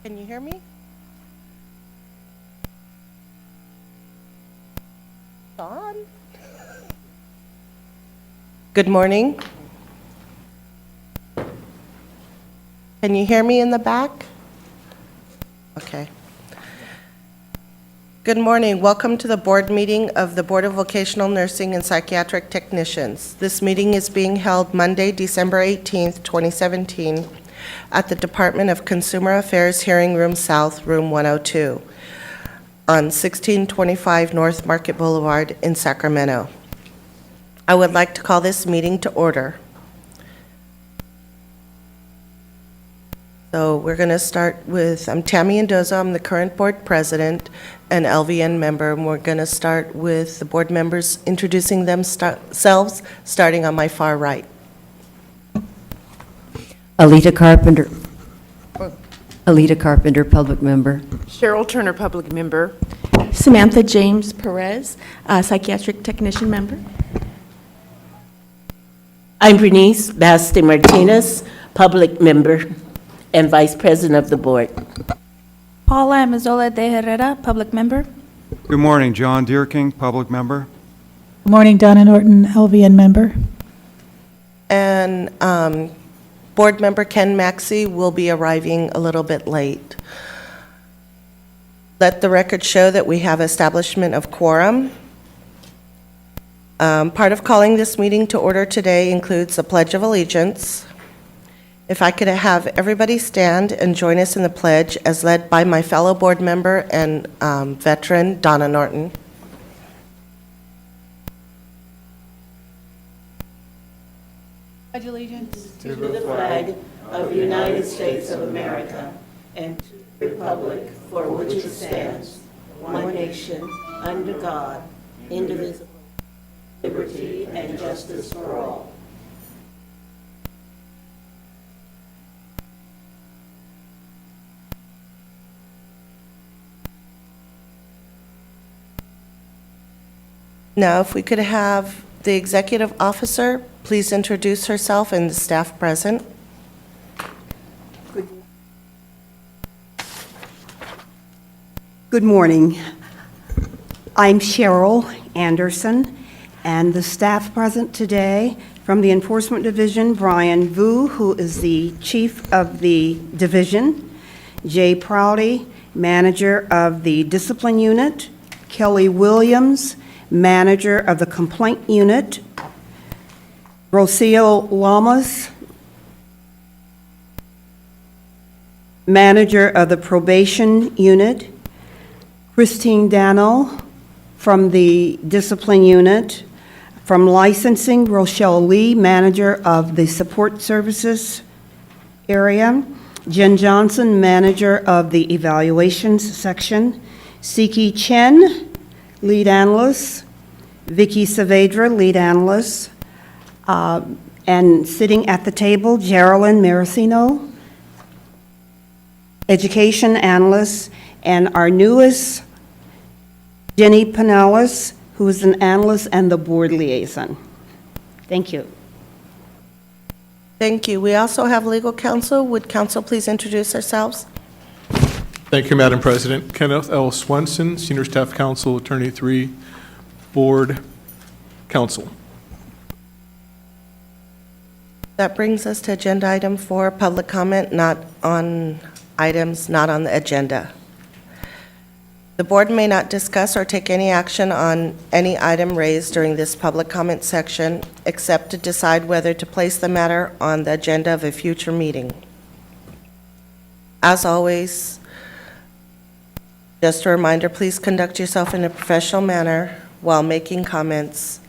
Can you hear me? On. Good morning. Can you hear me in the back? Okay. Good morning. Welcome to the board meeting of the Board of Vocational Nursing and Psychiatric Technicians. This meeting is being held Monday, December 18th, 2017, at the Department of Consumer Affairs Hearing Room South, Room 102, on 1625 North Market Boulevard in Sacramento. I would like to call this meeting to order. So we're going to start with, I'm Tammy Mendoza, I'm the current board president and LVN member, and we're going to start with the board members introducing themselves, starting on my far right. Alita Carpenter, public member. Cheryl Turner, public member. Samantha James Perez, psychiatric technician member. I'm Bernice Basti Martinez, public member and vice president of the board. Paula Amazola de Herrera, public member. Good morning, John Deerking, public member. Good morning, Donna Norton, LVN member. And board member Ken Maxey will be arriving a little bit late. Let the record show that we have establishment of quorum. Part of calling this meeting to order today includes the Pledge of Allegiance. If I could have everybody stand and join us in the pledge as led by my fellow board member and veteran, Donna Norton. Pledge allegiance To the flag of the United States of America and to the republic for which it stands, one nation, under God, indivisible, liberty and justice for all. Now, if we could have the executive officer please introduce herself and the staff present. Good morning. I'm Cheryl Anderson, and the staff present today from the Enforcement Division, Brian Vu, who is the chief of the division, Jay Prouty, manager of the discipline unit, Kelly Williams, manager of the complaint unit, Rocio Lamas, manager of the probation unit, Christine Dano from the discipline unit, from licensing, Rochelle Lee, manager of the support services area, Jen Johnson, manager of the evaluations section, Siki Chen, lead analyst, Vicky Saavedra, lead analyst, and sitting at the table, Geraldine Maricino, education analyst, and our newest, Jenny Pinellas, who is an analyst and the board liaison. Thank you. Thank you. We also have legal counsel. Would counsel please introduce ourselves? Thank you, Madam President. Kenneth L. Swenson, Senior Staff Counsel, Attorney 3, Board Counsel. That brings us to agenda item 4, public comment not on items not on the agenda. The board may not discuss or take any action on any item raised during this public comment section, except to decide whether to place the matter on the agenda of a future meeting. As always, just a reminder, please conduct yourself in a professional manner while making comments.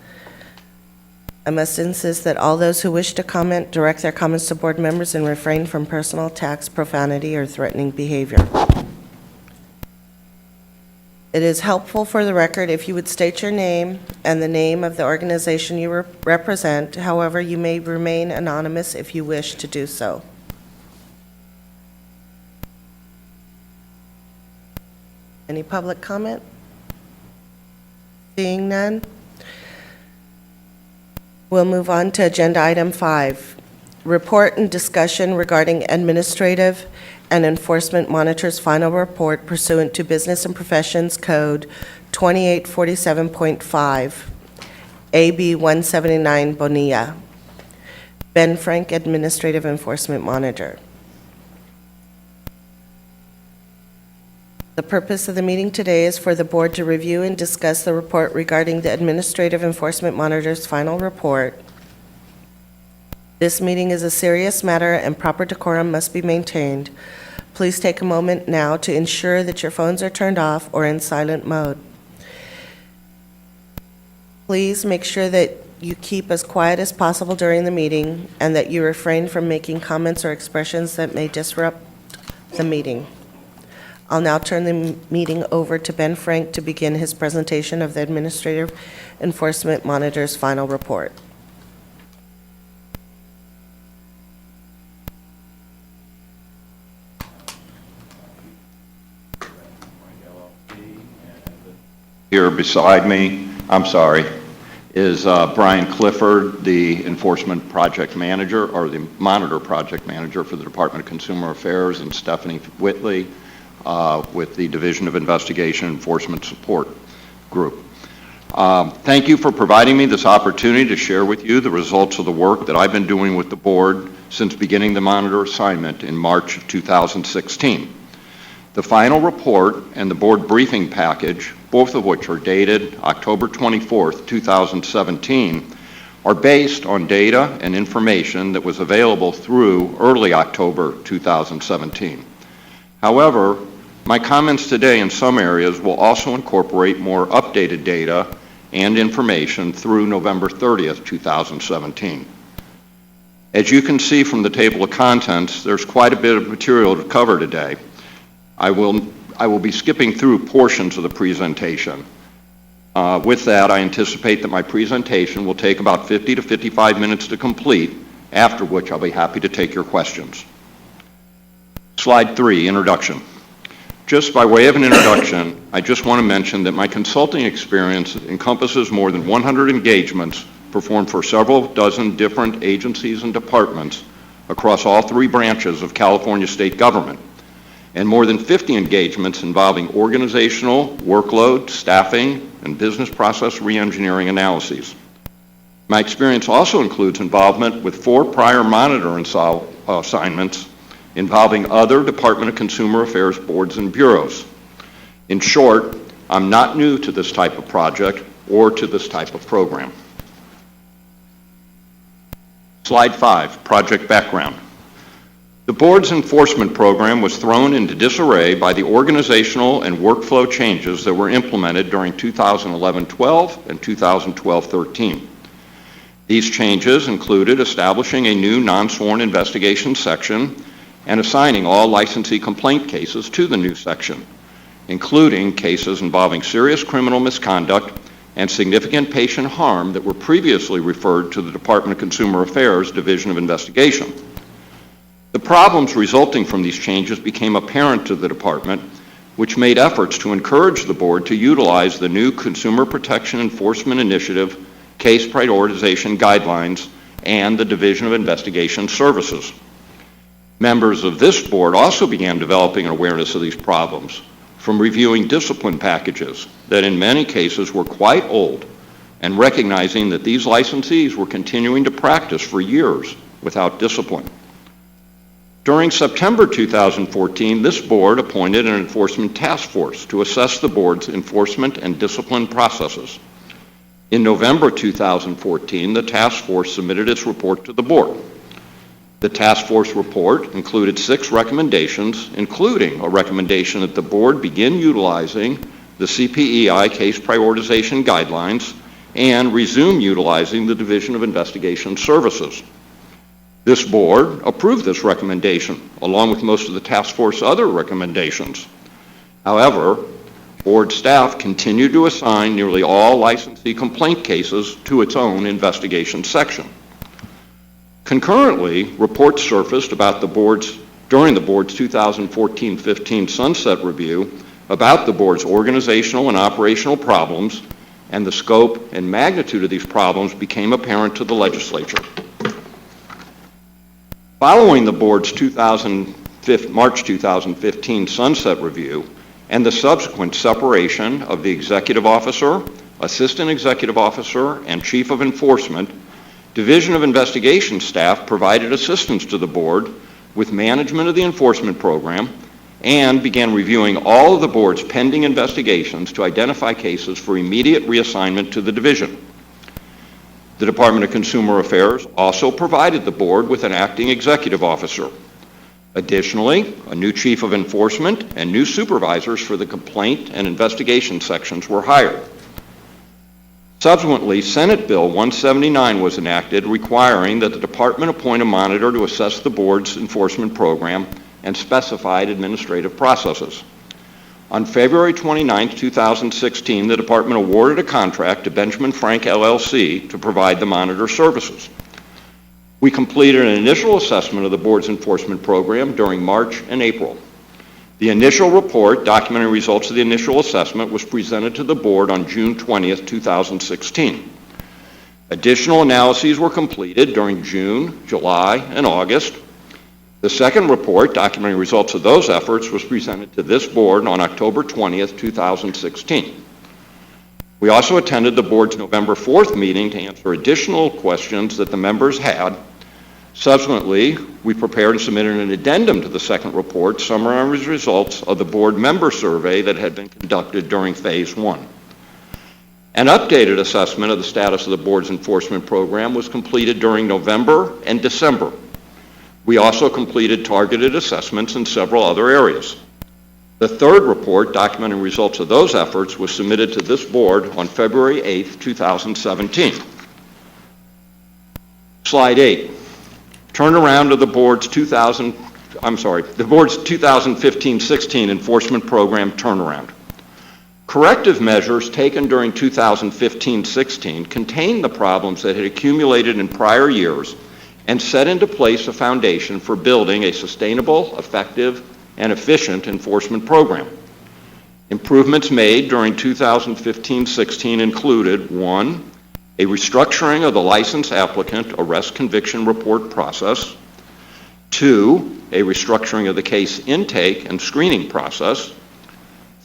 I must insist that all those who wish to comment direct their comments to board members and refrain from personal attacks, profanity, or threatening behavior. It is helpful for the record if you would state your name and the name of the organization you represent. However, you may remain anonymous if you wish to do so. Any public comment? Seeing none, we'll move on to agenda item 5, report and discussion regarding administrative and Enforcement Monitor's final report pursuant to Business and Professions Code 2847.5, AB 179 Bonilla. Ben Frank, Administrative Enforcement Monitor. The purpose of the meeting today is for the board to review and discuss the report regarding the Administrative Enforcement Monitor's final report. This meeting is a serious matter and proper decorum must be maintained. Please take a moment now to ensure that your phones are turned off or in silent mode. Please make sure that you keep as quiet as possible during the meeting and that you refrain from making comments or expressions that may disrupt the meeting. I'll now turn the meeting over to Ben Frank to begin his presentation of the Administrative Enforcement Monitor's final report. Here beside me, is Brian Clifford, the Enforcement Project Manager, or the Monitor Project Manager for the Department of Consumer Affairs, and Stephanie Whitley with the Division of Investigation and Enforcement Support Group. Thank you for providing me this opportunity to share with you the results of the work that I've been doing with the board since beginning the Monitor assignment in March of 2016. The final report and the board briefing package, both of which are dated October 24th, 2017, are based on data and information that was available through early October 2017. However, my comments today in some areas will also incorporate more updated data and information through November 30th, 2017. As you can see from the table of contents, there's quite a bit of material to cover today. I will be skipping through portions of the presentation. With that, I anticipate that my presentation will take about 50 to 55 minutes to complete, after which I'll be happy to take your questions. Slide 3, Introduction. Just by way of an introduction, I just want to mention that my consulting experience encompasses more than 100 engagements performed for several dozen different agencies and departments across all 3 branches of California state government, and more than 50 engagements involving organizational, workload, staffing, and business process reengineering analyses. My experience also includes involvement with 4 prior monitor assignments involving other Department of Consumer Affairs boards and bureaus. In short, I'm not new to this type of project or to this type of program. Slide 5, Project Background. The board's enforcement program was thrown into disarray by the organizational and workflow changes that were implemented during 2011-12 and 2012-13. These changes included establishing a new non-sworn investigation section and assigning all licensee complaint cases to the new section, including cases involving serious criminal misconduct and significant patient harm that were previously referred to the Department of Consumer Affairs Division of Investigation. The problems resulting from these changes became apparent to the department, which made efforts to encourage the board to utilize the new Consumer Protection Enforcement Initiative, Case Prioritization Guidelines, and the Division of Investigation Services. Members of this board also began developing an awareness of these problems from reviewing discipline packages that in many cases were quite old and recognizing that these licensees were continuing to practice for years without discipline. During September 2014, this board appointed an enforcement task force to assess the board's enforcement and discipline processes. In November 2014, the task force submitted its report to the board. The task force report included 6 recommendations, including a recommendation that the board begin utilizing the CPEI case prioritization guidelines and resume utilizing the Division of Investigation Services. This board approved this recommendation, along with most of the task force's other recommendations. However, board staff continued to assign nearly all licensee complaint cases to its own investigation section. Concurrently, reports surfaced about during the board's 2014-15 sunset review about the board's organizational and operational problems, and the scope and magnitude of these problems became apparent to the legislature. Following the board's 2014-15 March 2015 sunset review and the subsequent separation of the executive officer, assistant executive officer, and chief of enforcement, Division of Investigation staff provided assistance to the board with management of the enforcement program and began reviewing all of the board's pending investigations to identify cases for immediate reassignment to the division. The Department of Consumer Affairs also provided the board with an acting executive officer. Additionally, a new chief of enforcement and new supervisors for the complaint and investigation sections were hired. Subsequently, Senate Bill 179 was enacted requiring that the department appoint a monitor to assess the board's enforcement program and specified administrative processes. On February 29, 2016, the department awarded a contract to Benjamin Frank LLC to provide the monitor services. We completed an initial assessment of the board's enforcement program during March and April. The initial report documenting results of the initial assessment was presented to the board on June 20th, 2016. Additional analyses were completed during June, July, and August. The second report documenting results of those efforts was presented to this board on October 20th, 2016. We also attended the board's November 4th meeting to answer additional questions that the members had. Subsequently, we prepared and submitted an addendum to the second report summarizing results of the board member survey that had been conducted during Phase 1. An updated assessment of the status of the board's enforcement program was completed during November and December. We also completed targeted assessments in several other areas. The third report documenting results of those efforts was submitted to this board on February 8th, 2017. Slide 8. Turnaround of the board's 2015-16 enforcement program turnaround. Corrective measures taken during 2015-16 contained the problems that had accumulated in prior years and set into place a foundation for building a sustainable, effective, and efficient enforcement program. Improvements made during 2015-16 included: 1, a restructuring of the license applicant arrest conviction report process; 2, a restructuring of the case intake and screening process;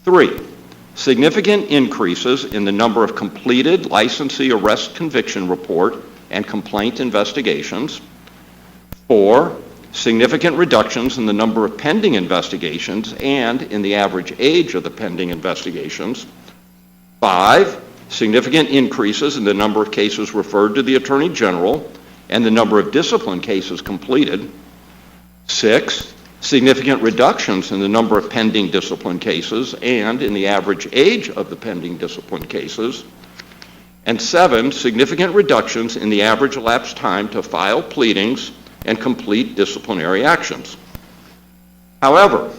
3, significant increases in the number of completed licensee arrest conviction report and complaint investigations; 4, significant reductions in the number of pending investigations and in the average age of the pending investigations; 5, significant increases in the number of cases referred to the Attorney General and the number of discipline cases completed; 6, significant reductions in the number of pending discipline cases and in the average age of the pending discipline cases; and 7, significant reductions in the average elapsed time to file pleadings and complete disciplinary actions. However,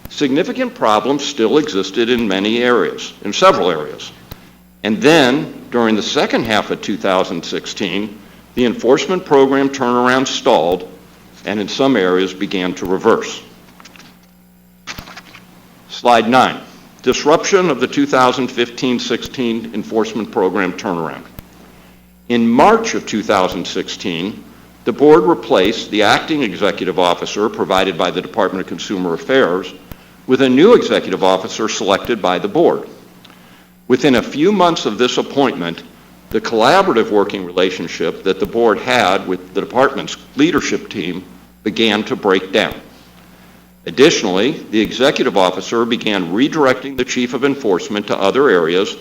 significant problems still existed in several areas. And then, during the second half of 2016, the enforcement program turnaround stalled and in some areas began to reverse. Slide 9, disruption of the 2015-16 enforcement program turnaround. In March of 2016, the board replaced the acting executive officer provided by the Department of Consumer Affairs with a new executive officer selected by the board. Within a few months of this appointment, the collaborative working relationship that the board had with the department's leadership team began to break down. Additionally, the executive officer began redirecting the chief of enforcement to other areas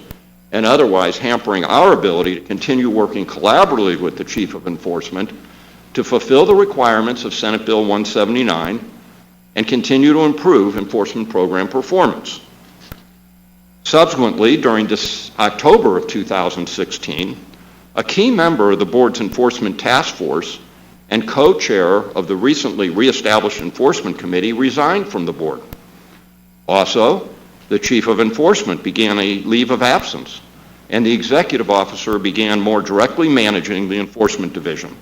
and otherwise hampering our ability to continue working collaboratively with the chief of enforcement to fulfill the requirements of Senate Bill 179 and continue to improve enforcement program performance. Subsequently, during October of 2016, a key member of the board's enforcement task force and co-chair of the recently reestablished enforcement committee resigned from the board. Also, the chief of enforcement began a leave of absence, and the executive officer began more directly managing the enforcement division.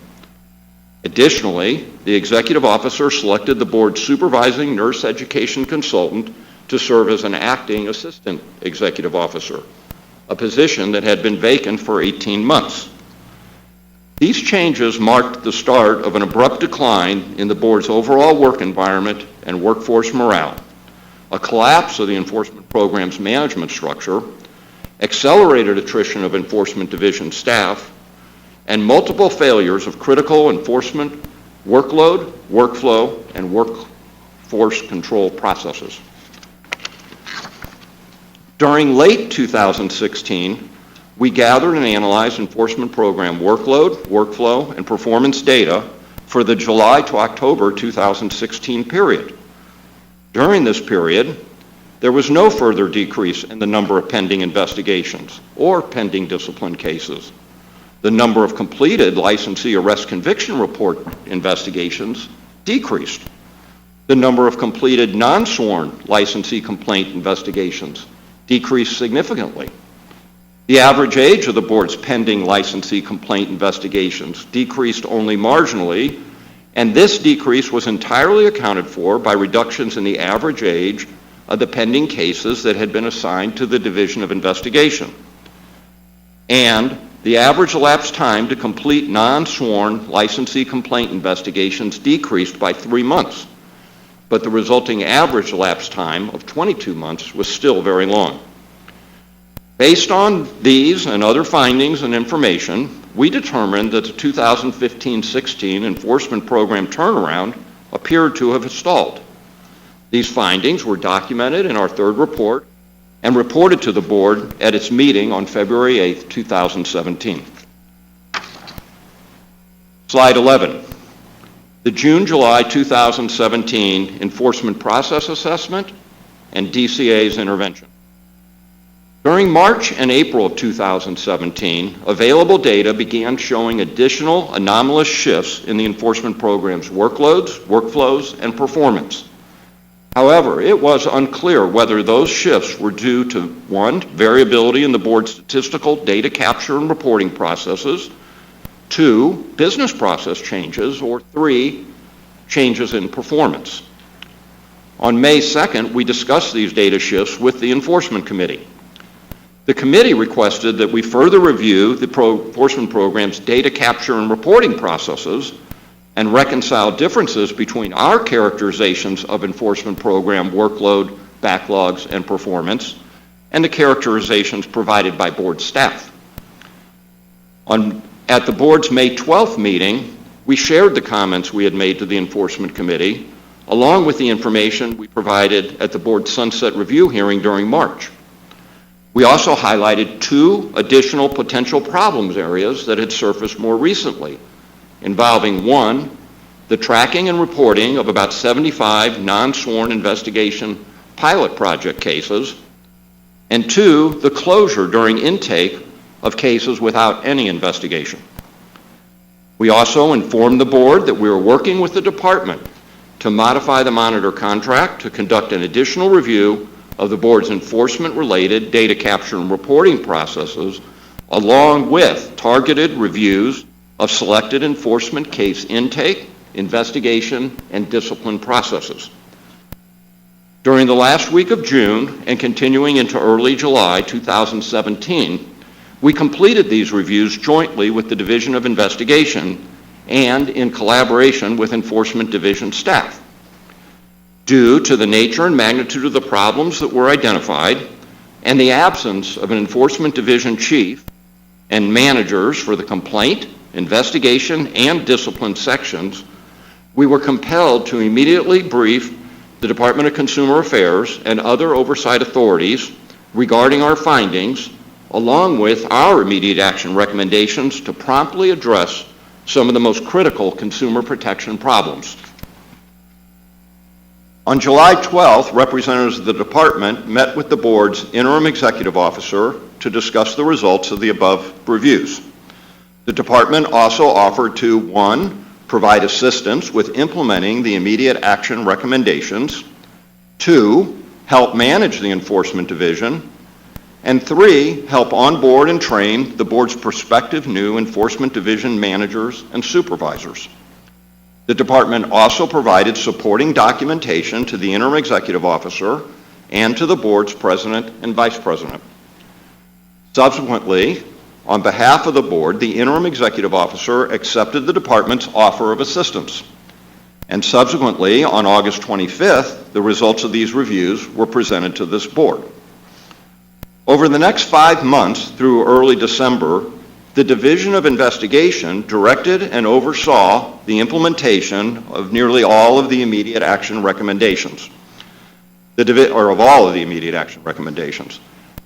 Additionally, the executive officer selected the board's supervising nurse education consultant to serve as an acting assistant executive officer, a position that had been vacant for 18 months. These changes marked the start of an abrupt decline in the board's overall work environment and workforce morale, a collapse of the enforcement program's management structure, accelerated attrition of enforcement division staff, and multiple failures of critical enforcement workload, workflow, and workforce control processes. During late 2016, we gathered and analyzed enforcement program workload, workflow, and performance data for the July to October 2016 period. During this period, there was no further decrease in the number of pending investigations or pending discipline cases. The number of completed licensee arrest conviction report investigations decreased. The number of completed non-sworn licensee complaint investigations decreased significantly. The average age of the board's pending licensee complaint investigations decreased only marginally, and this decrease was entirely accounted for by reductions in the average age of the pending cases that had been assigned to the Division of Investigation. And the average elapsed time to complete non-sworn licensee complaint investigations decreased by 3 months, but the resulting average elapsed time of 22 months was still very long. Based on these and other findings and information, we determined that the 2015-16 enforcement program turnaround appeared to have stalled. These findings were documented in our third report and reported to the board at its meeting on February 8, 2017. Slide 11. The June-July 2017 Enforcement Process Assessment and DCA's intervention. During March and April of 2017, available data began showing additional anomalous shifts in the enforcement program's workloads, workflows, and performance. However, it was unclear whether those shifts were due to, 1, variability in the board's statistical data capture and reporting processes, 2, business process changes, or 3, changes in performance. On May 2nd, we discussed these data shifts with the Enforcement Committee. The committee requested that we further review the enforcement program's data capture and reporting processes and reconcile differences between our characterizations of enforcement program workload, backlogs, and performance, and the characterizations provided by board staff. At the board's May 12th meeting, we shared the comments we had made to the Enforcement Committee, along with the information we provided at the board's Sunset Review hearing during March. We also highlighted 2 additional potential problems areas that had surfaced more recently, involving 1, the tracking and reporting of about 75 non-sworn investigation pilot project cases, and 2, the closure during intake of cases without any investigation. We also informed the board that we were working with the department to modify the monitor contract to conduct an additional review of the board's enforcement-related data capture and reporting processes, along with targeted reviews of selected enforcement case intake, investigation, and discipline processes. During the last week of June and continuing into early July 2017, we completed these reviews jointly with the Division of Investigation and in collaboration with Enforcement Division staff. Due to the nature and magnitude of the problems that were identified and the absence of an Enforcement Division chief and managers for the complaint, investigation, and discipline sections, we were compelled to immediately brief the Department of Consumer Affairs and other oversight authorities regarding our findings, along with our immediate action recommendations to promptly address some of the most critical consumer protection problems. On July 12th, representatives of the department met with the board's interim executive officer to discuss the results of the above reviews. The department also offered to, 1, provide assistance with implementing the immediate action recommendations, 2, help manage the enforcement division, and 3, help onboard and train the board's prospective new enforcement division managers and supervisors. The department also provided supporting documentation to the interim executive officer and to the board's president and vice president. Subsequently, on behalf of the board, the interim executive officer accepted the department's offer of assistance. And subsequently, on August 25th, the results of these reviews were presented to this board. Over the next 5 months through early December, the Division of Investigation directed and oversaw the implementation of nearly all of the immediate action recommendations, of all of the immediate action recommendations.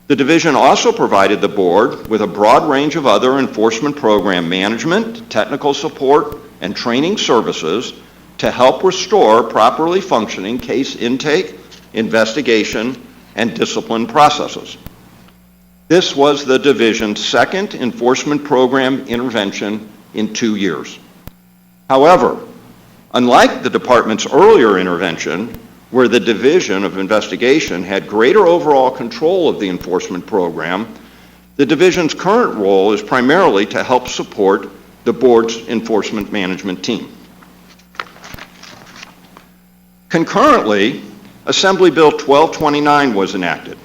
The division also provided the board with a broad range of other enforcement program management, technical support, and training services to help restore properly functioning case intake, investigation, and discipline processes. This was the division's second enforcement program intervention in 2 years. However, unlike the department's earlier intervention, where the Division of Investigation had greater overall control of the enforcement program, the division's current role is primarily to help support the board's enforcement management team. Concurrently, Assembly Bill 1229 was enacted.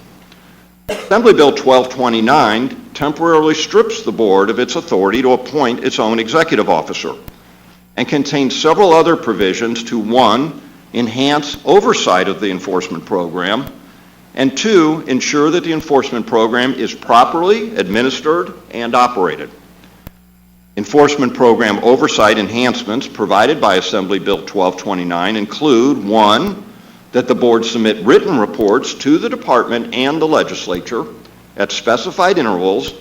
Assembly Bill 1229 temporarily strips the board of its authority to appoint its own executive officer and contains several other provisions to, 1, enhance oversight of the enforcement program, and 2, ensure that the enforcement program is properly administered and operated. Enforcement program oversight enhancements provided by Assembly Bill 1229 include, 1, that the board submit written reports to the department and the legislature at specified intervals,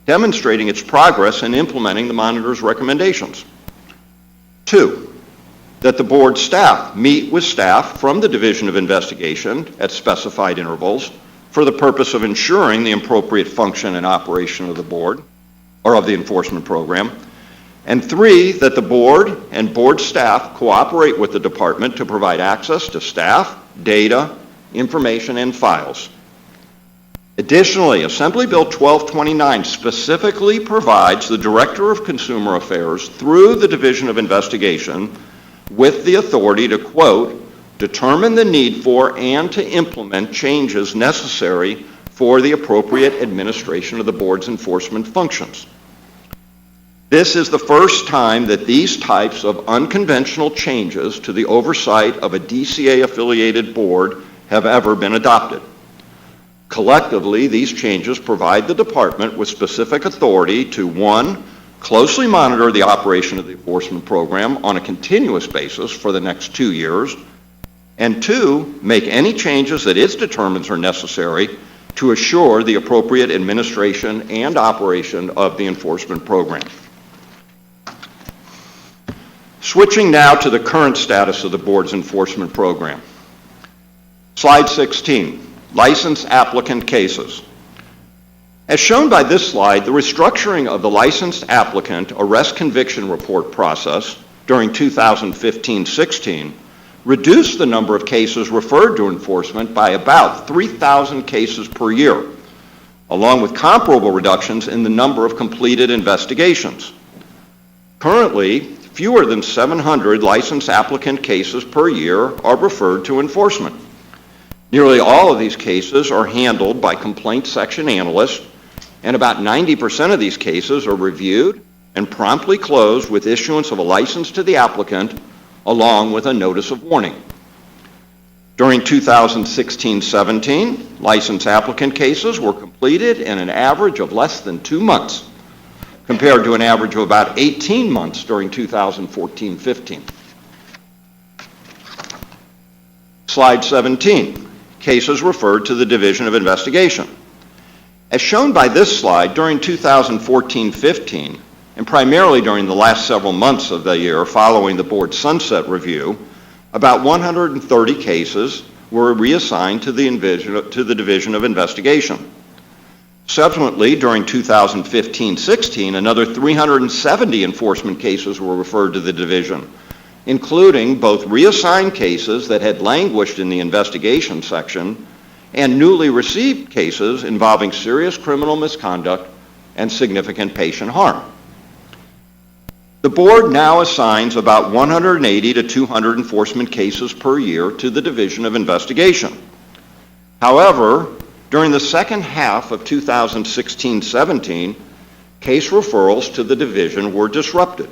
demonstrating its progress in implementing the monitor's recommendations. 2, that the board staff meet with staff from the Division of Investigation at specified intervals for the purpose of ensuring the appropriate function and operation of the board, or of the enforcement program. And 3, that the board and board staff cooperate with the department to provide access to staff, data, information, and files. Additionally, Assembly Bill 1229 specifically provides the Director of Consumer Affairs through the Division of Investigation with the authority to, quote, determine the need for and to implement changes necessary for the appropriate administration of the board's enforcement functions. This is the first time that these types of unconventional changes to the oversight of a DCA-affiliated board have ever been adopted. Collectively, these changes provide the department with specific authority to, 1, closely monitor the operation of the enforcement program on a continuous basis for the next 2 years, and 2, make any changes that it determines are necessary to assure the appropriate administration and operation of the enforcement program. Switching now to the current status of the board's enforcement program. Slide 16, license applicant cases. As shown by this slide, the restructuring of the licensed applicant arrest conviction report process during 2015-16 reduced the number of cases referred to enforcement by about 3,000 cases per year, along with comparable reductions in the number of completed investigations. Currently, fewer than 700 license applicant cases per year are referred to enforcement. Nearly all of these cases are handled by complaint section analysts, and about 90% of these cases are reviewed and promptly closed with issuance of a license to the applicant along with a notice of warning. During 2016-17, license applicant cases were completed in an average of less than 2 months, compared to an average of about 18 months during 2014-15. Slide 17, cases referred to the Division of Investigation. As shown by this slide, during 2014-15, and primarily during the last several months of the year following the board's sunset review, about 130 cases were reassigned to the Division of Investigation. Subsequently, during 2015-16, another 370 enforcement cases were referred to the division, including both reassigned cases that had languished in the investigation section and newly received cases involving serious criminal misconduct and significant patient harm. The board now assigns about 180 to 200 enforcement cases per year to the Division of Investigation. However, during the second half of 2016-17, case referrals to the division were disrupted.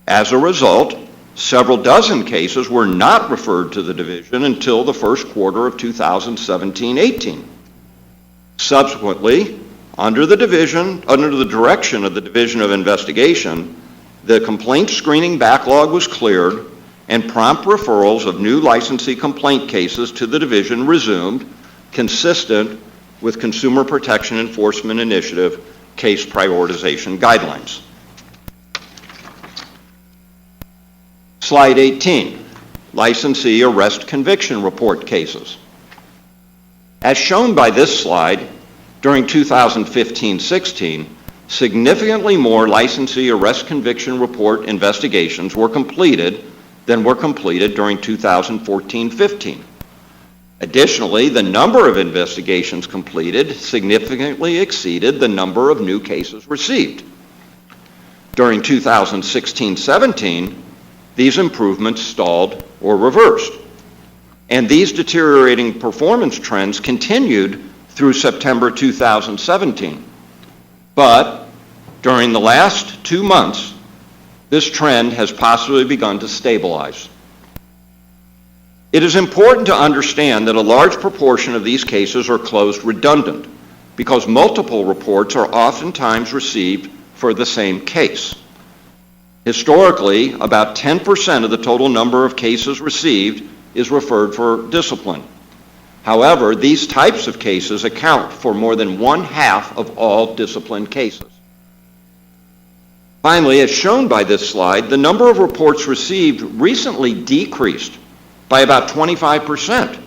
As a result, several dozen cases were not referred to the division until the first quarter of 2017-18. Subsequently, under the direction of the Division of Investigation, the complaint screening backlog was cleared and prompt referrals of new licensee complaint cases to the division resumed, consistent with Consumer Protection Enforcement Initiative case prioritization guidelines. Slide 18, licensee arrest conviction report cases. As shown by this slide, during 2015-16, significantly more licensee arrest conviction report investigations were completed than were completed during 2014-15. Additionally, the number of investigations completed significantly exceeded the number of new cases received. During 2016-17, these improvements stalled or reversed, and these deteriorating performance trends continued through September 2017. But during the last 2 months, this trend has possibly begun to stabilize. It is important to understand that a large proportion of these cases are closed redundant because multiple reports are oftentimes received for the same case. Historically, about 10% of the total number of cases received is referred for discipline. However, these types of cases account for more than 1/2 of all discipline cases. Finally, as shown by this slide, the number of reports received recently decreased by about 25%,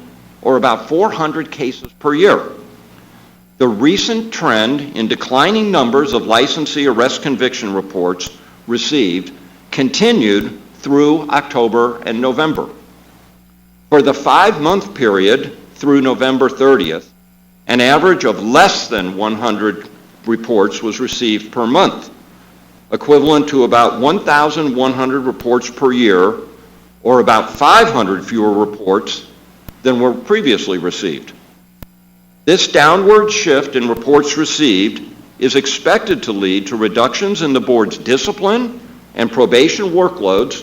or about 400 cases per year. The recent trend in declining numbers of licensee arrest conviction reports received continued through October and November. For the 5-month period through November 30th, an average of less than 100 reports was received per month, equivalent to about 1,100 reports per year, or about 500 fewer reports than were previously received. This downward shift in reports received is expected to lead to reductions in the board's discipline and probation workloads,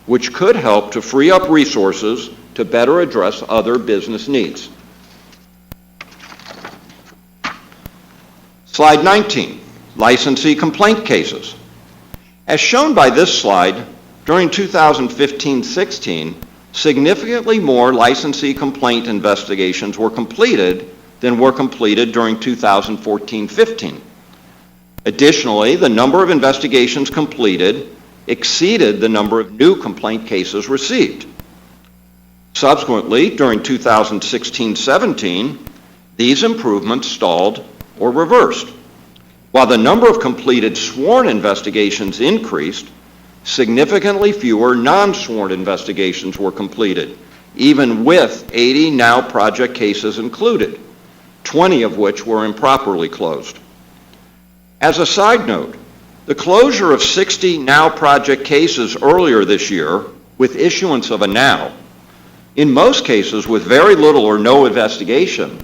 which could help to free up resources to better address other business needs. Slide 19, licensee complaint cases. As shown by this slide, during 2015-16, significantly more licensee complaint investigations were completed than were completed during 2014-15. Additionally, the number of investigations completed exceeded the number of new complaint cases received. Subsequently, during 2016-17, these improvements stalled or reversed. While the number of completed sworn investigations increased, significantly fewer non-sworn investigations were completed, even with 80 Now Project cases included, 20 of which were improperly closed. As a side note, the closure of 60 Now Project cases earlier this year with issuance of a Now, in most cases with very little or no investigation,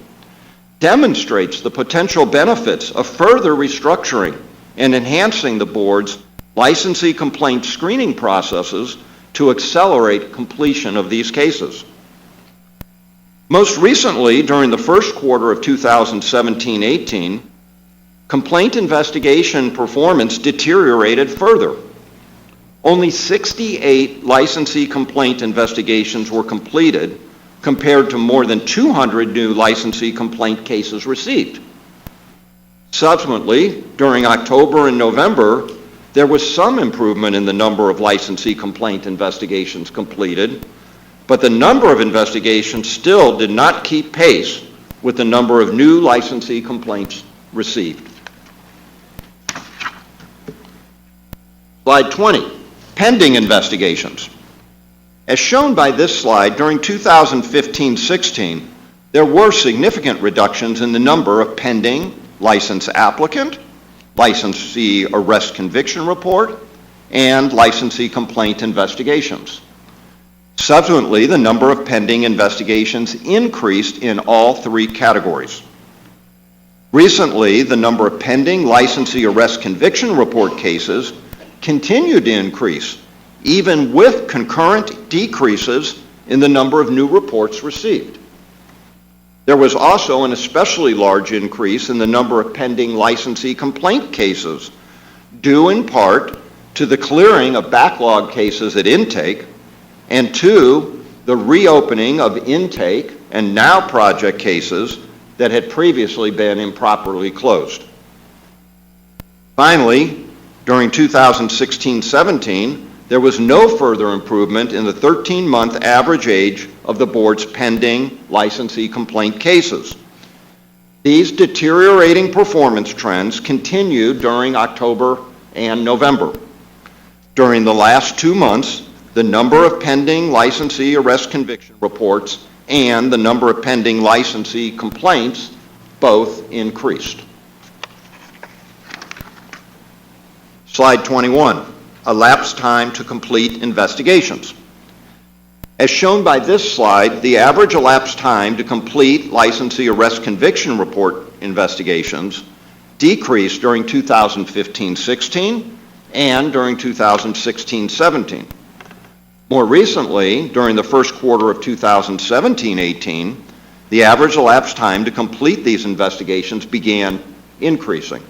demonstrates the potential benefits of further restructuring and enhancing the board's licensee complaint screening processes to accelerate completion of these cases. Most recently, during the first quarter of 2017-18, complaint investigation performance deteriorated further. Only 68 licensee complaint investigations were completed compared to more than 200 new licensee complaint cases received. Subsequently, during October and November, there was some improvement in the number of licensee complaint investigations completed, but the number of investigations still did not keep pace with the number of new licensee complaints received. Slide 20, pending investigations. As shown by this slide, during 2015-16, there were significant reductions in the number of pending license applicant, licensee arrest conviction report, and licensee complaint investigations. Subsequently, the number of pending investigations increased in all three categories. Recently, the number of pending licensee arrest conviction report cases continued to increase, even with concurrent decreases in the number of new reports received. There was also an especially large increase in the number of pending licensee complaint cases, due in part to the clearing of backlog cases at intake, and to the reopening of intake and now project cases that had previously been improperly closed. Finally, during 2016-17, there was no further improvement in the 13-month average age of the board's pending licensee complaint cases. These deteriorating performance trends continued during October and November. During the last 2 months, the number of pending licensee arrest conviction reports and the number of pending licensee complaints both increased. Slide 21, elapsed time to complete investigations. As shown by this slide, the average elapsed time to complete licensee arrest conviction report investigations decreased during 2015-16 and during 2016-17. More recently, during the first quarter of 2017-18, the average elapsed time to complete these investigations began increasing.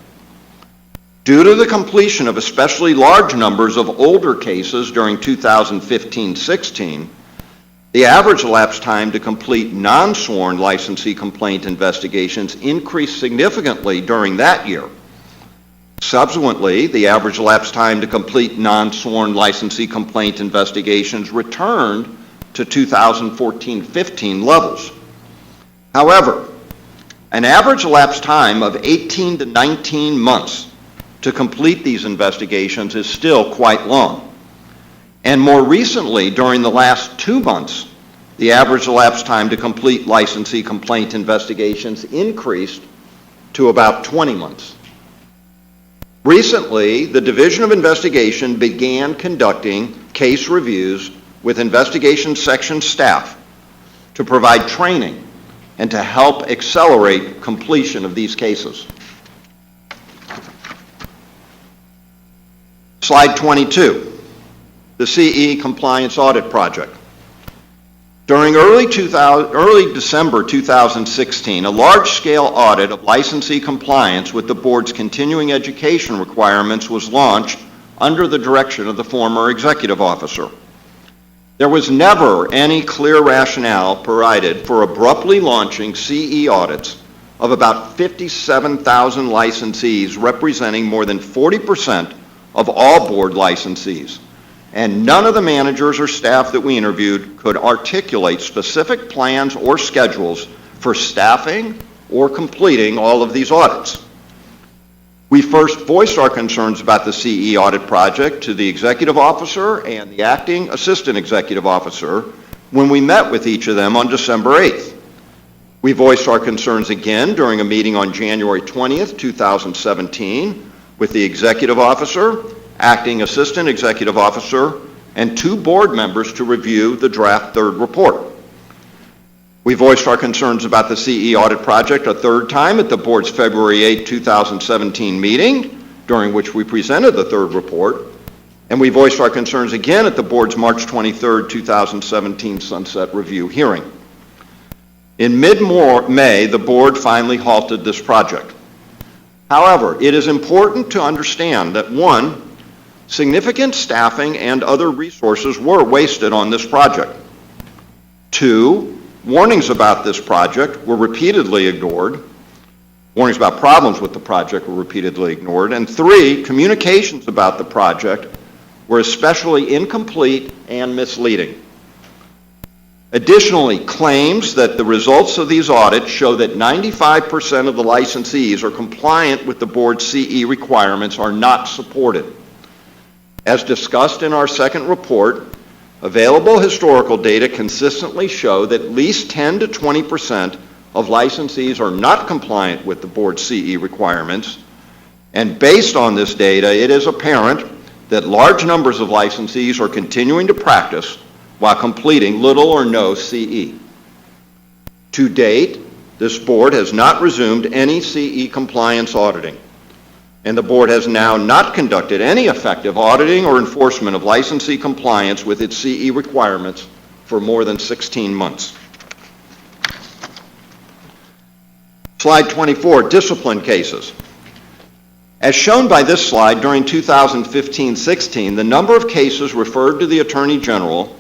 Due to the completion of especially large numbers of older cases during 2015-16, the average elapsed time to complete non-sworn licensee complaint investigations increased significantly during that year. Subsequently, the average elapsed time to complete non-sworn licensee complaint investigations returned to 2014-15 levels. However, an average elapsed time of 18 to 19 months to complete these investigations is still quite long. And more recently, during the last 2 months, the average elapsed time to complete licensee complaint investigations increased to about 20 months. Recently, the Division of Investigation began conducting case reviews with investigation section staff to provide training and to help accelerate completion of these cases. Slide 22, the CE Compliance Audit Project. During early December 2016, a large-scale audit of licensee compliance with the board's continuing education requirements was launched under the direction of the former executive officer. There was never any clear rationale provided for abruptly launching CE audits of about 57,000 licensees, representing more than 40% of all board licensees. And none of the managers or staff that we interviewed could articulate specific plans or schedules for staffing or completing all of these audits. We first voiced our concerns about the CE audit project to the executive officer and the acting assistant executive officer when we met with each of them on December 8th. We voiced our concerns again during a meeting on January 20th, 2017 with the executive officer, acting assistant executive officer, and 2 board members to review the draft third report. We voiced our concerns about the CE audit project a third time at the board's February 8, 2017 meeting, during which we presented the third report, and we voiced our concerns again at the board's March 23, 2017 sunset review hearing. In mid-May, the board finally halted this project. However, it is important to understand that 1, significant staffing and other resources were wasted on this project. 2, warnings about this project were repeatedly ignored. Warnings about problems with the project were repeatedly ignored. And 3, communications about the project were especially incomplete and misleading. Additionally, claims that the results of these audits show that 95% of the licensees are compliant with the board's CE requirements are not supported. As discussed in our second report, available historical data consistently show that at least 10 to 20% of licensees are not compliant with the board's CE requirements, and based on this data, it is apparent that large numbers of licensees are continuing to practice while completing little or no CE. To date, this board has not resumed any CE compliance auditing, and the board has now not conducted any effective auditing or enforcement of licensee compliance with its CE requirements for more than 16 months. Slide 24, discipline cases. As shown by this slide, during 2015-16, the number of cases referred to the Attorney General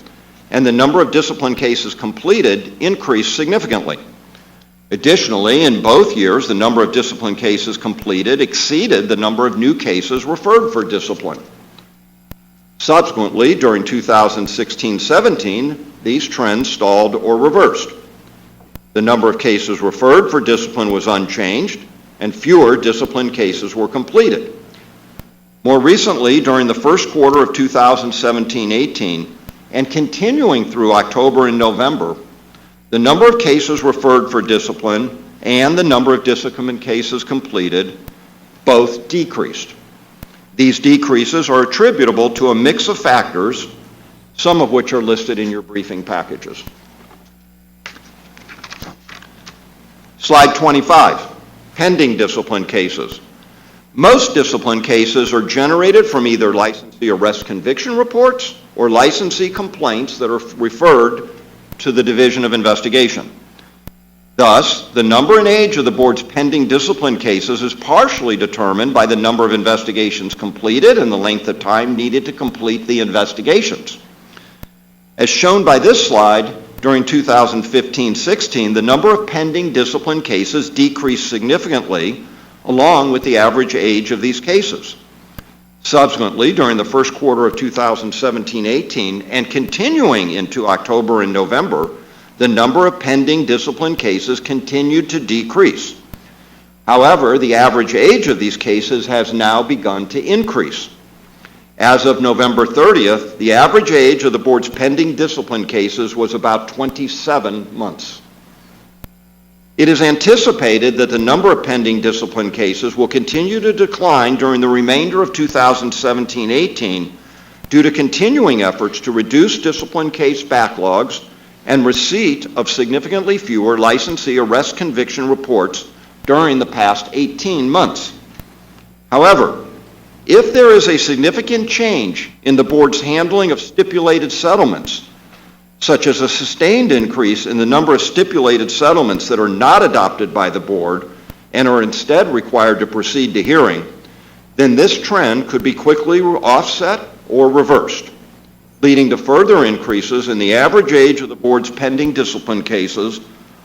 and the number of discipline cases completed increased significantly. Additionally, in both years, the number of discipline cases completed exceeded the number of new cases referred for discipline. Subsequently, during 2016-17, these trends stalled or reversed. The number of cases referred for discipline was unchanged, and fewer discipline cases were completed. More recently, during the first quarter of 2017-18, and continuing through October and November, the number of cases referred for discipline and the number of discipline cases completed both decreased. These decreases are attributable to a mix of factors, some of which are listed in your briefing packages. Slide 25, pending discipline cases. Most discipline cases are generated from either licensee arrest conviction reports or licensee complaints that are referred to the Division of Investigation. Thus, the number and age of the board's pending discipline cases is partially determined by the number of investigations completed and the length of time needed to complete the investigations. As shown by this slide, during 2015-16, the number of pending discipline cases decreased significantly, along with the average age of these cases. Subsequently, during the first quarter of 2017-18 and continuing into October and November, the number of pending discipline cases continued to decrease. However, the average age of these cases has now begun to increase. As of November 30th, the average age of the board's pending discipline cases was about 27 months. It is anticipated that the number of pending discipline cases will continue to decline during the remainder of 2017-18 due to continuing efforts to reduce discipline case backlogs and receipt of significantly fewer licensee arrest conviction reports during the past 18 months. However, if there is a significant change in the board's handling of stipulated settlements, such as a sustained increase in the number of stipulated settlements that are not adopted by the board and are instead required to proceed to hearing, then this trend could be quickly offset or reversed, leading to further increases in the average age of the board's pending discipline cases,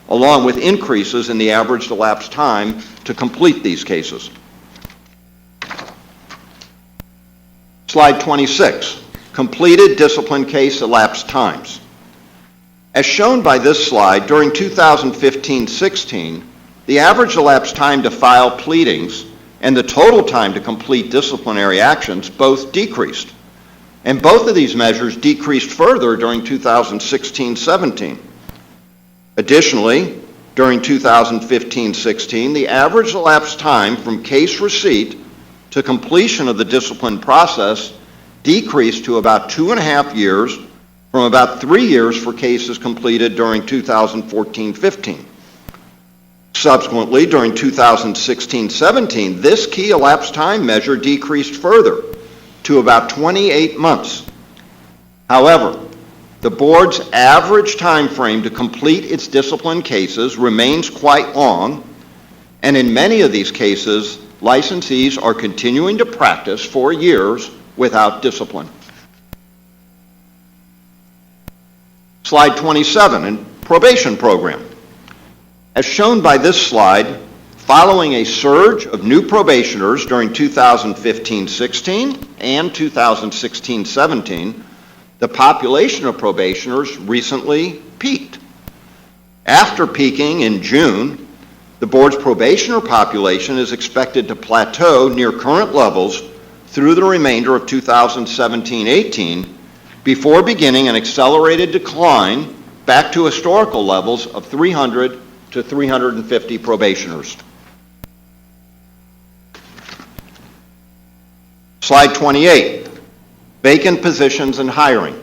along with increases in the average elapsed time to complete these cases. Slide 26, completed discipline case elapsed times. As shown by this slide, during 2015-16, the average elapsed time to file pleadings and the total time to complete disciplinary actions both decreased. And both of these measures decreased further during 2016-17. Additionally, during 2015-16, the average elapsed time from case receipt to completion of the discipline process decreased to about 2.5 years from about 3 years for cases completed during 2014-15. Subsequently, during 2016-17, this key elapsed time measure decreased further to about 28 months. However, the board's average time frame to complete its discipline cases remains quite long, and in many of these cases, licensees are continuing to practice for years without discipline. Slide 27, and probation program. As shown by this slide, following a surge of new probationers during 2015-16 and 2016-17, the population of probationers recently peaked. After peaking in June, the board's probationer population is expected to plateau near current levels through the remainder of 2017-18 before beginning an accelerated decline back to historical levels of 300 to 350 probationers. Slide 28, vacant positions and hiring.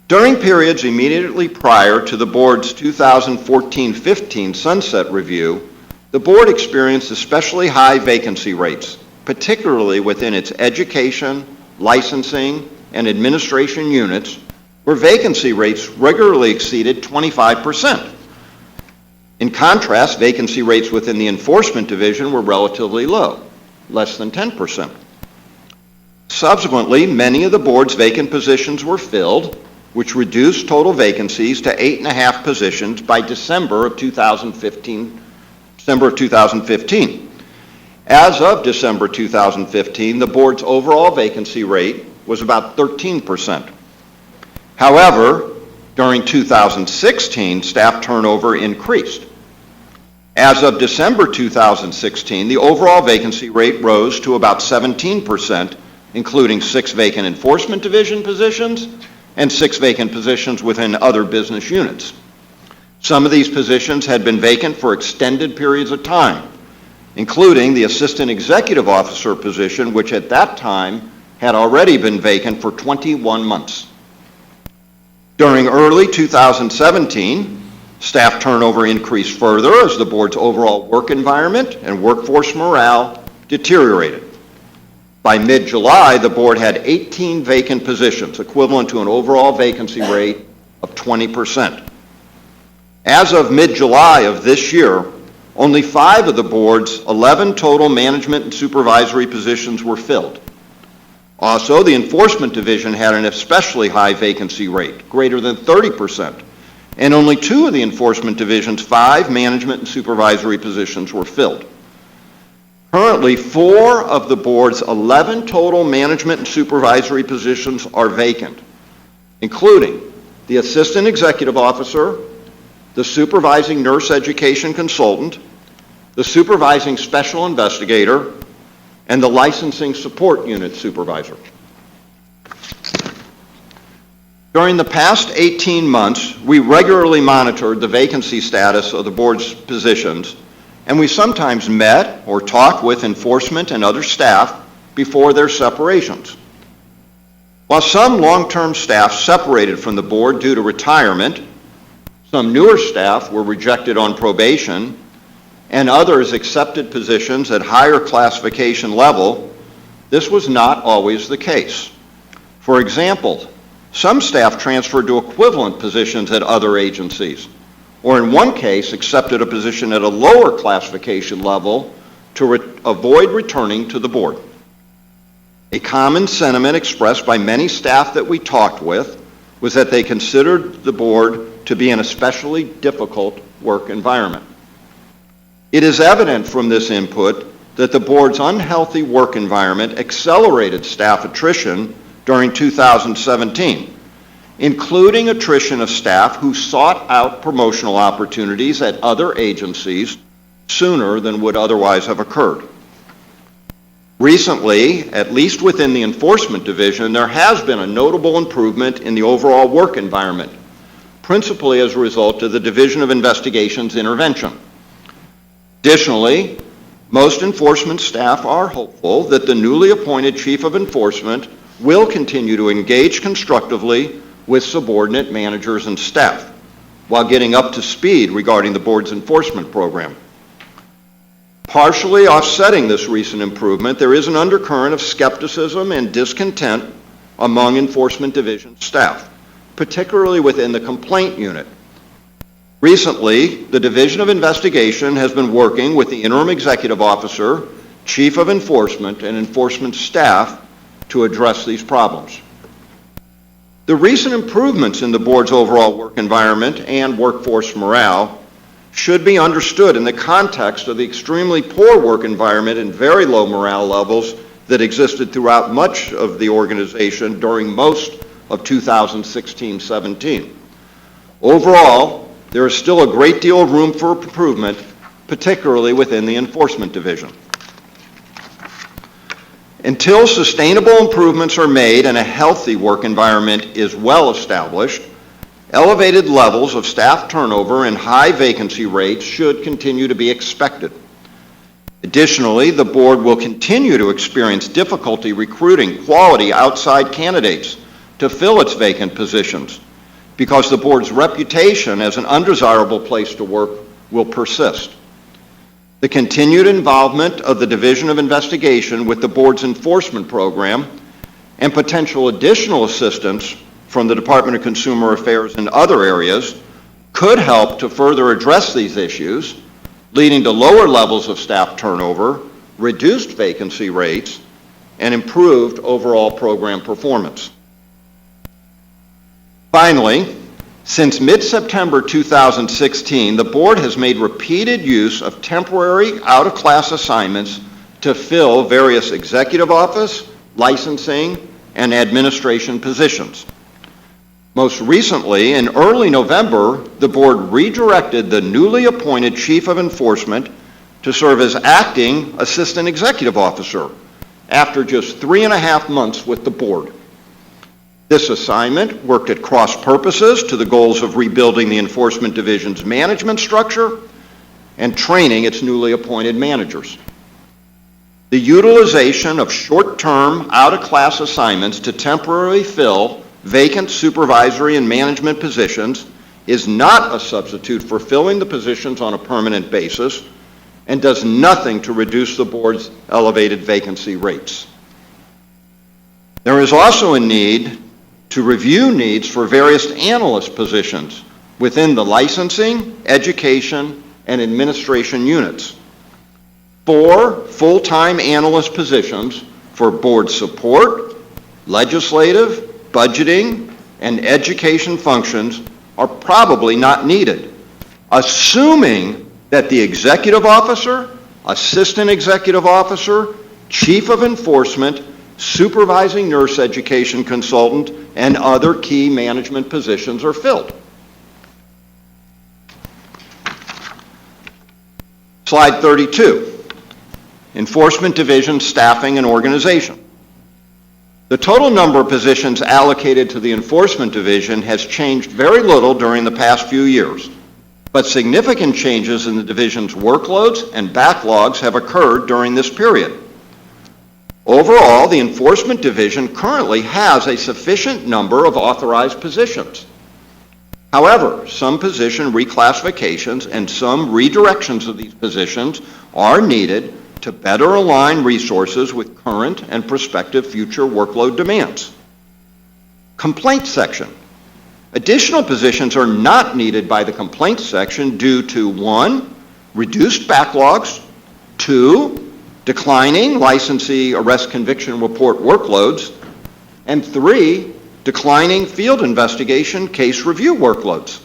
During periods immediately prior to the board's 2014-15 sunset review, the board experienced especially high vacancy rates, particularly within its education, licensing, and administration units, where vacancy rates regularly exceeded 25%. In contrast, vacancy rates within the enforcement division were relatively low, less than 10%. Subsequently, many of the board's vacant positions were filled, which reduced total vacancies to 8.5 positions by December of 2015. As of December 2015, the board's overall vacancy rate was about 13%. However, during 2016, staff turnover increased. As of December 2016, the overall vacancy rate rose to about 17%, including 6 vacant enforcement division positions and 6 vacant positions within other business units. Some of these positions had been vacant for extended periods of time, including the assistant executive officer position, which at that time had already been vacant for 21 months. During early 2017, staff turnover increased further as the board's overall work environment and workforce morale deteriorated. By mid-July, the board had 18 vacant positions, equivalent to an overall vacancy rate of 20%. As of mid-July of this year, only 5 of the board's 11 total management and supervisory positions were filled. Also, the enforcement division had an especially high vacancy rate, greater than 30%, and only 2 of the enforcement division's 5 management and supervisory positions were filled. Currently, 4 of the board's 11 total management and supervisory positions are vacant, including the assistant executive officer, the supervising nurse education consultant, the supervising special investigator, and the licensing support unit supervisor. During the past 18 months, we regularly monitored the vacancy status of the board's positions, and we sometimes met or talked with enforcement and other staff before their separations. While some long-term staff separated from the board due to retirement, some newer staff were rejected on probation, and others accepted positions at higher classification level, this was not always the case. For example, some staff transferred to equivalent positions at other agencies, or in one case accepted a position at a lower classification level to avoid returning to the board. A common sentiment expressed by many staff that we talked with was that they considered the board to be an especially difficult work environment. It is evident from this input that the board's unhealthy work environment accelerated staff attrition during 2017, including attrition of staff who sought out promotional opportunities at other agencies sooner than would otherwise have occurred. Recently, at least within the enforcement division, there has been a notable improvement in the overall work environment, principally as a result of the Division of Investigations intervention. Additionally, most enforcement staff are hopeful that the newly appointed Chief of Enforcement will continue to engage constructively with subordinate managers and staff while getting up to speed regarding the board's enforcement program. Partially offsetting this recent improvement, there is an undercurrent of skepticism and discontent among enforcement division staff, particularly within the complaint unit. Recently, the Division of Investigation has been working with the interim executive officer, Chief of Enforcement, and enforcement staff to address these problems. The recent improvements in the board's overall work environment and workforce morale should be understood in the context of the extremely poor work environment and very low morale levels that existed throughout much of the organization during most of 2016-17. Overall, there is still a great deal of room for improvement, particularly within the enforcement division. Until sustainable improvements are made and a healthy work environment is well established, elevated levels of staff turnover and high vacancy rates should continue to be expected. Additionally, the board will continue to experience difficulty recruiting quality outside candidates to fill its vacant positions, because the board's reputation as an undesirable place to work will persist. The continued involvement of the Division of Investigation with the board's enforcement program and potential additional assistance from the Department of Consumer Affairs in other areas could help to further address these issues, leading to lower levels of staff turnover, reduced vacancy rates, and improved overall program performance. Finally, since mid-September 2016, the board has made repeated use of temporary out-of-class assignments to fill various executive office, licensing, and administration positions. Most recently, in early November, the board redirected the newly appointed Chief of Enforcement to serve as acting Assistant Executive Officer after just 3.5 months with the board. This assignment worked at cross purposes to the goals of rebuilding the Enforcement Division's management structure and training its newly appointed managers. The utilization of short-term, out-of-class assignments to temporarily fill vacant supervisory and management positions is not a substitute for filling the positions on a permanent basis and does nothing to reduce the board's elevated vacancy rates. There is also a need to review needs for various analyst positions within the licensing, education, and administration units. 4 full-time analyst positions for board support, legislative, budgeting, and education functions are probably not needed, assuming that the executive officer, assistant executive officer, chief of enforcement, supervising nurse education consultant, and other key management positions are filled. Slide 32, Enforcement Division Staffing and Organization. The total number of positions allocated to the Enforcement Division has changed very little during the past few years, but significant changes in the division's workloads and backlogs have occurred during this period. Overall, the Enforcement Division currently has a sufficient number of authorized positions. However, some position reclassifications and some redirections of these positions are needed to better align resources with current and prospective future workload demands. Complaints section. Additional positions are not needed by the complaints section due to 1, reduced backlogs, 2, declining licensee arrest conviction report workloads, and 3, declining field investigation case review workloads.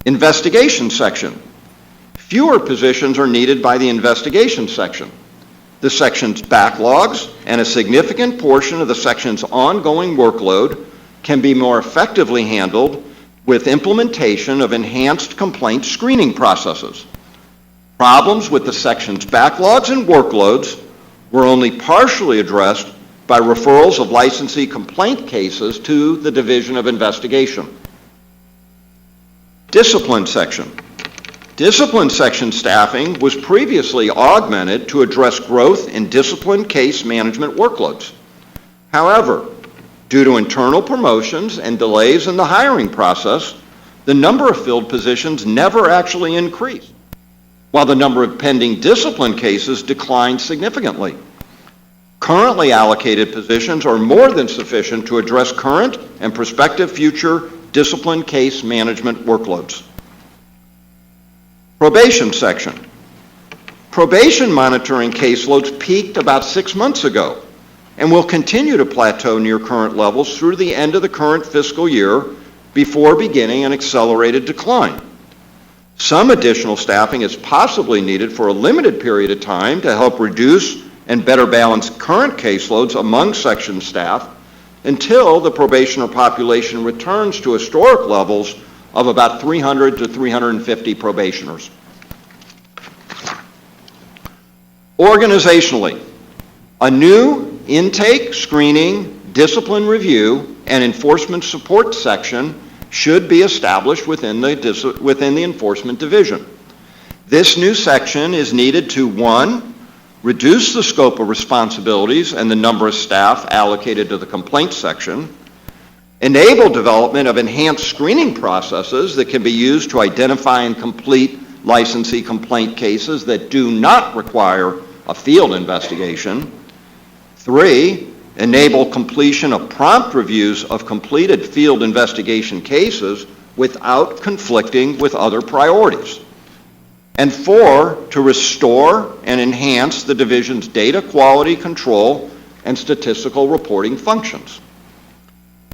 Investigation section. Fewer positions are needed by the investigation section. The section's backlogs and a significant portion of the section's ongoing workload can be more effectively handled with implementation of enhanced complaint screening processes. Problems with the section's backlogs and workloads were only partially addressed by referrals of licensee complaint cases to the Division of Investigation. Discipline section. Discipline section staffing was previously augmented to address growth in discipline case management workloads. However, due to internal promotions and delays in the hiring process, the number of filled positions never actually increased, while the number of pending discipline cases declined significantly. Currently allocated positions are more than sufficient to address current and prospective future discipline case management workloads. Probation section. Probation monitoring caseloads peaked about 6 months ago and will continue to plateau near current levels through the end of the current fiscal year before beginning an accelerated decline. Some additional staffing is possibly needed for a limited period of time to help reduce and better balance current caseloads among section staff until the probationer population returns to historic levels of about 300 to 350 probationers. Organizationally, a new intake, screening, discipline review, and enforcement support section should be established within the Enforcement Division. This new section is needed to, 1, reduce the scope of responsibilities and the number of staff allocated to the complaints section, enable development of enhanced screening processes that can be used to identify and complete licensee complaint cases that do not require a field investigation. 3, enable completion of prompt reviews of completed field investigation cases without conflicting with other priorities. And 4, to restore and enhance the division's data quality control and statistical reporting functions.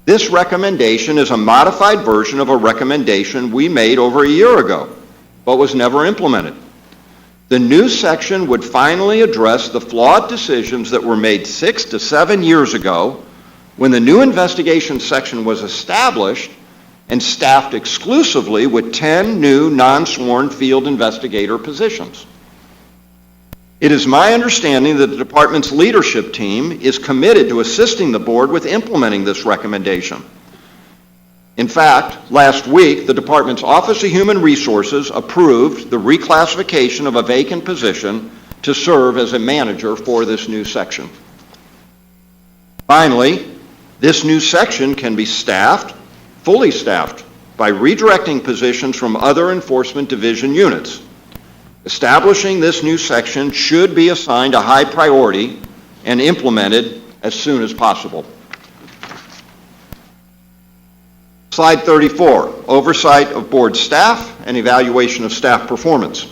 This recommendation is a modified version of a recommendation we made over a year ago, but was never implemented. The new section would finally address the flawed decisions that were made 6 to 7 years ago when the new investigation section was established and staffed exclusively with 10 new non-sworn field investigator positions. It is my understanding that the department's leadership team is committed to assisting the board with implementing this recommendation. In fact, last week, the department's Office of Human Resources approved the reclassification of a vacant position to serve as a manager for this new section. Finally, this new section can be fully staffed, by redirecting positions from other enforcement division units. Establishing this new section should be assigned a high priority and implemented as soon as possible. Slide 34, oversight of board staff and evaluation of staff performance.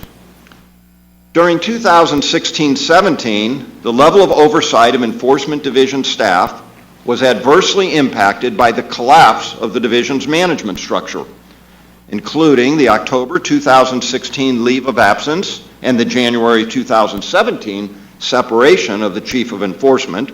During 2016-17, the level of oversight of enforcement division staff was adversely impacted by the collapse of the division's management structure, including the October 2016 leave of absence and the January 2017 separation of the Chief of Enforcement.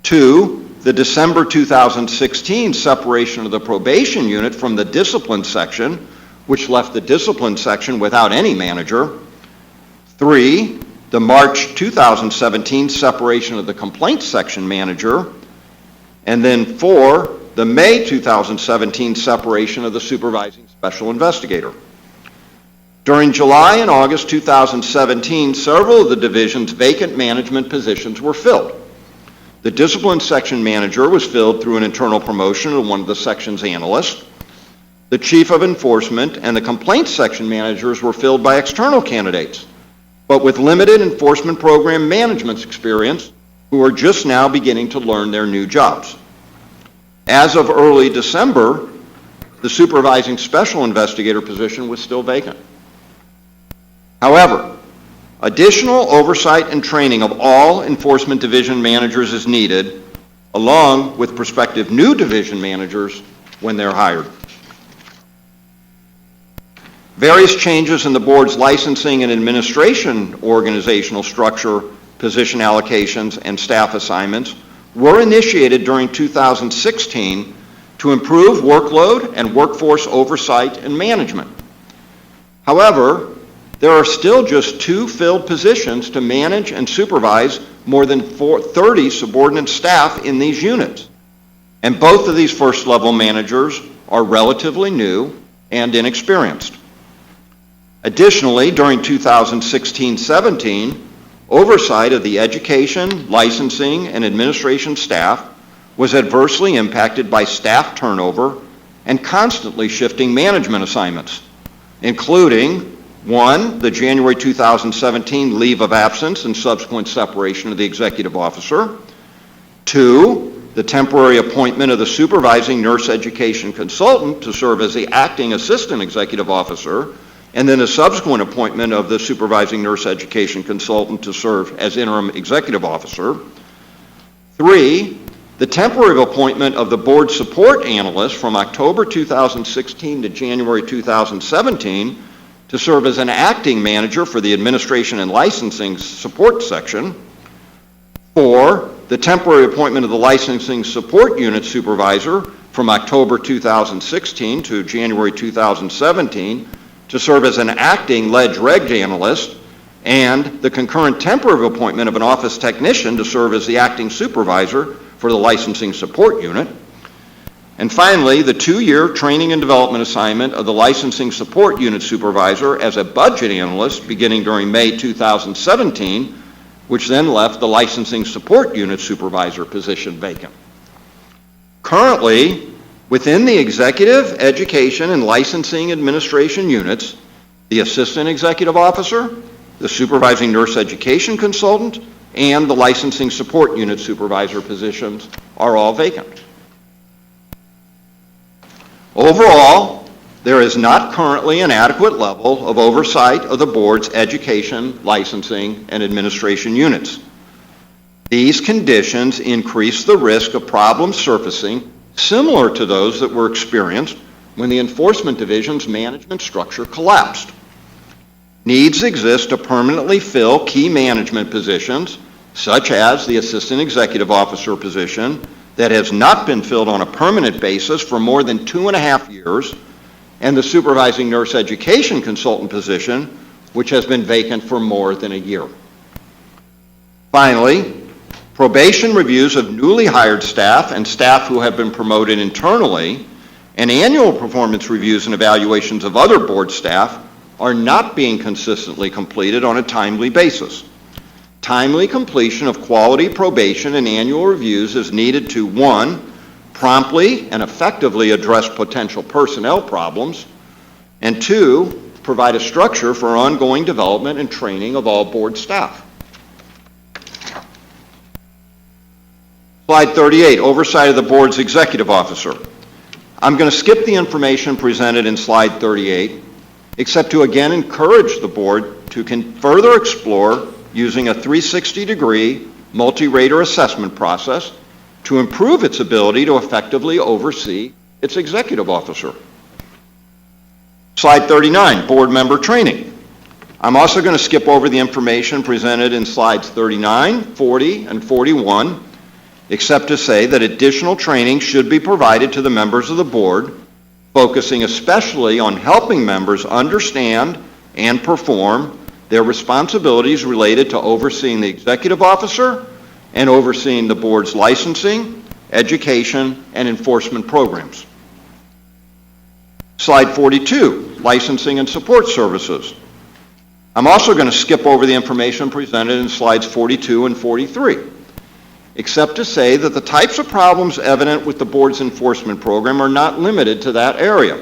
2, the December 2016 separation of the probation unit from the discipline section, which left the discipline section without any manager. 3, the March 2017 separation of the complaints section manager. And then 4, the May 2017 separation of the supervising special investigator. During July and August 2017, several of the division's vacant management positions were filled. The discipline section manager was filled through an internal promotion of one of the section's analysts. The chief of enforcement and the complaints section managers were filled by external candidates, but with limited enforcement program management experience who are just now beginning to learn their new jobs. As of early December, the supervising special investigator position was still vacant. However, additional oversight and training of all enforcement division managers is needed, along with prospective new division managers when they're hired. Various changes in the board's licensing and administration organizational structure, position allocations, and staff assignments were initiated during 2016 to improve workload and workforce oversight and management. However, there are still just 2 filled positions to manage and supervise more than 30 subordinate staff in these units. And both of these first-level managers are relatively new and inexperienced. Additionally, during 2016-17, oversight of the education, licensing, and administration staff was adversely impacted by staff turnover and constantly shifting management assignments, including 1, the January 2017 leave of absence and subsequent separation of the executive officer. 2, the temporary appointment of the supervising nurse education consultant to serve as the acting assistant executive officer, and then a subsequent appointment of the supervising nurse education consultant to serve as interim executive officer. 3, the temporary appointment of the board support analyst from October 2016 to January 2017 to serve as an acting manager for the administration and licensing support section. 4, the temporary appointment of the licensing support unit supervisor from October 2016 to January 2017 to serve as an acting ledge-reg analyst, and the concurrent temporary appointment of an office technician to serve as the acting supervisor for the licensing support unit. And finally, the 2-year training and development assignment of the licensing support unit supervisor as a budget analyst beginning during May 2017, which then left the licensing support unit supervisor position vacant. Currently, within the Executive, Education, and Licensing Administration units, the Assistant Executive Officer, the Supervising Nurse Education Consultant, and the Licensing Support Unit Supervisor positions are all vacant. Overall, there is not currently an adequate level of oversight of the board's education, licensing, and administration units. These conditions increase the risk of problems surfacing similar to those that were experienced when the Enforcement Division's management structure collapsed. Needs exist to permanently fill key management positions, such as the Assistant Executive Officer position that has not been filled on a permanent basis for more than 2.5 years, and the Supervising Nurse Education Consultant position, which has been vacant for more than a year. Finally, probation reviews of newly hired staff and staff who have been promoted internally, and annual performance reviews and evaluations of other board staff are not being consistently completed on a timely basis. Timely completion of quality probation and annual reviews is needed to, 1, promptly and effectively address potential personnel problems, and 2, provide a structure for ongoing development and training of all board staff. Slide 38, Oversight of the Board's Executive Officer. I'm going to skip the information presented in slide 38, except to again encourage the board to further explore using a 360-degree multi-rater assessment process to improve its ability to effectively oversee its executive officer. Slide 39, board member training. I'm also going to skip over the information presented in slides 39, 40, and 41, except to say that additional training should be provided to the members of the board, focusing especially on helping members understand and perform their responsibilities related to overseeing the executive officer and overseeing the board's licensing, education, and enforcement programs. Slide 42, licensing and support services. I'm also going to skip over the information presented in slides 42 and 43, except to say that the types of problems evident with the board's enforcement program are not limited to that area.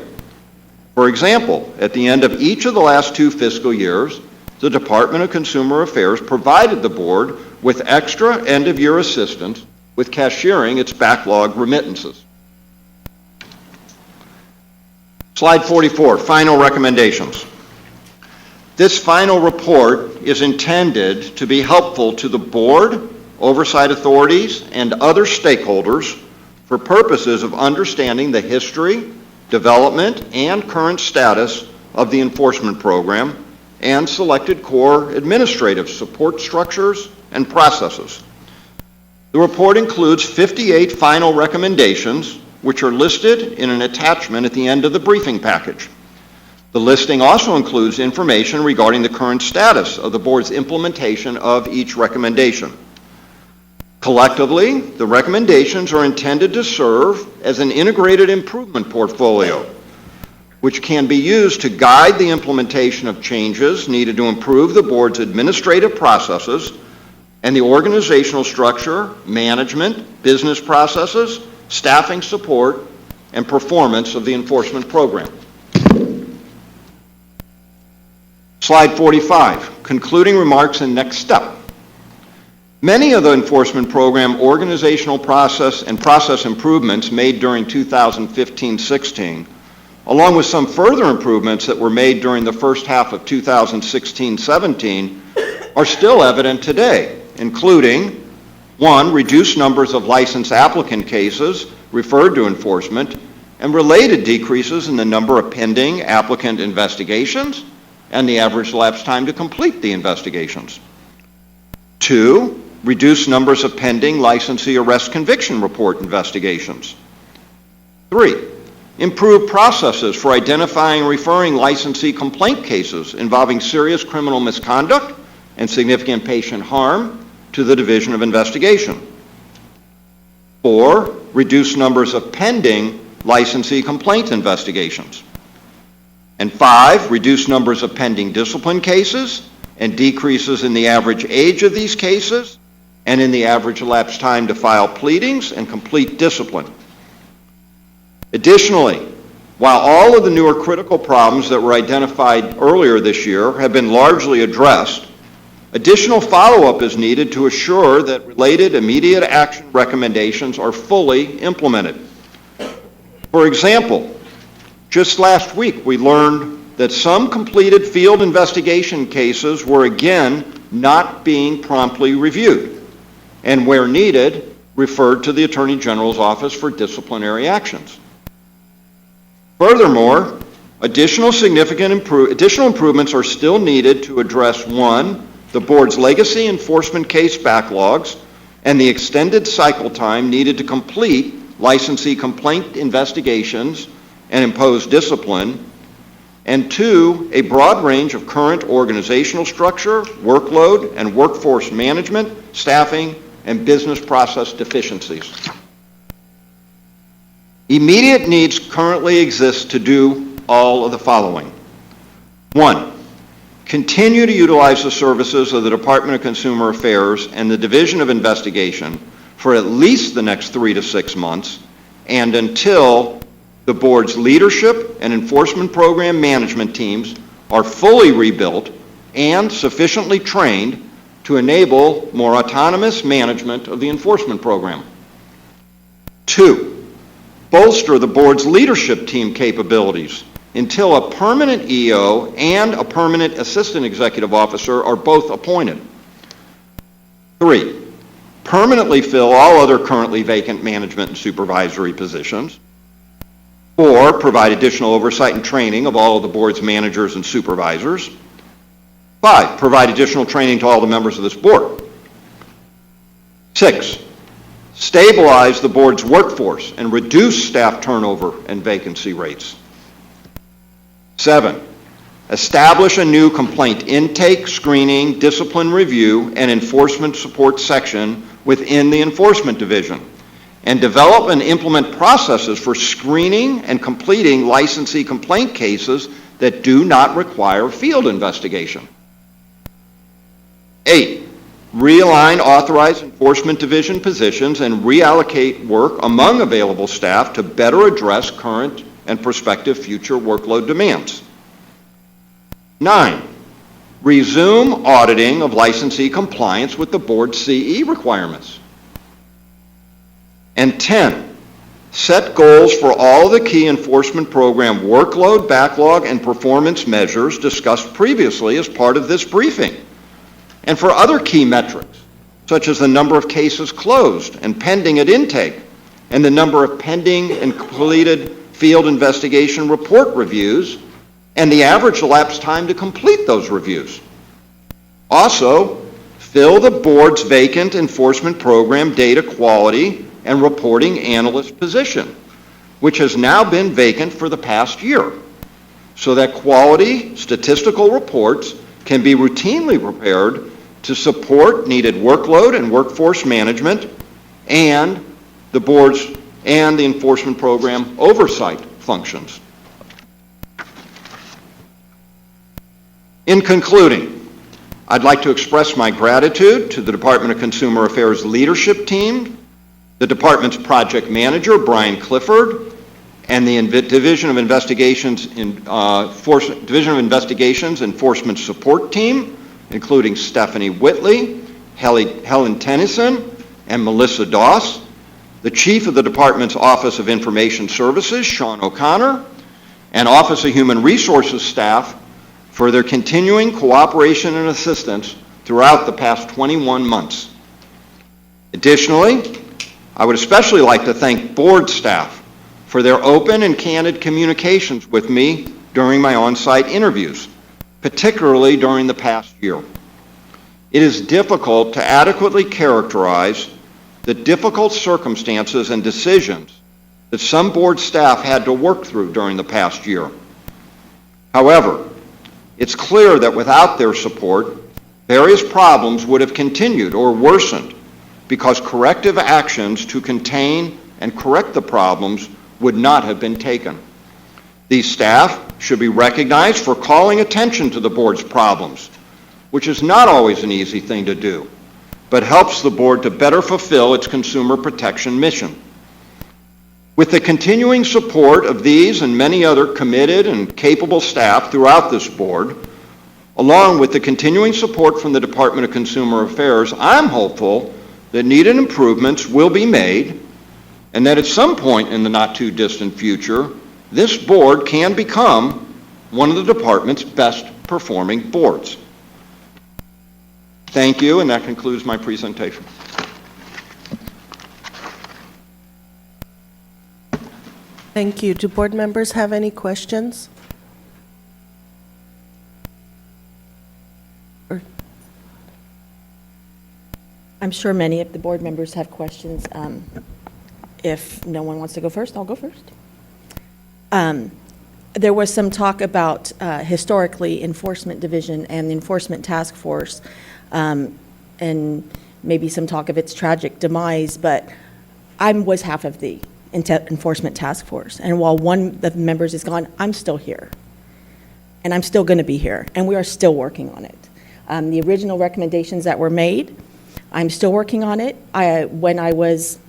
For example, at the end of each of the last 2 fiscal years, the Department of Consumer Affairs provided the board with extra end-of-year assistance with cashiering its backlog remittances. Slide 44, final recommendations. This final report is intended to be helpful to the board, oversight authorities, and other stakeholders for purposes of understanding the history, development, and current status of the enforcement program and selected core administrative support structures and processes. The report includes 58 final recommendations, which are listed in an attachment at the end of the briefing package. The listing also includes information regarding the current status of the board's implementation of each recommendation. Collectively, the recommendations are intended to serve as an integrated improvement portfolio, which can be used to guide the implementation of changes needed to improve the board's administrative processes and the organizational structure, management, business processes, staffing support, and performance of the enforcement program. Slide 45, concluding remarks and next step. Many of the enforcement program organizational process and process improvements made during 2015-16, along with some further improvements that were made during the first half of 2016-17, are still evident today, including 1, reduced numbers of license applicant cases referred to enforcement and related decreases in the number of pending applicant investigations and the average elapsed time to complete the investigations. 2, reduced numbers of pending licensee arrest conviction report investigations. 3, improved processes for identifying and referring licensee complaint cases involving serious criminal misconduct and significant patient harm to the Division of Investigation. 4, reduced numbers of pending licensee complaint investigations. And 5, reduced numbers of pending discipline cases and decreases in the average age of these cases and in the average elapsed time to file pleadings and complete discipline. Additionally, while all of the newer critical problems that were identified earlier this year have been largely addressed, additional follow-up is needed to assure that related immediate action recommendations are fully implemented. For example, just last week we learned that some completed field investigation cases were again not being promptly reviewed, and where needed, referred to the Attorney General's office for disciplinary actions. Furthermore, additional improvements are still needed to address, one, the board's legacy enforcement case backlogs and the extended cycle time needed to complete licensee complaint investigations and impose discipline, and two, a broad range of current organizational structure, workload, and workforce management, staffing, and business process deficiencies. Immediate needs currently exist to do all of the following. One, continue to utilize the services of the Department of Consumer Affairs and the Division of Investigation for at least the next 3 to 6 months and until the board's leadership and enforcement program management teams are fully rebuilt and sufficiently trained to enable more autonomous management of the enforcement program. Two, bolster the board's leadership team capabilities until a permanent EO and a permanent assistant executive officer are both appointed. Three, permanently fill all other currently vacant management and supervisory positions. Four, provide additional oversight and training of all of the board's managers and supervisors. Five, provide additional training to all the members of this board. Six, stabilize the board's workforce and reduce staff turnover and vacancy rates. Seven, establish a new complaint intake, screening, discipline review, and enforcement support section within the Enforcement Division, and develop and implement processes for screening and completing licensee complaint cases that do not require field investigation. 8, realign authorized Enforcement Division positions and reallocate work among available staff to better address current and prospective future workload demands. 9, resume auditing of licensee compliance with the board's CE requirements. And 10, set goals for all the key enforcement program workload, backlog, and performance measures discussed previously as part of this briefing, and for other key metrics, such as the number of cases closed and pending at intake, and the number of pending and completed field investigation report reviews, and the average elapsed time to complete those reviews. Also, fill the board's vacant enforcement program data quality and reporting analyst position, which has now been vacant for the past year, so that quality statistical reports can be routinely prepared to support needed workload and workforce management and the board's and the enforcement program oversight functions. In concluding, I'd like to express my gratitude to the Department of Consumer Affairs leadership team, the department's project manager, Brian Clifford, and the Division of Investigations Enforcement Support Team, including Stephanie Whitley, Helen Tennyson, and Melissa Doss, the Chief of the Department's Office of Information Services, Sean O'Connor, and Office of Human Resources staff for their continuing cooperation and assistance throughout the past 21 months. Additionally, I would especially like to thank board staff for their open and candid communications with me during my on-site interviews, particularly during the past year. It is difficult to adequately characterize the difficult circumstances and decisions that some board staff had to work through during the past year. However, it's clear that without their support, various problems would have continued or worsened because corrective actions to contain and correct the problems would not have been taken. These staff should be recognized for calling attention to the board's problems, which is not always an easy thing to do, but helps the board to better fulfill its consumer protection mission. With the continuing support of these and many other committed and capable staff throughout this board, along with the continuing support from the Department of Consumer Affairs, I'm hopeful that needed improvements will be made and that at some point in the not-too-distant future, this board can become one of the department's best-performing boards. Thank you, and that concludes my presentation. Thank you. Do board members have any questions? I'm sure many of the board members have questions. If no one wants to go first, I'll go first. There was some talk about historically Enforcement Division and the Enforcement Task Force, and maybe some talk of its tragic demise, but I was half of the Enforcement Task Force, and while one of the members is gone, I'm still here, and I'm still going to be here, and we are still working on it. The original recommendations that were made, I'm still working on it. When I was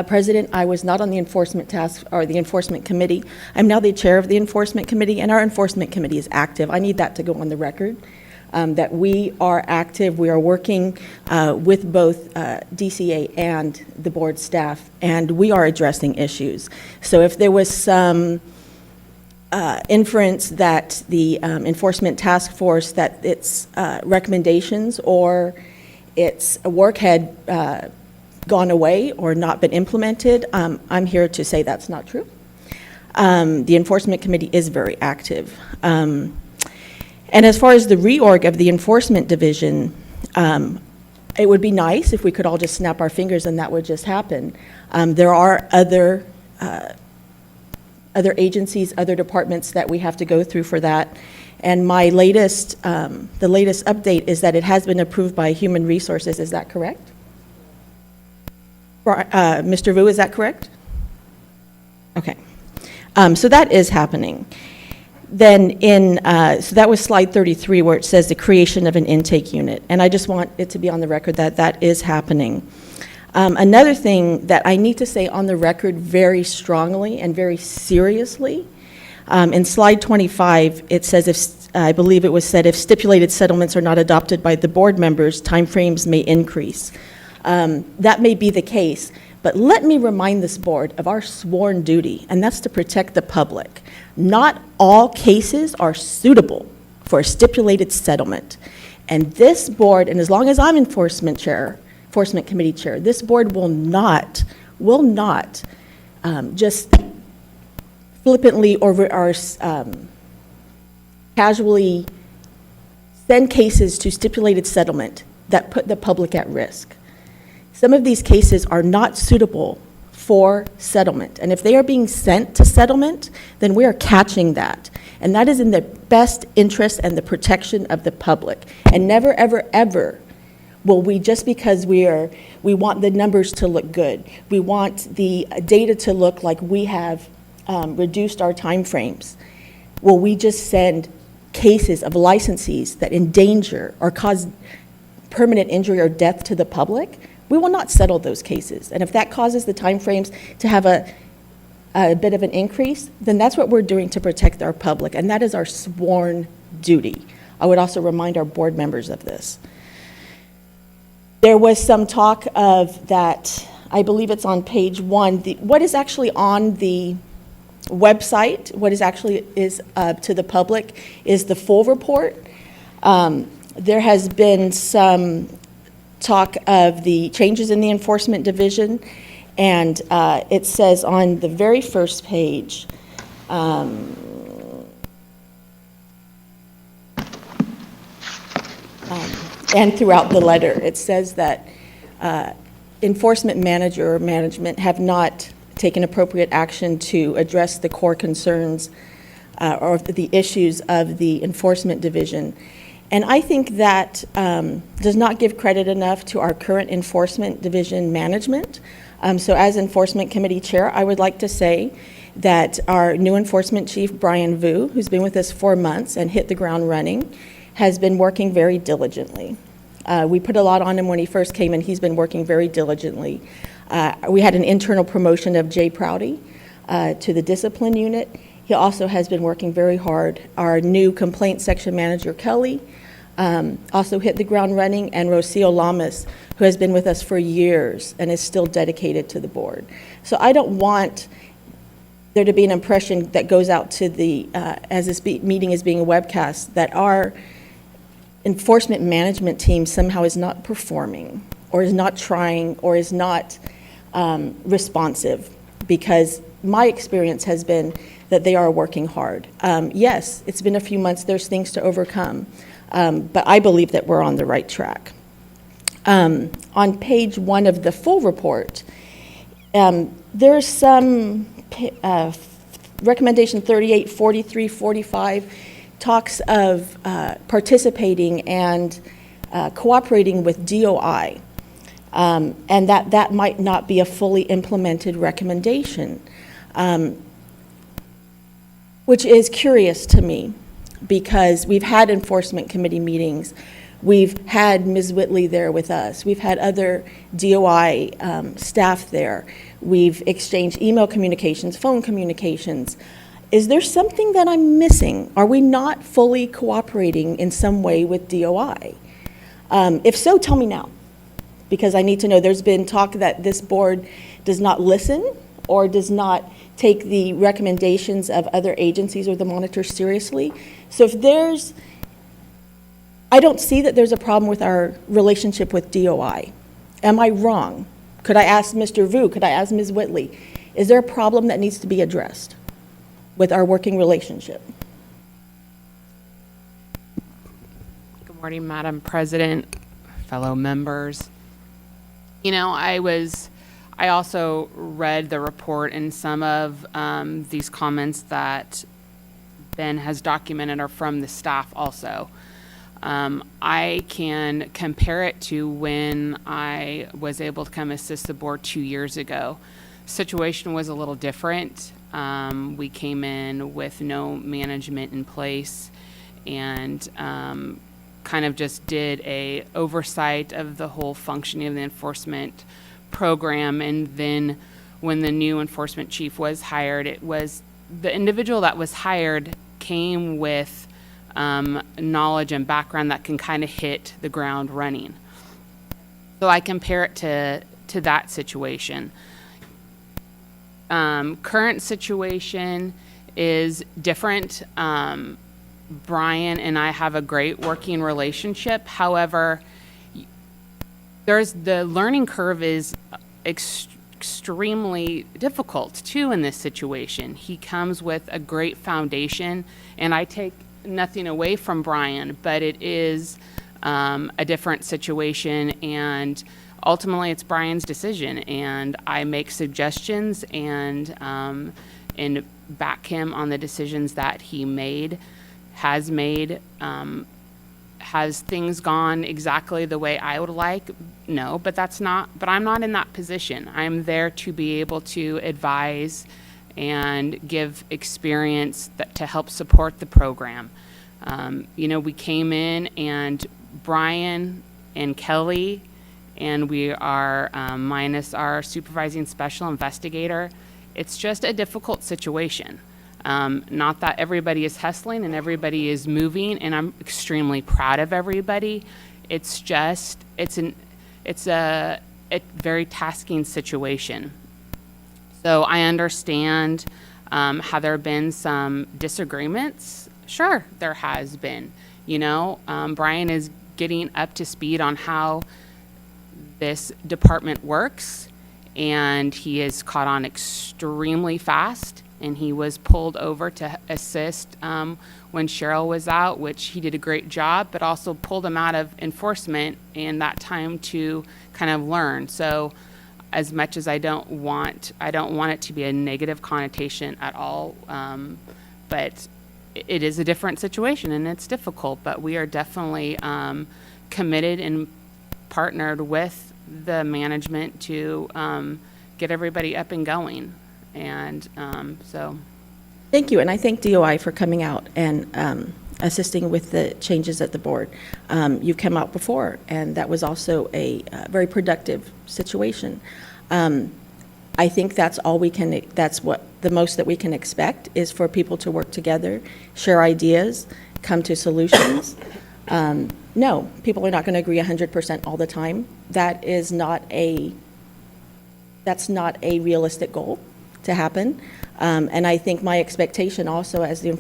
president, I was not on the enforcement task or the enforcement committee. I'm now the chair of the enforcement committee, and our enforcement committee is active. I need that to go on the record, that we are active. We are working with both DCA and the board staff, and we are addressing issues. So if there was some inference that the enforcement task force, that its recommendations or its work had gone away or not been implemented, I'm here to say that's not true. The enforcement committee is very active. And as far as the reorg of the enforcement division, it would be nice if we could all just snap our fingers and that would just happen. There are other agencies, other departments that we have to go through for that. And my latest, the latest update is that it has been approved by Human Resources. Is that correct? Mr. Vu, is that correct? Okay. So that is happening. Then so that was slide 33 where it says the creation of an intake unit. And I just want it to be on the record that that is happening. Another thing that I need to say on the record very strongly and very seriously, in slide 25, it says, I believe it was said, if stipulated settlements are not adopted by the board members, timeframes may increase. That may be the case, but let me remind this board of our sworn duty, and that's to protect the public. Not all cases are suitable for a stipulated settlement. And this board, and as long as I'm enforcement committee chair, this board will not just flippantly or casually send cases to stipulated settlement that put the public at risk. Some of these cases are not suitable for settlement, and if they are being sent to settlement, then we are catching that, and that is in the best interest and the protection of the public. And never, ever, ever will we, just because we want the numbers to look good, we want the data to look like we have reduced our timeframes, will we just send cases of licensees that endanger or cause permanent injury or death to the public? We will not settle those cases. And if that causes the timeframes to have a bit of an increase, then that's what we're doing to protect our public, and that is our sworn duty. I would also remind our board members of this. There was some talk of that, I believe it's on page 1, what is actually on the website, what is actually to the public is the full report. There has been some talk of the changes in the enforcement division, and it says on the very first page, and throughout the letter, it says that enforcement manager or management have not taken appropriate action to address the core concerns or the issues of the enforcement division. And I think that does not give credit enough to our current enforcement division management. So as enforcement committee chair, I would like to say that our new enforcement chief, Brian Vu, who's been with us 4 months and hit the ground running, has been working very diligently. We put a lot on him when he first came, and he's been working very diligently. We had an internal promotion of Jay Prouty to the discipline unit. He also has been working very hard. Our new complaint section manager, Kelly, also hit the ground running, and Rocio Lamas, who has been with us for years and is still dedicated to the board. So I don't want there to be an impression that goes out to the, as this meeting is being webcast, that our enforcement management team somehow is not performing, or is not trying, or is not responsive, because my experience has been that they are working hard. Yes, it's been a few months, there's things to overcome, but I believe that we're on the right track. On page 1 of the full report, there's some recommendation 38, 43, 45 talks of participating and cooperating with DOI, and that might not be a fully implemented recommendation, which is curious to me, because we've had enforcement committee meetings. We've had Ms. Whitley there with us. We've had other DOI staff there. We've exchanged email communications, phone communications. Is there something that I'm missing? Are we not fully cooperating in some way with DOI? If so, tell me now, because I need to know. There's been talk that this board does not listen or does not take the recommendations of other agencies or the monitor seriously. So if there's, I don't see that there's a problem with our relationship with DOI. Am I wrong? Could I ask Mr. Vu, could I ask Ms. Whitley, is there a problem that needs to be addressed with our working relationship? Good morning, Madam President, fellow members. You know, I also read the report, and some of these comments that Ben has documented are from the staff also. I can compare it to when I was able to come assist the board 2 years ago. Situation was a little different. We came in with no management in place, and kind of just did a oversight of the whole functioning of the enforcement program. And then when the new enforcement chief was hired, it was the individual that was hired came with knowledge and background that can kind of hit the ground running. So I compare it to that situation. Current situation is different. Brian and I have a great working relationship. However, the learning curve is extremely difficult too in this situation. He comes with a great foundation, and I take nothing away from Brian, but it is a different situation, and ultimately it's Brian's decision, and I make suggestions and back him on the decisions that he has made. Has things gone exactly the way I would like? No, but I'm not in that position. I'm there to be able to advise and give experience to help support the program. You know, we came in, and Brian and Kelly, and we are minus our supervising special investigator. It's just a difficult situation. Not that everybody is hustling and everybody is moving, and I'm extremely proud of everybody. It's just, it's a very tasking situation. So I understand have there been some disagreements? Sure, there has been. You know, Brian is getting up to speed on how this department works, and he is caught on extremely fast, and he was pulled over to assist when Cheryl was out, which he did a great job, but also pulled him out of enforcement and that time to kind of learn. So as much as I don't want it to be a negative connotation at all, but it is a different situation and it's difficult, but we are definitely committed and partnered with the management to get everybody up and going. And so. Thank you, and I thank DOI for coming out and assisting with the changes at the board. You've come out before, and that was also a very productive situation. I think that's all we can, that's what, the most that we can expect is for people to work together, share ideas, come to solutions. No, people are not going to agree 100% all the time. That's not a realistic goal to happen. And I think my expectation also as the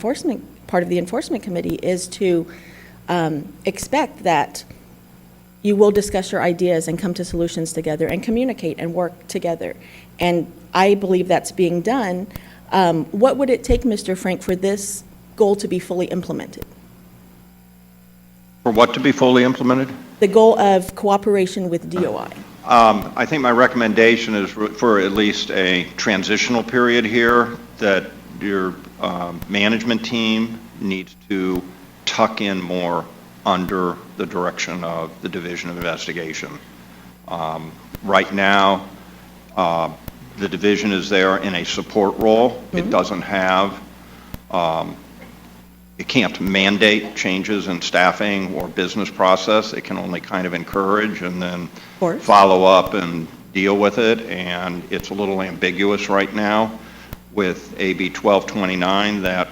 part of the enforcement committee is to expect that you will discuss your ideas and come to solutions together and communicate and work together. And I believe that's being done. What would it take, Mr. Frank, for this goal to be fully implemented? For what to be fully implemented? The goal of cooperation with DOI. I think my recommendation is for at least a transitional period here, that your management team needs to tuck in more under the direction of the Division of Investigation. Right now, the division is there in a support role. It doesn't have, it can't mandate changes in staffing or business process. It can only kind of encourage and then follow up and deal with it. And it's a little ambiguous right now with AB 1229, that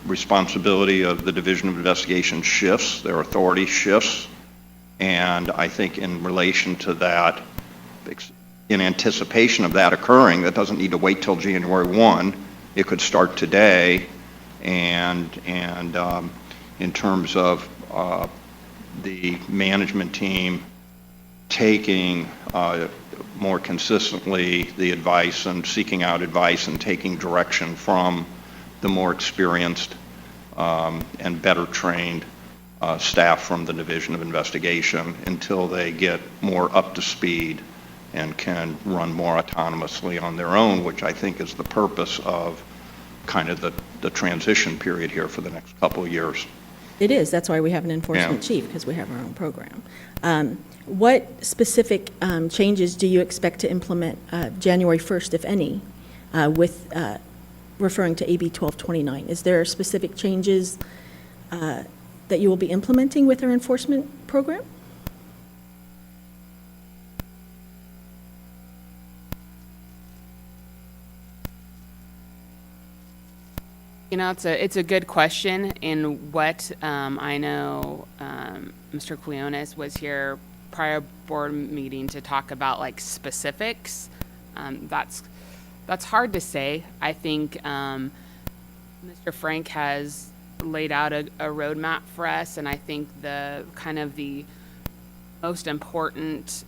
responsibility of the Division of Investigation shifts, their authority shifts. And I think in relation to that, in anticipation of that occurring, that doesn't need to wait till January 1. It could start today. And in terms of the management team taking more consistently the advice and seeking out advice and taking direction from the more experienced and better trained staff from the Division of Investigation until they get more up to speed and can run more autonomously on their own, which I think is the purpose of kind of the transition period here for the next couple of years. It is. That's why we have an enforcement chief, because we have our own program. What specific changes do you expect to implement January 1st, if any, with referring to AB 1229? Is there specific changes that you will be implementing with our enforcement program? You know, it's a good question. And what I know, Mr. Quiones was here prior board meeting to talk about like specifics. That's hard to say. I think Mr. Frank has laid out a roadmap for us, and I think the most important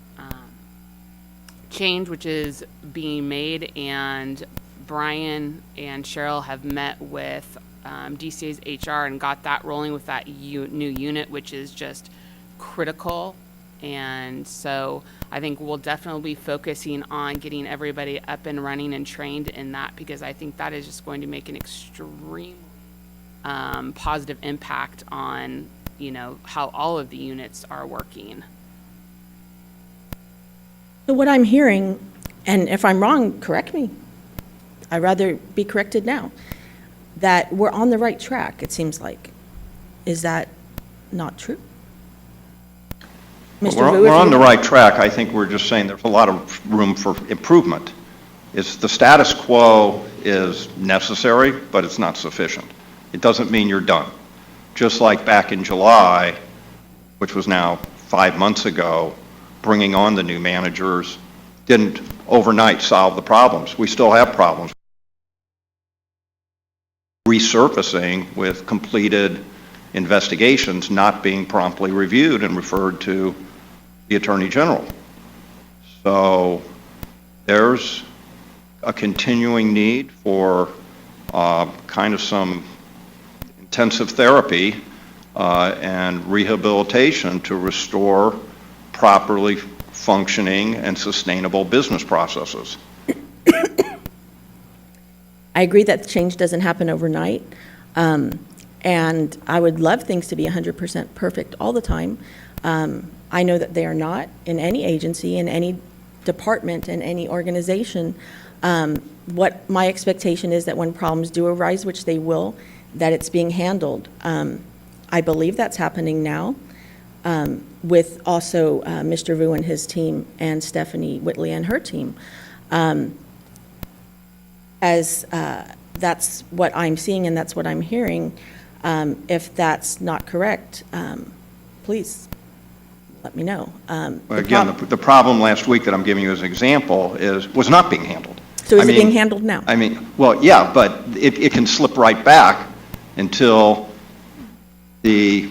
change which is being made, and Brian and Cheryl have met with DCA's HR and got that rolling with that new unit, which is just critical. And so I think we'll definitely be focusing on getting everybody up and running and trained in that, because I think that is just going to make an extreme positive impact on, you know, how all of the units are working. So what I'm hearing, and if I'm wrong, correct me. I'd rather be corrected now, that we're on the right track, it seems like. Is that not true? Mr. Vu, We're on the right track. I think we're just saying there's a lot of room for improvement. It's the status quo is necessary, but it's not sufficient. It doesn't mean you're done. Just like back in July, which was now 5 months ago, bringing on the new managers didn't overnight solve the problems. We still have problems. Resurfacing with completed investigations not being promptly reviewed and referred to the Attorney General. So there's a continuing need for kind of some intensive therapy and rehabilitation to restore properly functioning and sustainable business processes. I agree that change doesn't happen overnight, and I would love things to be 100% perfect all the time. I know that they are not in any agency, in any department, in any organization. What my expectation is that when problems do arise, which they will, that it's being handled. I believe that's happening now. with also Mr. Vu and his team and Stephanie Whitley and her team. As that's what I'm seeing and that's what I'm hearing. If that's not correct, please let me know. Well, again, the problem last week that I'm giving you as an example was not being handled. So is it being handled now? I mean, well, yeah, but it can slip right back until the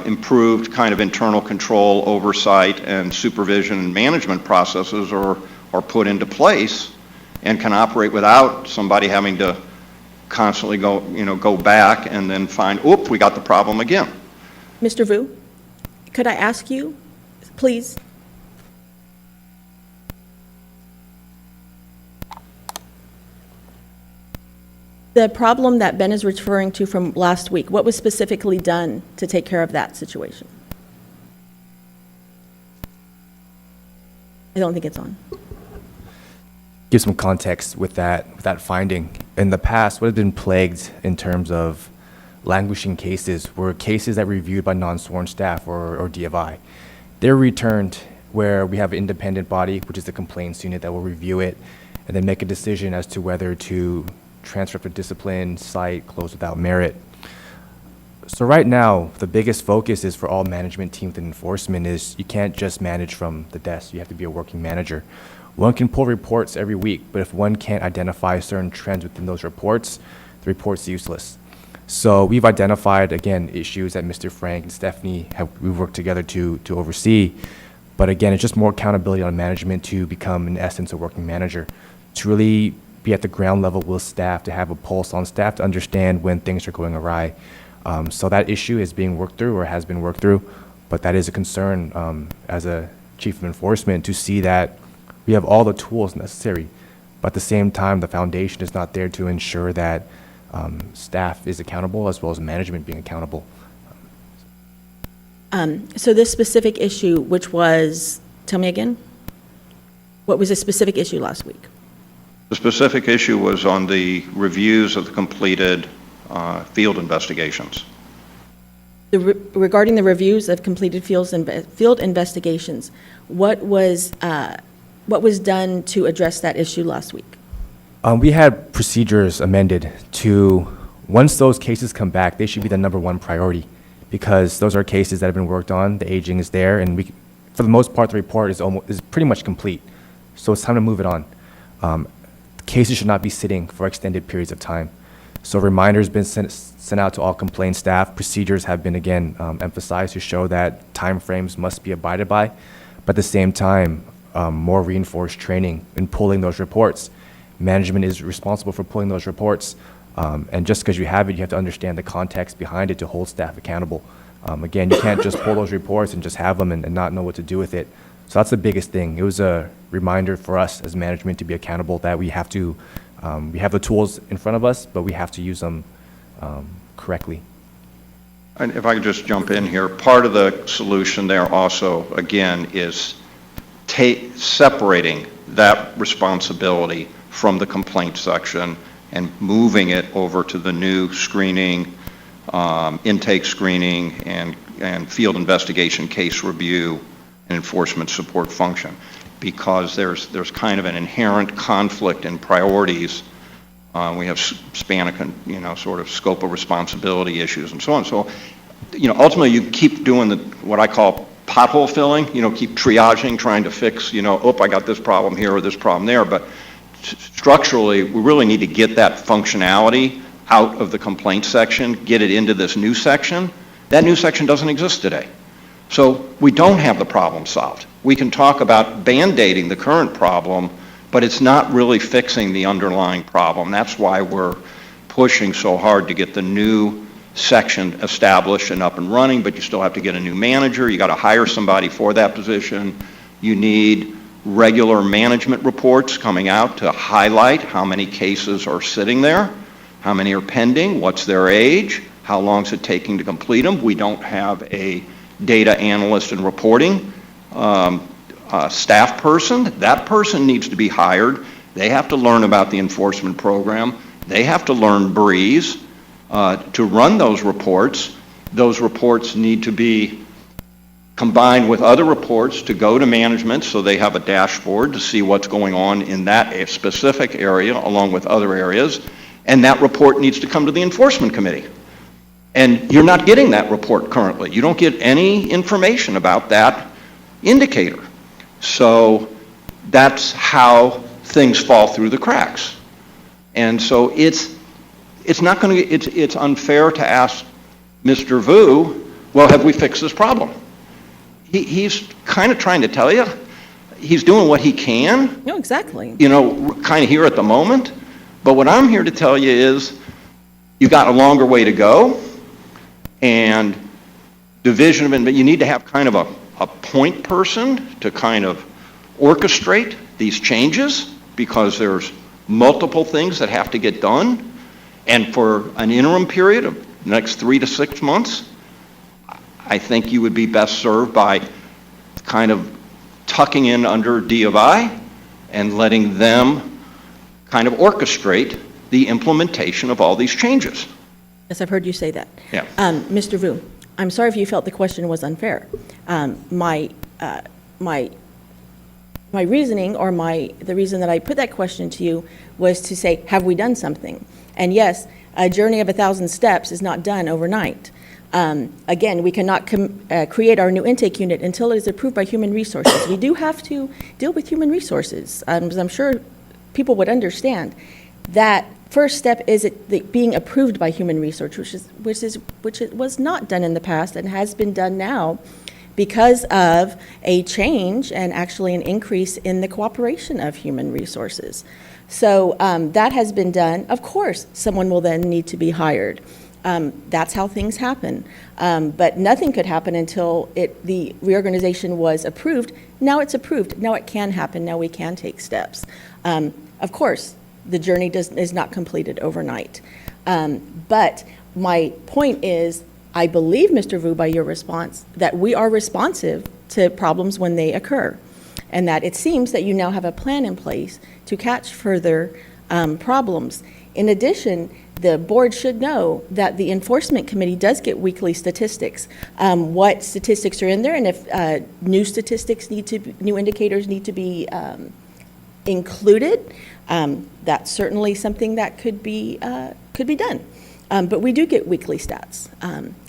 improved kind of internal control, oversight, and supervision and management processes are put into place and can operate without somebody having to constantly go back and then find, we got the problem again. Mr. Vu, could I ask you, please? The problem that Ben is referring to from last week, what was specifically done to take care of that situation? I don't think it's on. Give some context with that finding. In the past, what had been plagued in terms of languishing cases were cases that were reviewed by non-sworn staff or DFI. They're returned where we have an independent body, which is the complaints unit, that will review it and then make a decision as to whether to transfer for discipline, cite, close without merit. So right now, the biggest focus is for all management teams and enforcement is you can't just manage from the desk. You have to be a working manager. One can pull reports every week, but if one can't identify certain trends within those reports, the report's useless. So we've identified, again, issues that Mr. Frank and Stephanie we've worked together to oversee. But again, it's just more accountability on management to become, in essence, a working manager, to really be at the ground level with staff, to have a pulse on staff, to understand when things are going awry. So that issue is being worked through or has been worked through, but that is a concern as a chief of enforcement to see that we have all the tools necessary, but at the same time, the foundation is not there to ensure that staff is accountable as well as management being accountable. So this specific issue, which was, tell me again, what was the specific issue last week? The specific issue was on the reviews of the completed field investigations. Regarding the reviews of completed field investigations, what was done to address that issue last week? We had procedures amended to, once those cases come back, they should be the #1 priority because those are cases that have been worked on, the aging is there, and for the most part, the report is pretty much complete. So it's time to move it on. Cases should not be sitting for extended periods of time. So reminders been sent out to all complaint staff. Procedures have been, again, emphasized to show that timeframes must be abided by, but at the same time, more reinforced training in pulling those reports. Management is responsible for pulling those reports, and just because you have it, you have to understand the context behind it to hold staff accountable. Again, you can't just pull those reports and just have them and not know what to do with it. So that's the biggest thing. It was a reminder for us as management to be accountable that we have to, we have the tools in front of us, but we have to use them correctly. And if I could just jump in here, part of the solution there also, again, is separating that responsibility from the complaint section and moving it over to the new screening, intake screening, and field investigation case review and enforcement support function, because there's kind of an inherent conflict in priorities. We have sort of scope of responsibility issues and so on. So, ultimately you keep doing what I call pothole filling, keep triaging, trying to fix, I got this problem here or this problem there, but structurally, we really need to get that functionality out of the complaint section, get it into this new section. That new section doesn't exist today. So we don't have the problem solved. We can talk about band-aiding the current problem, but it's not really fixing the underlying problem. That's why we're pushing so hard to get the new section established and up and running, but you still have to get a new manager. You got to hire somebody for that position. You need regular management reports coming out to highlight how many cases are sitting there, how many are pending, what's their age, how long is it taking to complete them. We don't have a data analyst and reporting staff person. That person needs to be hired. They have to learn about the enforcement program. They have to learn Breeze to run those reports. Those reports need to be combined with other reports to go to management so they have a dashboard to see what's going on in that specific area along with other areas, and that report needs to come to the enforcement committee. And you're not getting that report currently. You don't get any information about that indicator. So that's how things fall through the cracks. And so it's not going to, it's unfair to ask Mr. Vu, well, have we fixed this problem? He's kind of trying to tell you, he's doing what he can, No, exactly. you know, kind of here at the moment. But what I'm here to tell you is you've got a longer way to go, and division of, but you need to have kind of a point person to kind of orchestrate these changes, because there's multiple things that have to get done. And for an interim period of the next 3 to 6 months, I think you would be best served by kind of tucking in under D of I and letting them kind of orchestrate the implementation of all these changes. Yes, I've heard you say that. Yeah. Mr. Vu, I'm sorry if you felt the question was unfair. My reasoning, or the reason that I put that question to you, was to say, have we done something? And yes, a journey of 1,000 steps is not done overnight. Again, we cannot create our new intake unit until it is approved by Human Resources. We do have to deal with Human Resources, as I'm sure people would understand. That first step is being approved by Human Resources, which it was not done in the past and has been done now because of a change and actually an increase in the cooperation of Human Resources. So that has been done. Of course, someone will then need to be hired. That's how things happen. But nothing could happen until the reorganization was approved. Now it's approved. Now it can happen. Now we can take steps. Of course, the journey is not completed overnight. But my point is, I believe, Mr. Vu, by your response, that we are responsive to problems when they occur, and that it seems that you now have a plan in place to catch further problems. In addition, the board should know that the enforcement committee does get weekly statistics. What statistics are in there, and if new statistics new indicators need to be included, that's certainly something that could be done. But we do get weekly stats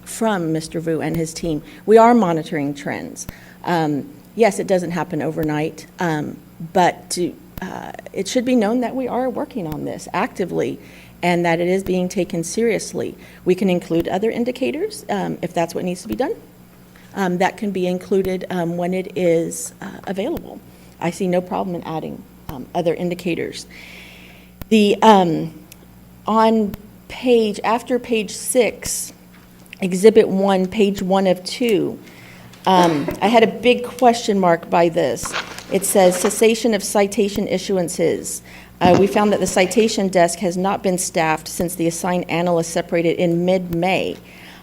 from Mr. Vu and his team. We are monitoring trends. Yes, it doesn't happen overnight, but it should be known that we are working on this actively and that it is being taken seriously. We can include other indicators if that's what needs to be done. That can be included when it is available. I see no problem in adding other indicators. After page 6, Exhibit 1, page 1 of 2, I had a big question mark by this. It says cessation of citation issuances. We found that the citation desk has not been staffed since the assigned analyst separated in mid-May.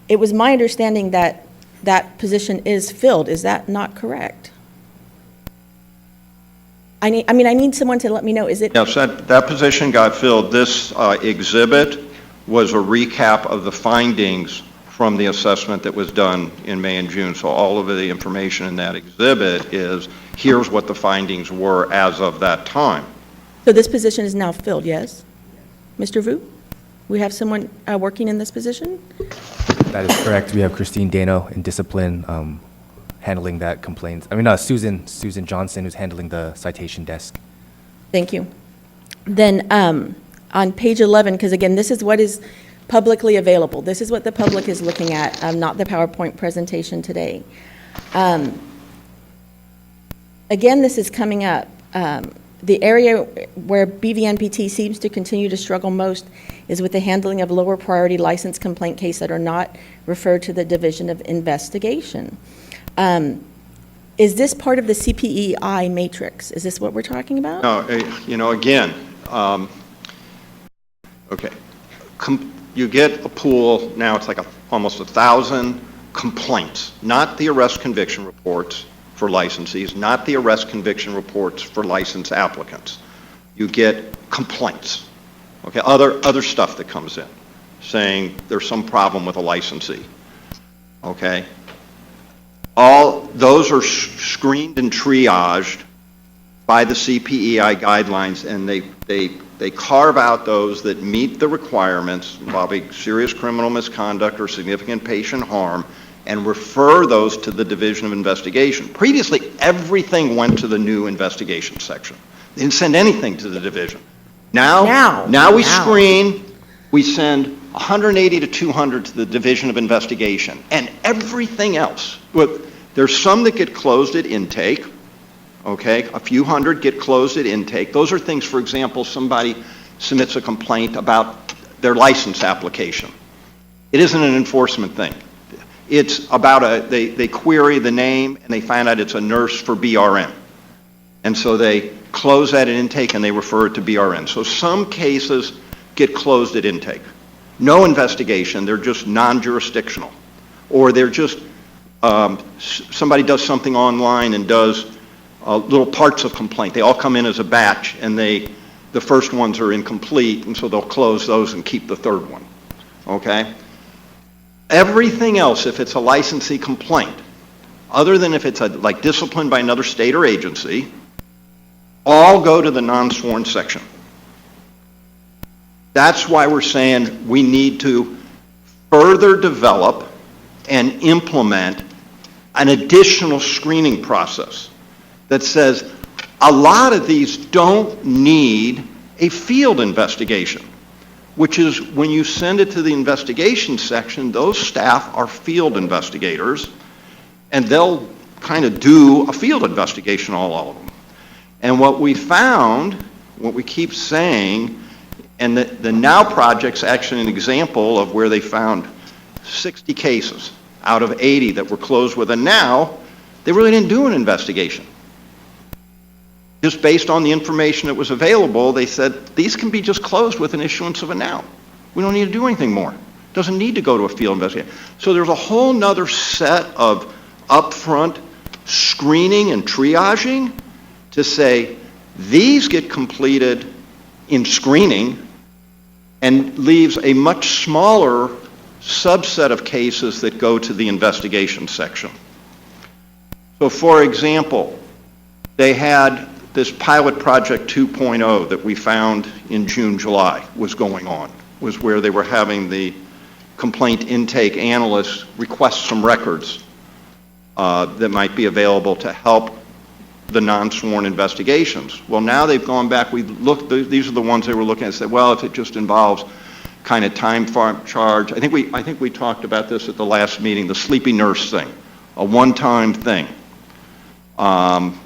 It was my understanding that that position is filled. Is that not correct? I need someone to let me know. Is it? Yes, that position got filled. This exhibit was a recap of the findings from the assessment that was done in May and June. So all of the information in that exhibit is, here's what the findings were as of that time. So this position is now filled, yes? Mr. Vu? We have someone working in this position? That is correct. We have Christine Dano in discipline handling that complaint. Susan Johnson, who's handling the citation desk. Thank you. Then on page 11, because again, this is what is publicly available. This is what the public is looking at, not the PowerPoint presentation today. Again, this is coming up. The area where BVNPT seems to continue to struggle most is with the handling of lower priority license complaint cases that are not referred to the Division of Investigation. Is this part of the CPEI matrix? Is this what we're talking about? No, again, okay. You get a pool, now it's like almost 1,000 complaints, not the arrest conviction reports for licensees, not the arrest conviction reports for license applicants. You get complaints, okay, other stuff that comes in, saying there's some problem with a licensee, okay? All those are screened and triaged by the CPEI guidelines, and they carve out those that meet the requirements involving serious criminal misconduct or significant patient harm, and refer those to the Division of Investigation. Previously, everything went to the new investigation section. They didn't send anything to the division. Now we screen, we send 180 to 200 to the Division of Investigation, and everything else. There's some that get closed at intake, okay? A few hundred get closed at intake. Those are things, for example, somebody submits a complaint about their license application. It isn't an enforcement thing. It's about they query the name and they find out it's a nurse for BRN. And so they close that at intake and they refer it to BRN. So some cases get closed at intake. No investigation, they're just non-jurisdictional. Or they're just, somebody does something online and does little parts of complaint. They all come in as a batch and the first ones are incomplete, and so they'll close those and keep the third one, okay? Everything else, if it's a licensee complaint, other than if it's like disciplined by another state or agency, all go to the non-sworn section. That's why we're saying we need to further develop and implement an additional screening process that says a lot of these don't need a field investigation, which is when you send it to the investigation section, those staff are field investigators, and they'll kind of do a field investigation, all of them. And what we found, what we keep saying, and the Now Project's actually an example of where they found 60 cases out of 80 that were closed with a Now. They really didn't do an investigation. Just based on the information that was available, they said, these can be just closed with an issuance of a Now. We don't need to do anything more. It doesn't need to go to a field investigation. So there's a whole nother set of upfront screening and triaging to say, these get completed in screening and leaves a much smaller subset of cases that go to the investigation section. So for example, they had this pilot project 2.0 that we found in June, July was going on, was where they were having the complaint intake analysts request some records that might be available to help the non-sworn investigations. Well, now they've gone back, we've looked, these are the ones they were looking at and said, well, if it just involves kind of time charge, I think we talked about this at the last meeting, the sleepy nurse thing, a one-time thing.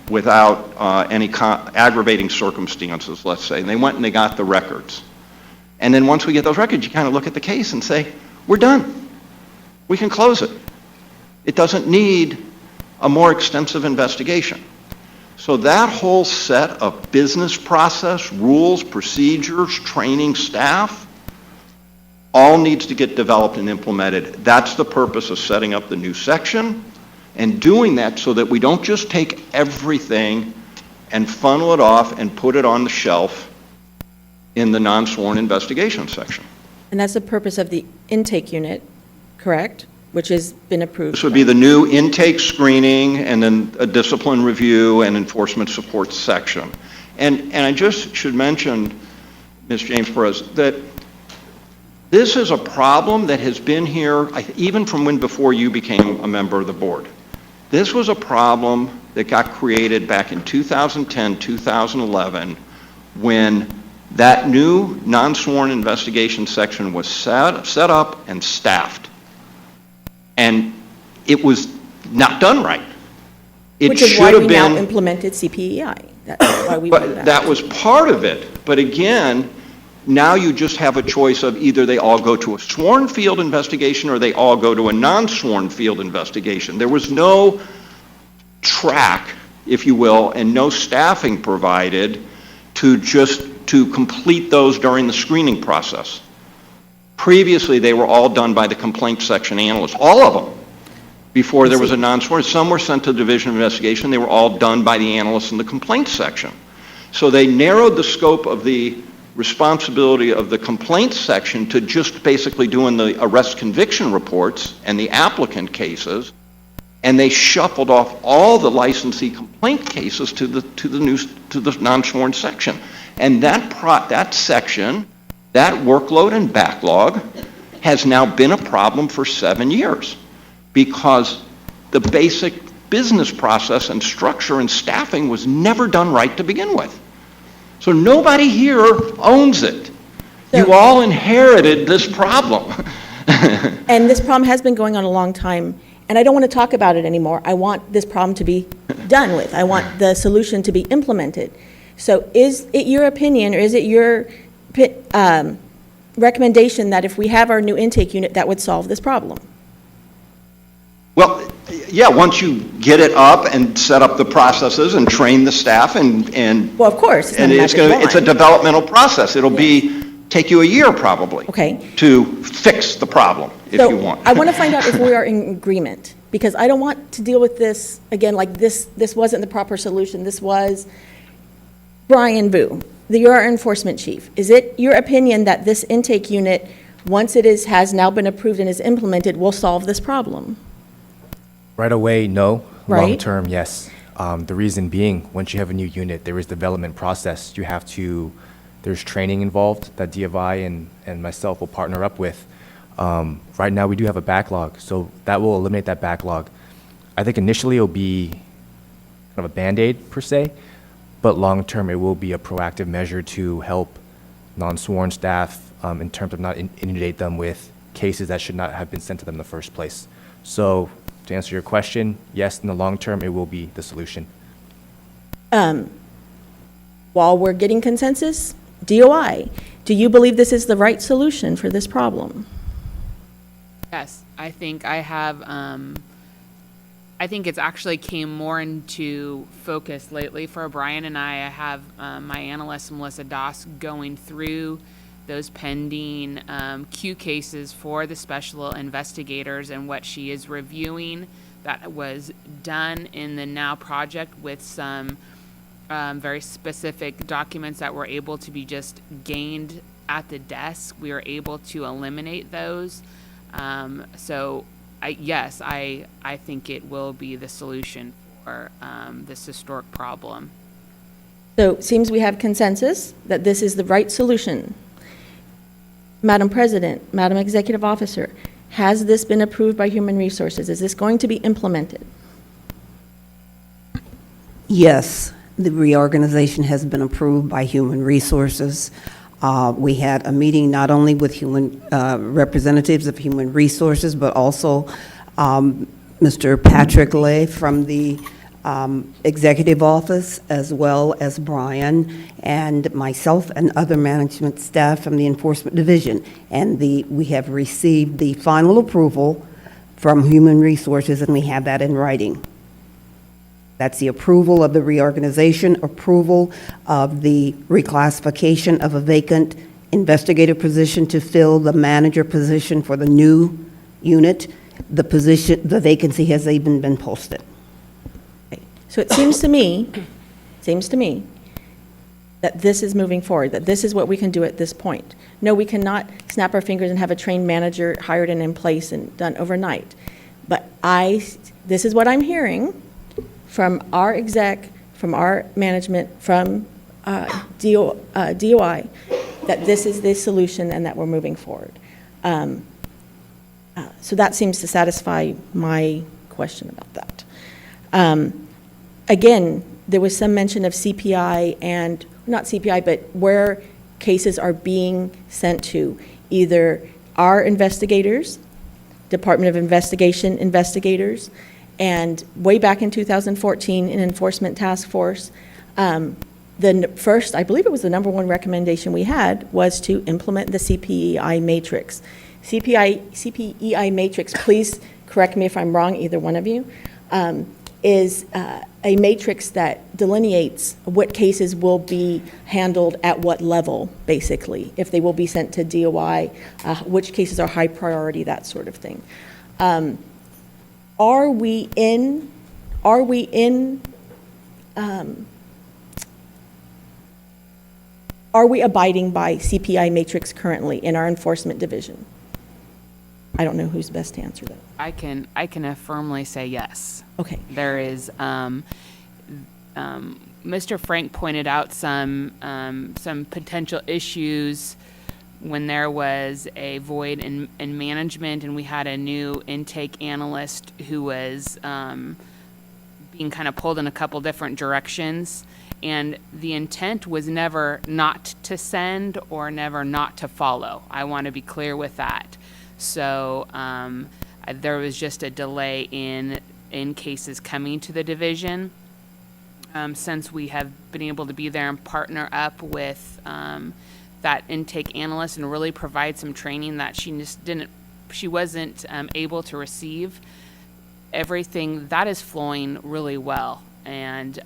Without any aggravating circumstances, let's say. And they went and they got the records. And then once we get those records, you kind of look at the case and say, we're done. We can close it. It doesn't need a more extensive investigation. So that whole set of business process, rules, procedures, training staff, all needs to get developed and implemented. That's the purpose of setting up the new section. And doing that so that we don't just take everything and funnel it off and put it on the shelf in the non-sworn investigation section. And that's the purpose of the intake unit, correct? Which has been approved. This would be the new intake screening and then a discipline review and enforcement support section. And I just should mention, Ms. James Perez, that this is a problem that has been here even from when before you became a member of the board. This was a problem that got created back in 2010, 2011, when that new non-sworn investigation section was set up and staffed. And it was not done right. Which is why we now implemented CPEI. That's why we did that. That was part of it. But again, now you just have a choice of either they all go to a sworn field investigation or they all go to a non-sworn field investigation. There was no track, if you will, and no staffing provided to complete those during the screening process. Previously, they were all done by the complaint section analysts, all of them, before there was a non-sworn. Some were sent to the Division of Investigation. They were all done by the analysts in the complaint section. So they narrowed the scope of the responsibility of the complaint section to just basically doing the arrest conviction reports and the applicant cases, and they shuffled off all the licensee complaint cases to the non-sworn section. And that section, that workload and backlog, has now been a problem for 7 years because the basic business process and structure and staffing was never done right to begin with. So nobody here owns it. You all inherited this problem. And this problem has been going on a long time, and I don't want to talk about it anymore. I want this problem to be done with. I want the solution to be implemented. So is it your opinion, or is it your recommendation that if we have our new intake unit, that would solve this problem? Well, yeah, once you get it up and set up the processes and train the staff and Well, of course. and it's a developmental process. It'll take you a year probably. Okay. To fix the problem if you want. I want to find out if we are in agreement, because I don't want to deal with this again like this wasn't the proper solution. This was Brian Vu, your enforcement chief. Is it your opinion that this intake unit, once it has now been approved and is implemented, will solve this problem? Right away, no. Right. Long term, yes. The reason being, once you have a new unit, there is development process. There's training involved that DFI and myself will partner up with. Right now, we do have a backlog, so that will eliminate that backlog. I think initially it'll be kind of a Band-Aid per se, but long term it will be a proactive measure to help non-sworn staff in terms of not inundate them with cases that should not have been sent to them in the first place. So to answer your question, yes, in the long term, it will be the solution. While we're getting consensus, DOI, do you believe this is the right solution for this problem? Yes, I think I have, I think it's actually came more into focus lately for Brian and I. I have my analyst, Melissa Doss, going through those pending Q cases for the special investigators and what she is reviewing that was done in the Now project with some very specific documents that were able to be just gained at the desk. We were able to eliminate those. So I think it will be the solution for this historic problem. So it seems we have consensus that this is the right solution. Madam President, Madam Executive Officer, has this been approved by Human Resources? Is this going to be implemented? Yes, the reorganization has been approved by Human Resources. We had a meeting not only with representatives of Human Resources, but also Mr. Patrick Lay from the Executive Office, as well as Brian and myself and other management staff from the Enforcement Division. And we have received the final approval from Human Resources, and we have that in writing. That's the approval of the reorganization, approval of the reclassification of a vacant investigator position to fill the manager position for the new unit. The vacancy has even been posted. So it seems to me that this is moving forward, that this is what we can do at this point. No, we cannot snap our fingers and have a trained manager hired and in place and done overnight. But this is what I'm hearing from our exec, from our management, from DOI, that this is the solution and that we're moving forward. So that seems to satisfy my question about that. Again, there was some mention of CPI and, not CPI, but where cases are being sent to either our investigators, Department of Investigation investigators, and way back in 2014, an enforcement task force, the first, I believe it was the #1 recommendation we had, was to implement the CPEI matrix. CPEI matrix, please correct me if I'm wrong, either one of you, is a matrix that delineates what cases will be handled at what level, basically, if they will be sent to DOI, which cases are high priority, that sort of thing. Are we abiding by CPI matrix currently in our enforcement division? I don't know who's best to answer that. I can firmly say yes. Okay. There is, Mr. Frank pointed out some potential issues when there was a void in management, and we had a new intake analyst who was being kind of pulled in a couple different directions. And the intent was never not to send or never not to follow. I want to be clear with that. So there was just a delay in cases coming to the division. Since we have been able to be there and partner up with that intake analyst and really provide some training that she wasn't able to receive, everything that is flowing really well. And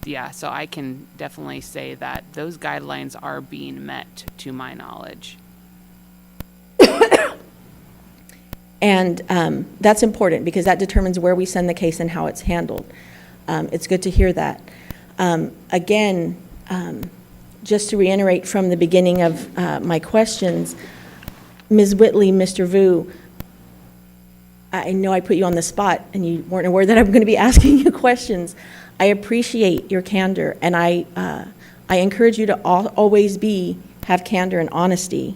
yeah, so I can definitely say that those guidelines are being met to my knowledge. And that's important because that determines where we send the case and how it's handled. It's good to hear that. Again, just to reiterate from the beginning of my questions, Ms. Whitley, Mr. Vu, I know I put you on the spot and you weren't aware that I'm going to be asking you questions. I appreciate your candor, and I encourage you to always have candor and honesty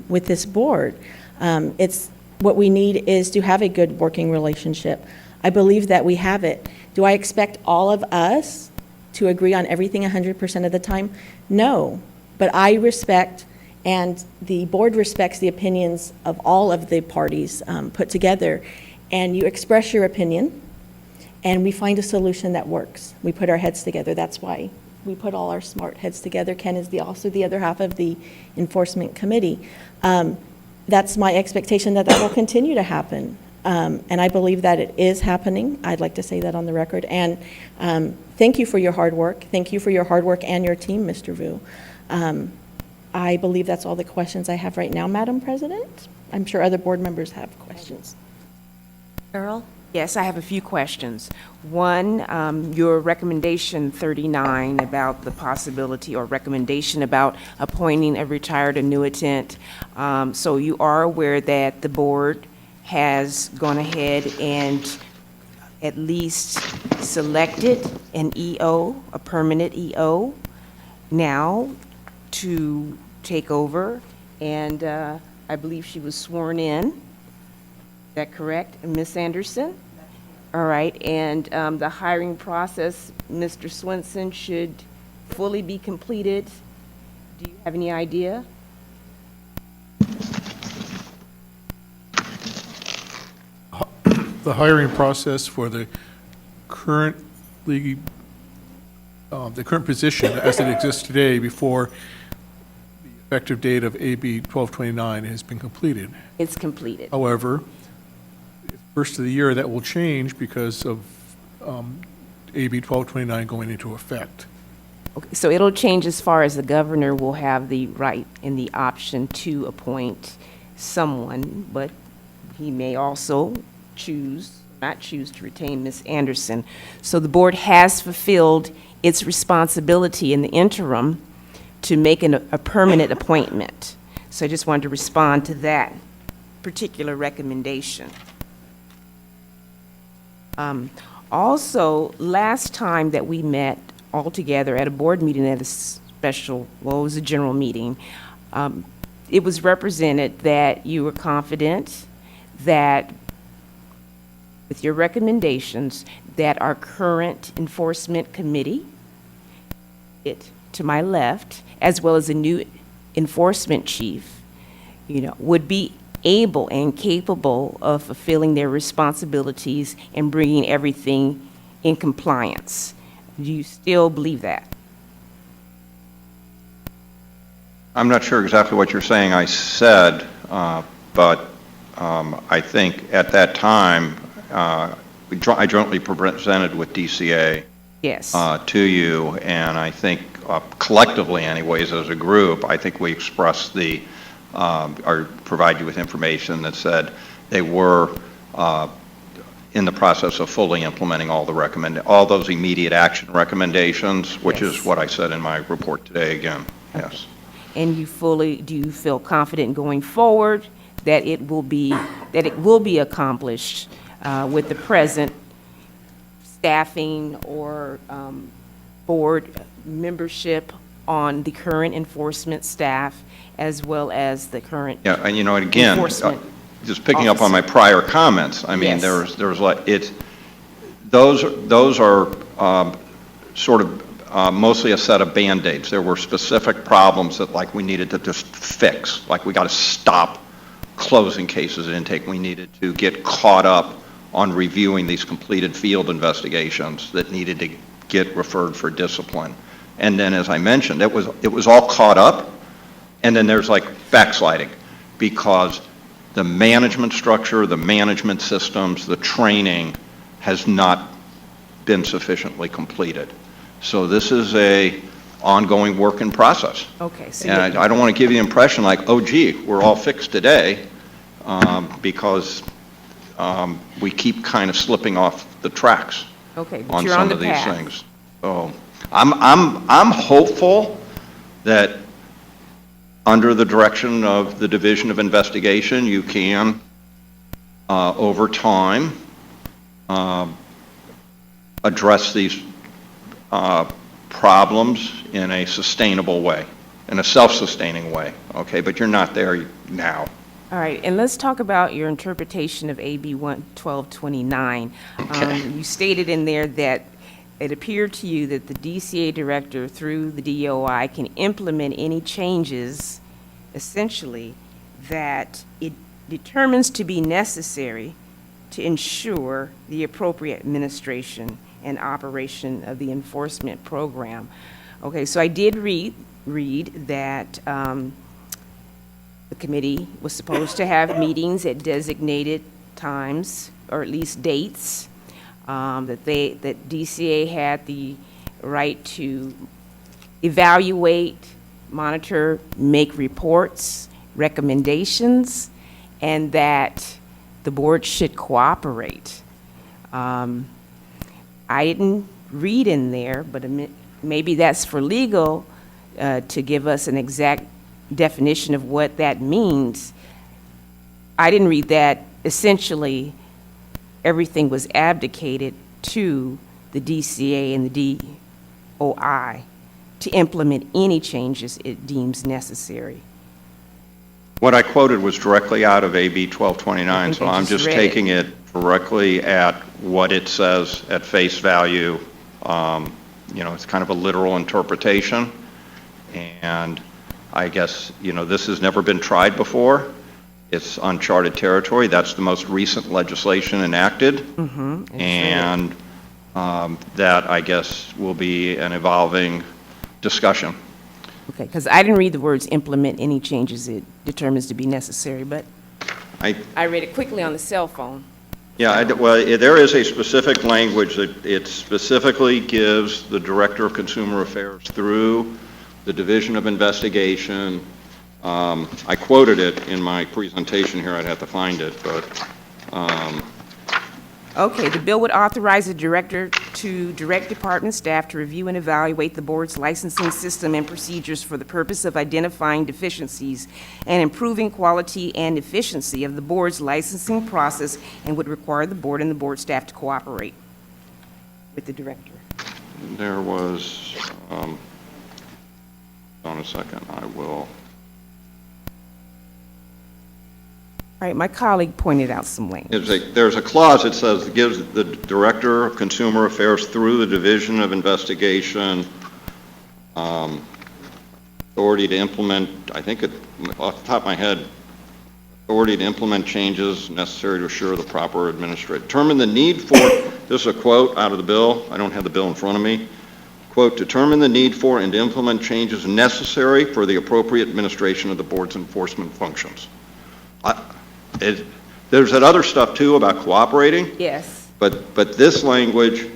with this board. It's what we need is to have a good working relationship. I believe that we have it. Do I expect all of us to agree on everything 100% of the time? No, but I respect, and the board respects the opinions of all of the parties put together, and you express your opinion, and we find a solution that works. We put our heads together. That's why we put all our smart heads together. Ken is also the other half of the enforcement committee. That's my expectation that will continue to happen. And I believe that it is happening. I'd like to say that on the record. And thank you for your hard work. Thank you for your hard work and your team, Mr. Vu. I believe that's all the questions I have right now, Madam President. I'm sure other board members have questions. Earl? Yes, I have a few questions. One, your recommendation 39 about the possibility or recommendation about appointing a retired annuitant. So you are aware that the board has gone ahead and at least selected an EO, a permanent EO, now to take over, and I believe she was sworn in. Is that correct, Ms. Anderson? All right, and the hiring process, Mr. Swenson, should fully be completed. Do you have any idea? The hiring process for the current position as it exists today before the effective date of AB 1229 has been completed. It's completed. However, first of the year, that will change because of AB 1229 going into effect. Okay, so it'll change as far as the governor will have the right and the option to appoint someone, but he may also not choose to retain Ms. Anderson. So the board has fulfilled its responsibility in the interim to make a permanent appointment. So I just wanted to respond to that particular recommendation. Also, last time that we met all together at a board meeting at it was a general meeting, it was represented that you were confident that with your recommendations that our current enforcement committee, to my left, as well as a new enforcement chief, would be able and capable of fulfilling their responsibilities and bringing everything in compliance. Do you still believe that? I'm not sure exactly what you're saying I said, but I think at that time, I jointly presented with DCA Yes. To you, and I think collectively anyways as a group, I think we expressed or provide you with information that said they were in the process of fully implementing all those immediate action recommendations, which Yes. is what I said in my report today again. Okay. Yes. And do you feel confident going forward that it will be accomplished with the present staffing or board membership on the current enforcement staff as well as the current Yeah, and and again, enforcement just picking up on my prior comments, I mean, Yes. there's like, those are sort of mostly a set of Band-Aids. There were specific problems that like we needed to just fix, like we got to stop closing cases at intake. We needed to get caught up on reviewing these completed field investigations that needed to get referred for discipline. And then, as I mentioned, it was all caught up, and then there's like backsliding because the management structure, the management systems, the training has not been sufficiently completed. So this is a ongoing work in process. Okay. So And I don't want to give you the impression like, oh, gee, we're all fixed today, because we keep kind of slipping off the tracks okay, but on you're some on the of these path. things. So I'm hopeful that under the direction of the Division of Investigation, you can, over time, address these problems in a sustainable way, in a self-sustaining way, okay? But you're not there now. All right, and let's talk about your interpretation of AB 1229. Okay. You stated in there that it appeared to you that the DCA director, through the DOI, can implement any changes, essentially, that it determines to be necessary to ensure the appropriate administration and operation of the enforcement program. Okay, so I did read that the committee was supposed to have meetings at designated times, or at least dates, that DCA had the right to evaluate, monitor, make reports, recommendations, and that the board should cooperate. I didn't read in there, but maybe that's for legal to give us an exact definition of what that means. I didn't read that. Essentially, everything was abdicated to the DCA and the DOI to implement any changes it deems necessary. What I quoted was directly out of AB 1229, so I'm just read taking it directly at what it says at face value. It's kind of a literal interpretation, and I guess, this has never been tried before. It's uncharted territory. That's the most recent legislation enacted, and that, I guess, will be an evolving discussion. Okay, because I didn't read the words implement any changes it determines to be necessary, but I read it quickly on the cell phone. Yeah, there is a specific language that it specifically gives the Director of Consumer Affairs through the Division of Investigation. I quoted it in my presentation here. I'd have to find it, but Okay, the bill would authorize the director to direct department staff to review and evaluate the board's licensing system and procedures for the purpose of identifying deficiencies and improving quality and efficiency of the board's licensing process, and would require the board and the board staff to cooperate with the director. there was, hold on a second, I will. All right, my colleague pointed out some language. There's a clause that says it gives the Director of Consumer Affairs through the Division of Investigation authority to implement, I think off the top of my head, authority to implement changes necessary to assure the proper administration. Determine the need for, this is a quote out of the bill, I don't have the bill in front of me, quote, determine the need for and to implement changes necessary for the appropriate administration of the board's enforcement functions. There's that other stuff too about cooperating. Yes. But this language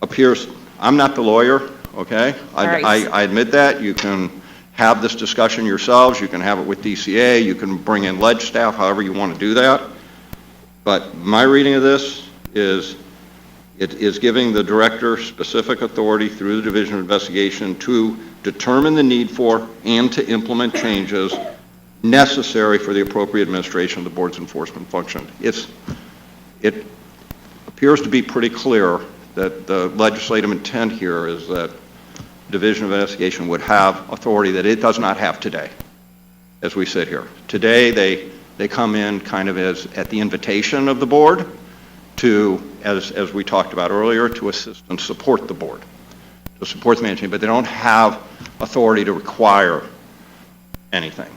appears, I'm not the lawyer, okay? I admit that. You can have this discussion yourselves. You can have it with DCA. You can bring in ledge staff, however you want to do that. But my reading of this is it is giving the director specific authority through the Division of Investigation to determine the need for and to implement changes necessary for the appropriate administration of the board's enforcement function. It appears to be pretty clear that the legislative intent here is that Division of Investigation would have authority that it does not have today, as we sit here. Today, they come in kind of as at the invitation of the board to, as we talked about earlier, to assist and support the board, to support the management, but they don't have authority to require anything.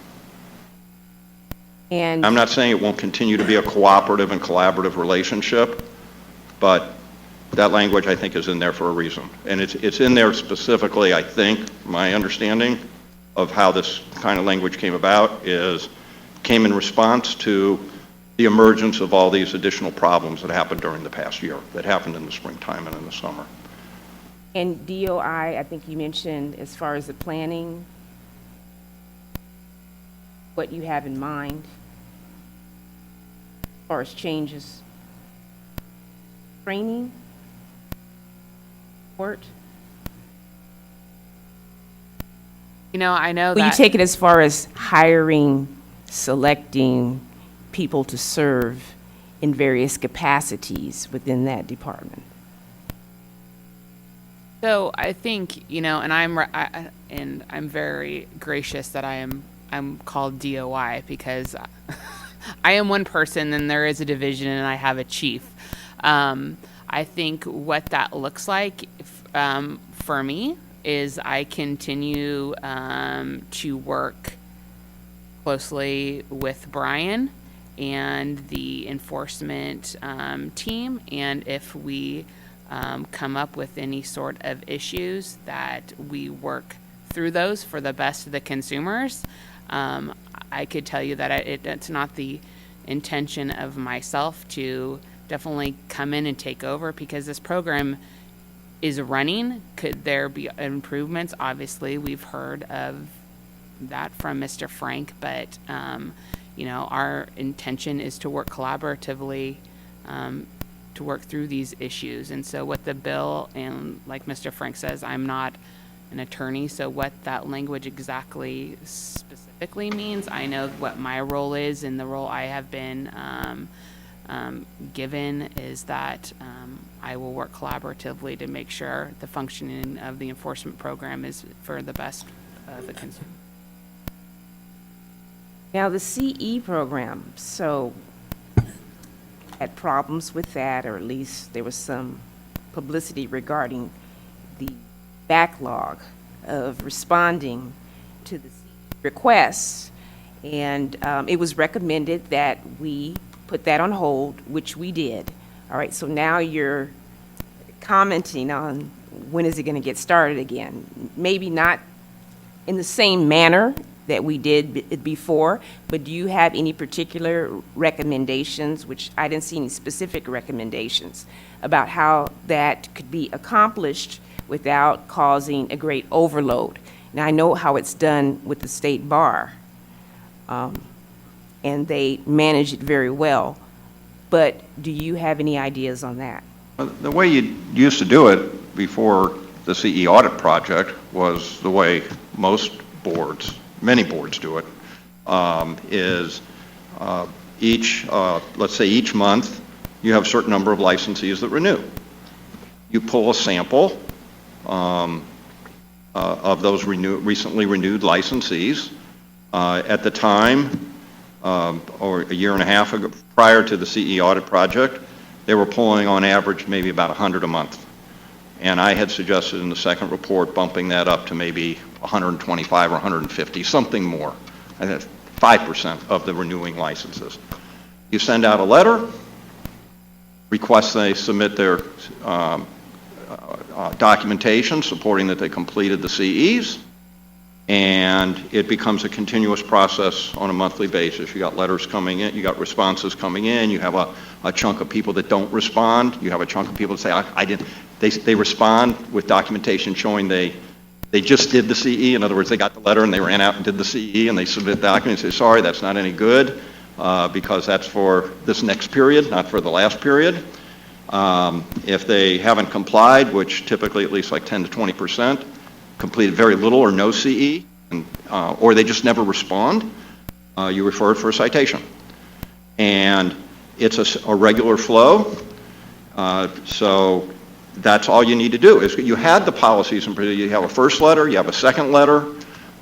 And I'm not saying it won't continue to be a cooperative and collaborative relationship, but that language, I think, is in there for a reason. And it's in there specifically, I think, my understanding of how this kind of language came about came in response to the emergence of all these additional problems that happened during the past year, that happened in the springtime and in the summer. And DOI, I think you mentioned as far as the planning, what you have in mind as far as changes, training, support. You know, I know Will you that. take it as far as hiring, selecting people to serve in various capacities within that department? So I think, you know, and I'm very gracious that I'm called DOI because I am one person and there is a division and I have a chief. I think what that looks like for me is I continue to work closely with Brian and the enforcement team, and if we come up with any sort of issues, that we work through those for the best of the consumers. I could tell you that it's not the intention of myself to definitely come in and take over, because this program is running. Could there be improvements? Obviously, we've heard of that from Mr. Frank, but you know, our intention is to work collaboratively to work through these issues. And so what the bill, and like Mr. Frank says, I'm not an attorney, so what that language exactly specifically means, I know what my role is, and the role I have been given is that I will work collaboratively to make sure the functioning of the enforcement program is for the best of the consumer. Now, the CE program, so had problems with that, or at least there was some publicity regarding the backlog of responding to the requests, and it was recommended that we put that on hold, which we did. All right, so now you're commenting on when is it going to get started again? Maybe not in the same manner that we did before, but do you have any particular recommendations, which I didn't see any specific recommendations, about how that could be accomplished without causing a great overload? Now, I know how it's done with the state bar, and they manage it very well, but do you have any ideas on that? The way you used to do it before the CE audit project was the way most boards, many boards do it, is let's say each month, you have a certain number of licensees that renew. You pull a sample of those recently renewed licensees. At the time, or a year and a half ago, prior to the CE audit project, they were pulling on average maybe about 100 a month. And I had suggested in the second report bumping that up to maybe 125 or 150, something more. I think 5% of the renewing licenses. You send out a letter, request they submit their documentation supporting that they completed the CEs, and it becomes a continuous process on a monthly basis. You got letters coming in, you got responses coming in, you have a chunk of people that don't respond, you have a chunk of people that say, I didn't, they respond with documentation showing they just did the CE. In other words, they got the letter and they ran out and did the CE, and they submit documents and say, sorry, that's not any good, because that's for this next period, not for the last period. If they haven't complied, which typically at least like 10 to 20%, completed very little or no CE, or they just never respond, you refer it for a citation. And it's a regular flow, so that's all you need to do. Is you had the policies, and you have a first letter, you have a second letter,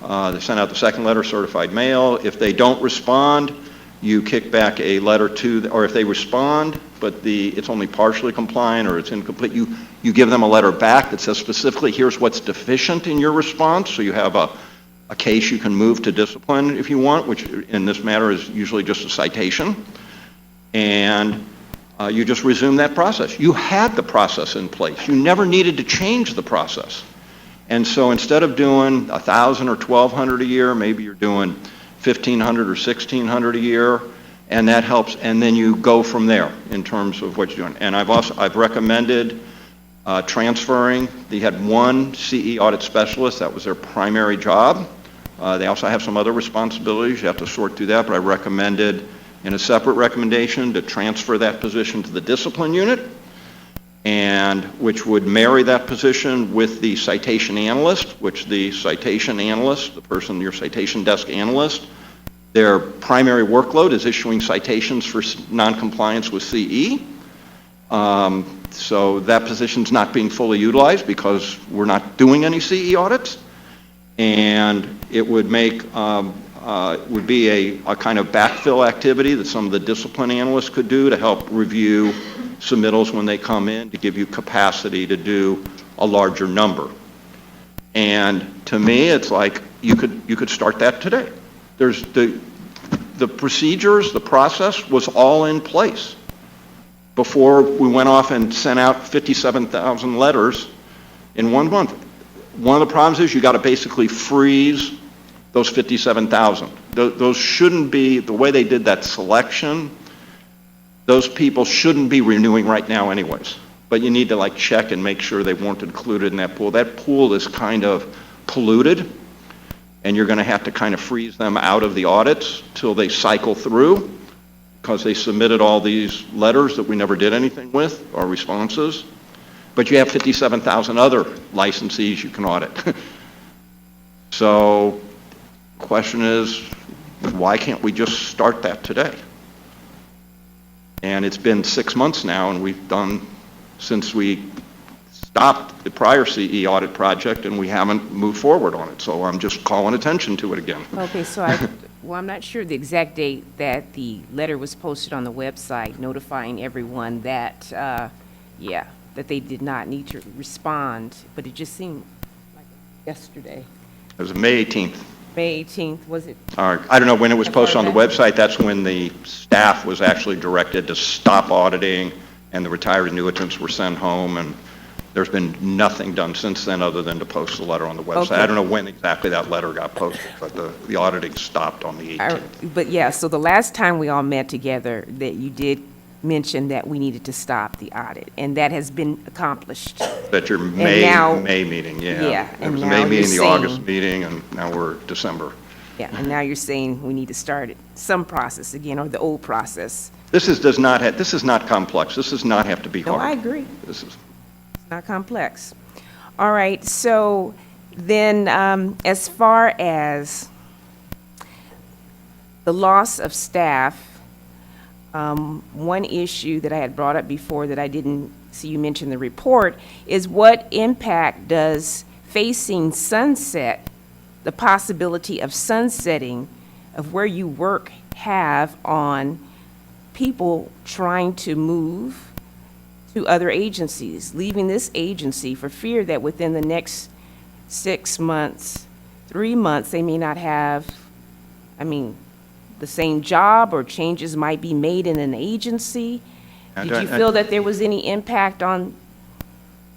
they send out the second letter, certified mail. If they don't respond, you kick back a letter to, or if they respond, but it's only partially compliant or it's incomplete, you give them a letter back that says specifically, here's what's deficient in your response, so you have a case you can move to discipline if you want, which in this matter is usually just a citation, and you just resume that process. You had the process in place. You never needed to change the process. And so instead of doing 1,000 or 1,200 a year, maybe you're doing 1,500 or 1,600 a year, and that helps, and then you go from there in terms of what you're doing. And I've recommended transferring. They had one CE audit specialist. That was their primary job. They also have some other responsibilities. You have to sort through that, but I recommended in a separate recommendation to transfer that position to the discipline unit, and which would marry that position with the citation analyst, which the citation analyst, the person, your citation desk analyst, their primary workload is issuing citations for noncompliance with CE. So that position's not being fully utilized because we're not doing any CE audits, and it would make would be a kind of backfill activity that some of the discipline analysts could do to help review submittals when they come in, to give you capacity to do a larger number. And to me, it's like you could start that today. There's the procedures, the process was all in place before we went off and sent out 57,000 letters in 1 month. One of the problems is you got to basically freeze those 57,000. Those shouldn't be, the way they did that selection, those people shouldn't be renewing right now anyways. But you need to like check and make sure they weren't included in that pool. That pool is kind of polluted, and you're going to have to kind of freeze them out of the audits till they cycle through, because they submitted all these letters that we never did anything with, or responses. But you have 57,000 other licensees you can audit. So the question is, why can't we just start that today? And it's been 6 months now, and we've done, since we stopped the prior CE audit project, and we haven't moved forward on it. So I'm just calling attention to it again. Okay, so well, I'm not sure the exact date that the letter was posted on the website notifying everyone that, that they did not need to respond, but it just seemed like yesterday. It was May 18th. May 18th, was it? I don't know when it was posted on the website. That's when the staff was actually directed to stop auditing, and the retired annuitants were sent home, and there's been nothing done since then other than to post the letter on the website. Okay. I don't know when exactly that letter got posted, but the auditing stopped on the 18th. But yeah, so the last time we all met together, that you did mention that we needed to stop the audit, and that has been accomplished. That's your now- May meeting, yeah. Yeah, It and was the now May meeting, the you're August saying- meeting, and now we're December. Yeah, and now you're saying we need to start some process again, or the old process. This is not complex. This does not have to be No, hard. I agree. This is. It's not complex. All right, so then as far as the loss of staff, one issue that I had brought up before that I didn't see you mention in the report is what impact does facing sunset, the possibility of sunsetting of where you work, have on people trying to move to other agencies, leaving this agency for fear that within the next 6 months, 3 months, they may not have, the same job, or changes might be made in an agency? Did you feel that there was any impact on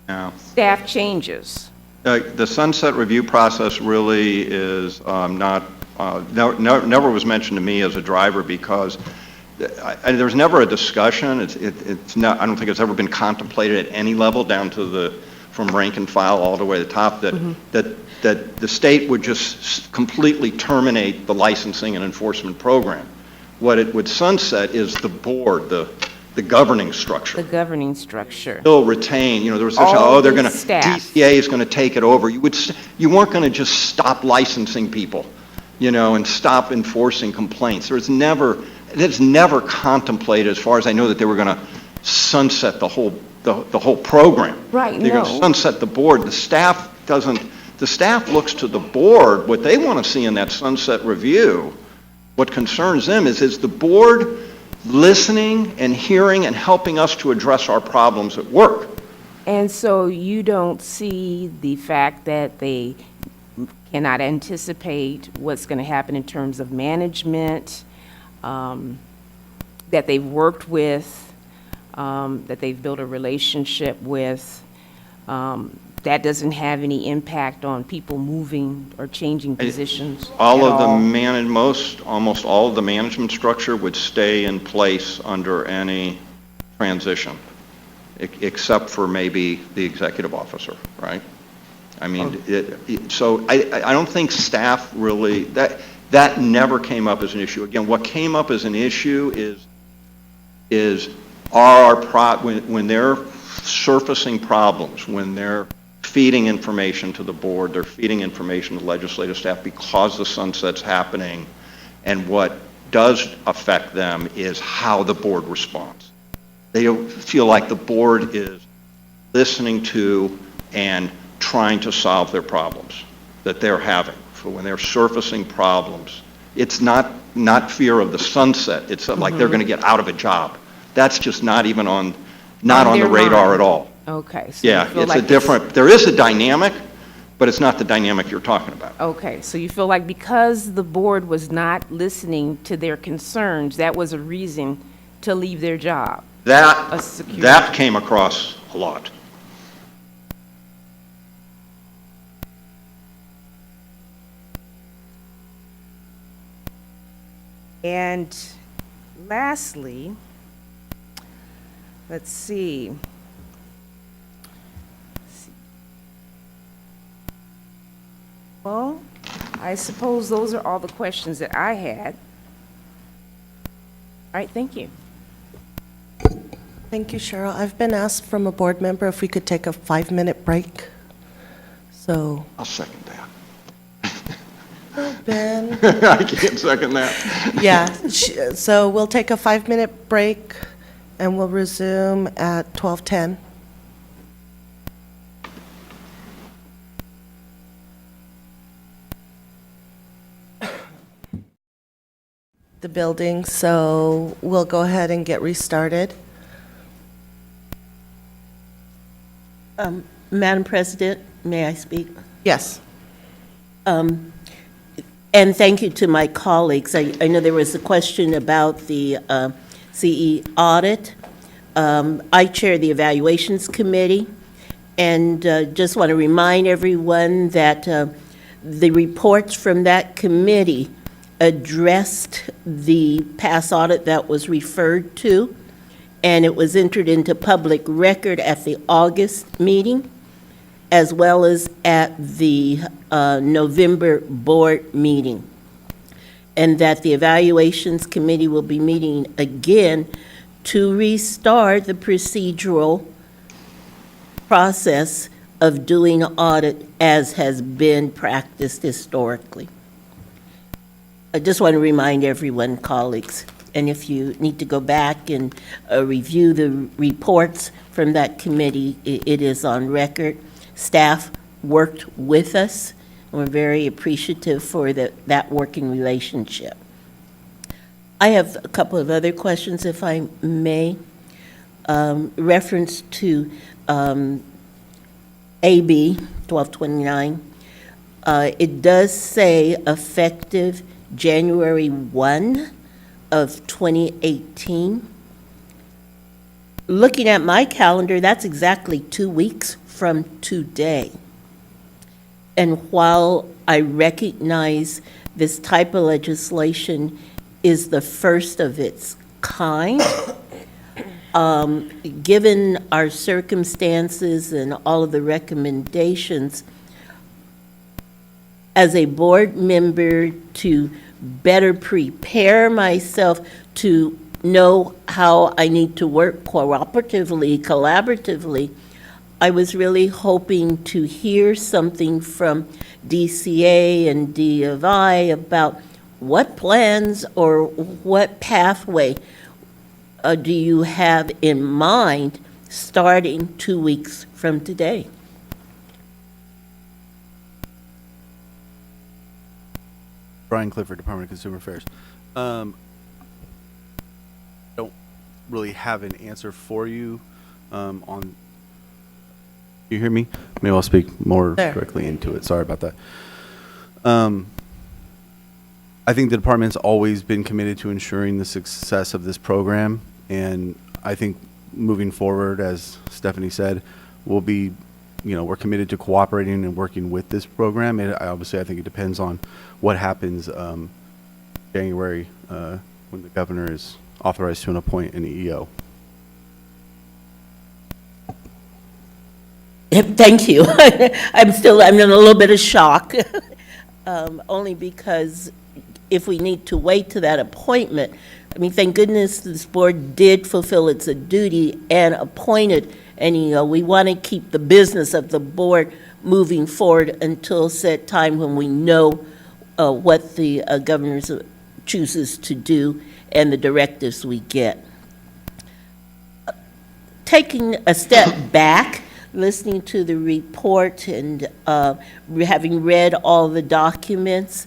No. staff changes? The sunset review process really is never was mentioned to me as a driver, because there's never a discussion. It's not. I don't think it's ever been contemplated at any level down to from rank and file all the way to the top that the state would just completely terminate the licensing and enforcement program. What it would sunset is the board, the governing structure. The governing structure. Still retain, there was such they're going to, DCA is going to take it over. You weren't going to just stop licensing people. and stop enforcing complaints. It's never contemplated, as far as I know, that they were going to sunset the whole program. Right, They're going to no. sunset the board. The staff looks to the board. What they want to see in that sunset review, what concerns them is the board listening and hearing and helping us to address our problems at work. And so you don't see the fact that they cannot anticipate what's going to happen in terms of management, that they've worked with, that they've built a relationship with, that doesn't have any impact on people moving or changing positions All at of the all? almost all of the management structure would stay in place under any transition, except for maybe the executive officer, right? I mean, so I don't think staff really, that never came up as an issue. Again, what came up as an issue is when they're surfacing problems, when they're feeding information to the board, they're feeding information to legislative staff because the sunset's happening, and what does affect them is how the board responds. They don't feel like the board is listening to and trying to solve their problems that they're having. So when they're surfacing problems, it's not fear of the sunset. It's like they're going to get out of a job. That's just not even on the radar at all. Okay. So you Yeah, feel it's like a different, there is a dynamic, but it's not the dynamic you're talking about. Okay, so you feel like because the board was not listening to their concerns, that was a reason to leave their job? That came across a lot. And lastly, let's see. Well, I suppose those are all the questions that I had. All right, thank you. Thank you, Cheryl. I've been asked from a board member if we could take a 5-minute break. So, I'll second that. Ben, I can't second that. yeah, so we'll take a 5-minute break and we'll resume at 12:10. The building, so we'll go ahead and get restarted. Madam President, may I speak? Yes. And thank you to my colleagues. I know there was a question about the CE audit. I chair the Evaluations Committee, and just want to remind everyone that the reports from that committee addressed the past audit that was referred to, and it was entered into public record at the August meeting, as well as at the November board meeting. And that the Evaluations Committee will be meeting again to restart the procedural process of doing an audit as has been practiced historically. I just want to remind everyone, colleagues, and if you need to go back and review the reports from that committee, it is on record. Staff worked with us, and we're very appreciative for that working relationship. I have a couple of other questions, if I may. Reference to AB 1229. It does say effective January 1 of 2018. Looking at my calendar, that's exactly 2 weeks from today. And while I recognize this type of legislation is the first of its kind, given our circumstances and all of the recommendations, as a board member to better prepare myself to know how I need to work cooperatively, collaboratively, I was really hoping to hear something from DCA and D of I about what plans or what pathway do you have in mind starting 2 weeks from today? Brian Clifford, Department of Consumer Affairs. Don't really have an answer for you on. You hear me? Maybe I'll speak more directly into it. Sorry about that. I think the department's always been committed to ensuring the success of this program, and I think moving forward, as Stephanie said, we'll be, we're committed to cooperating and working with this program. And obviously, I think it depends on what happens January when the governor is authorized to appoint an EO. Thank you. I'm in a little bit of shock, only because if we need to wait to that appointment, I mean, thank goodness this board did fulfill its duty and appointed an EO. We want to keep the business of the board moving forward until said time when we know what the governor chooses to do and the directives we get. Taking a step back, listening to the report and having read all the documents,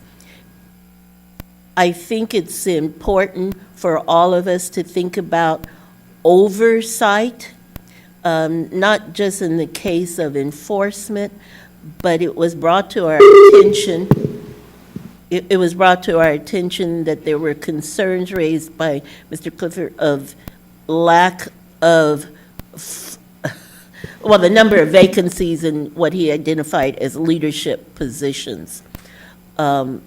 I think it's important for all of us to think about oversight, not just in the case of enforcement, but it was brought to our attention. It was brought to our attention that there were concerns raised by Mr. Clifford of lack of, the number of vacancies in what he identified as leadership positions. And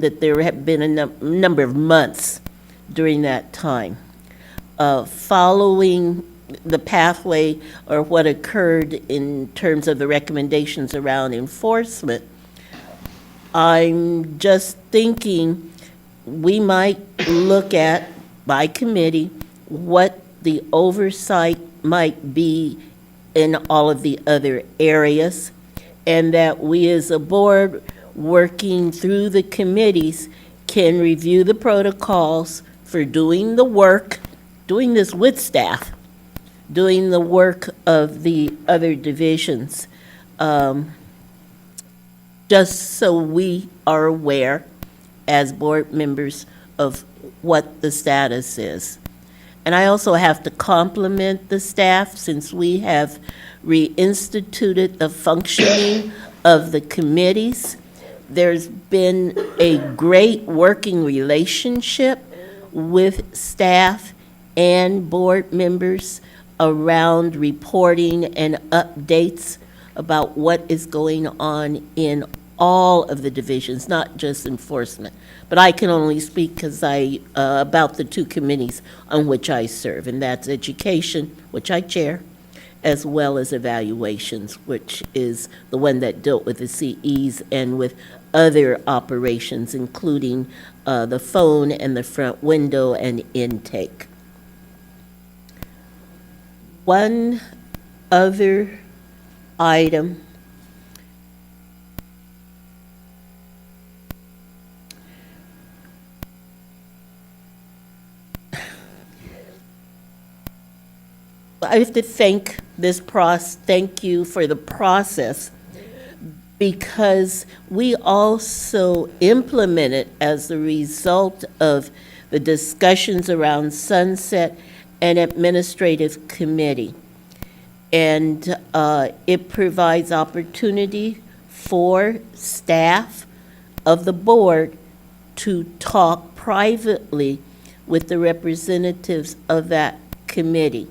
that there have been a number of months during that time. Following the pathway or what occurred in terms of the recommendations around enforcement, I'm just thinking we might look at, by committee, what the oversight might be in all of the other areas, and that we as a board, working through the committees, can review the protocols for doing the work, doing this with staff, doing the work of the other divisions, just so we are aware as board members of what the status is. And I also have to compliment the staff, since we have reinstituted the functioning of the committees. There's been a great working relationship with staff and board members around reporting and updates about what is going on in all of the divisions, not just enforcement. But I can only speak because about the two committees on which I serve, and that's education, which I chair, as well as evaluations, which is the one that dealt with the CEs and with other operations, including the phone and the front window and intake. One other item. I have to thank thank you for the process, because we also implemented, as a result of the discussions around sunset, an administrative committee. And it provides opportunity for staff of the board to talk privately with the representatives of that committee.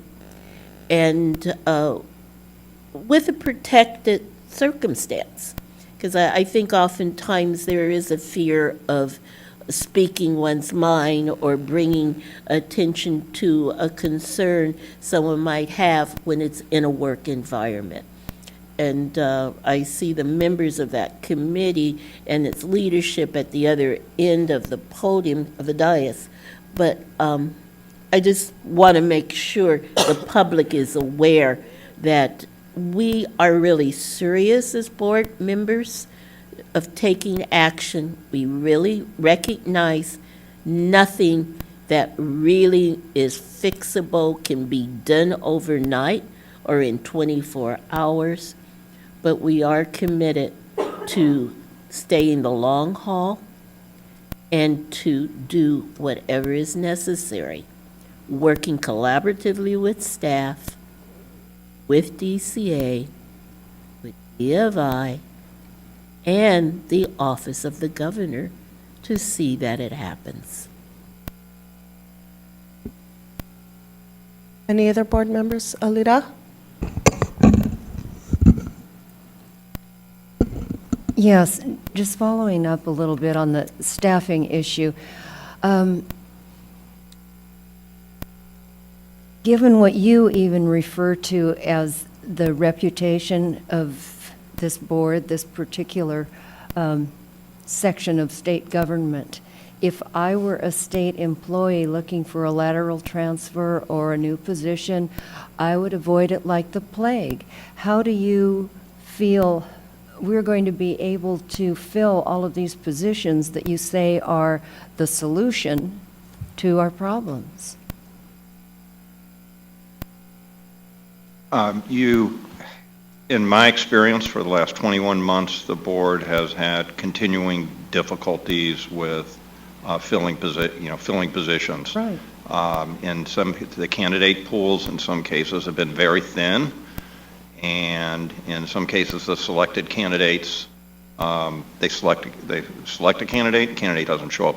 And with a protected circumstance, because I think oftentimes there is a fear of speaking one's mind or bringing attention to a concern someone might have when it's in a work environment. And I see the members of that committee and its leadership at the other end of the podium of the dais. But I just want to make sure the public is aware that we are really serious as board members of taking action. We really recognize nothing that really is fixable can be done overnight or in 24 hours, but we are committed to staying the long haul and to do whatever is necessary, working collaboratively with staff, with DCA, with DFI, and the Office of the Governor to see that it happens. Any other board members? Alita? Yes, just following up a little bit on the staffing issue. Given what you even refer to as the reputation of this board, this particular section of state government, if I were a state employee looking for a lateral transfer or a new position, I would avoid it like the plague. How do you feel we're going to be able to fill all of these positions that you say are the solution to our problems? In my experience for the last 21 months, the board has had continuing difficulties with filling positions. Right. In the candidate pools in some cases have been very thin, and in some cases the selected candidates, they select a candidate, the candidate doesn't show up,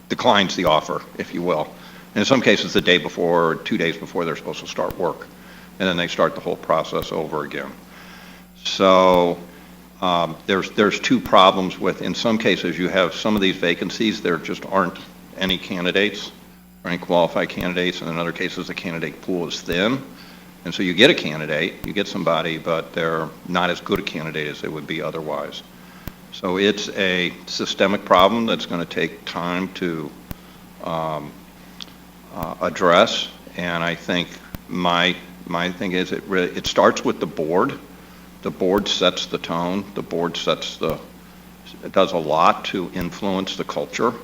declines the offer, if you will. And in some cases the day before or 2 days before they're supposed to start work, and then they start the whole process over again. So there's two problems with, in some cases you have some of these vacancies, there just aren't any candidates, or any qualified candidates, and in other cases the candidate pool is thin. And so you get a candidate, you get somebody, but they're not as good a candidate as they would be otherwise. So it's a systemic problem that's going to take time to address, and I think my thing is it starts with the board. The board sets the tone. The board it does a lot to influence the culture,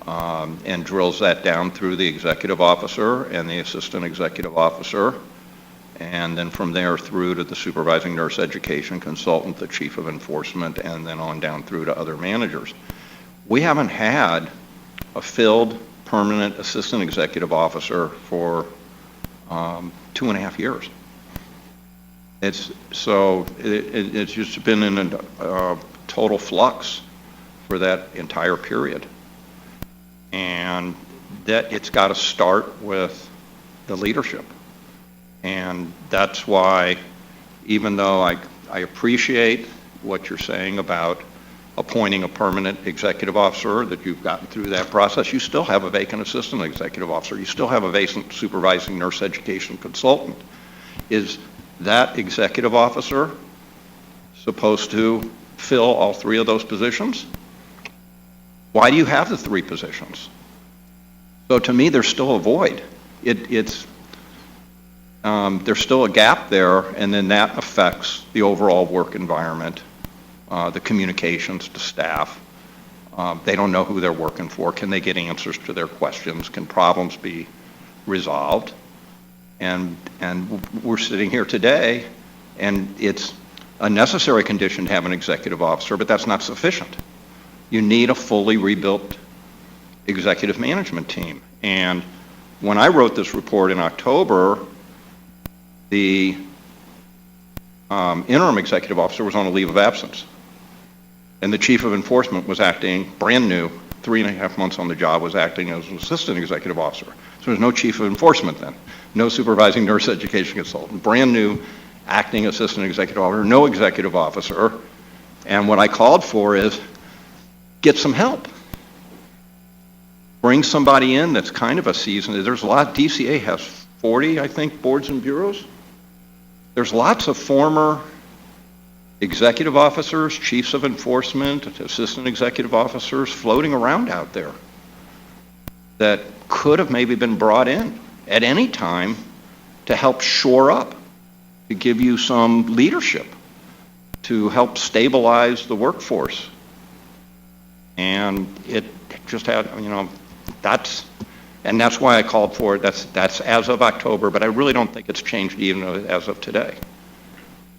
and drills that down through the executive officer and the assistant executive officer, and then from there through to the supervising nurse education consultant, the chief of enforcement, and then on down through to other managers. We haven't had a filled permanent assistant executive officer for 2.5 years. It's just been in a total flux for that entire period. And that it's got to start with the leadership. And that's why, even though I appreciate what you're saying about appointing a permanent executive officer, that you've gotten through that process, you still have a vacant assistant executive officer. You still have a vacant supervising nurse education consultant. Is that executive officer supposed to fill all three of those positions? Why do you have the three positions? So to me, there's still a void. There's still a gap there, and then that affects the overall work environment, the communications to staff. They don't know who they're working for. Can they get answers to their questions? Can problems be resolved? And we're sitting here today, and it's a necessary condition to have an executive officer, but that's not sufficient. You need a fully rebuilt executive management team. And when I wrote this report in October, the interim executive officer was on a leave of absence. And the chief of enforcement was acting brand new, 3.5 months on the job, was acting as an assistant executive officer. So there's no chief of enforcement then, no supervising nurse education consultant, brand new acting assistant executive officer, no executive officer. And what I called for is get some help. Bring somebody in that's kind of a seasoned. There's a lot, DCA has 40, I think, boards and bureaus. There's lots of former executive officers, chiefs of enforcement, assistant executive officers floating around out there that could have maybe been brought in at any time to help shore up, to give you some leadership, to help stabilize the workforce. And it just had, that's why I called for it. That's as of October, but I really don't think it's changed even as of today.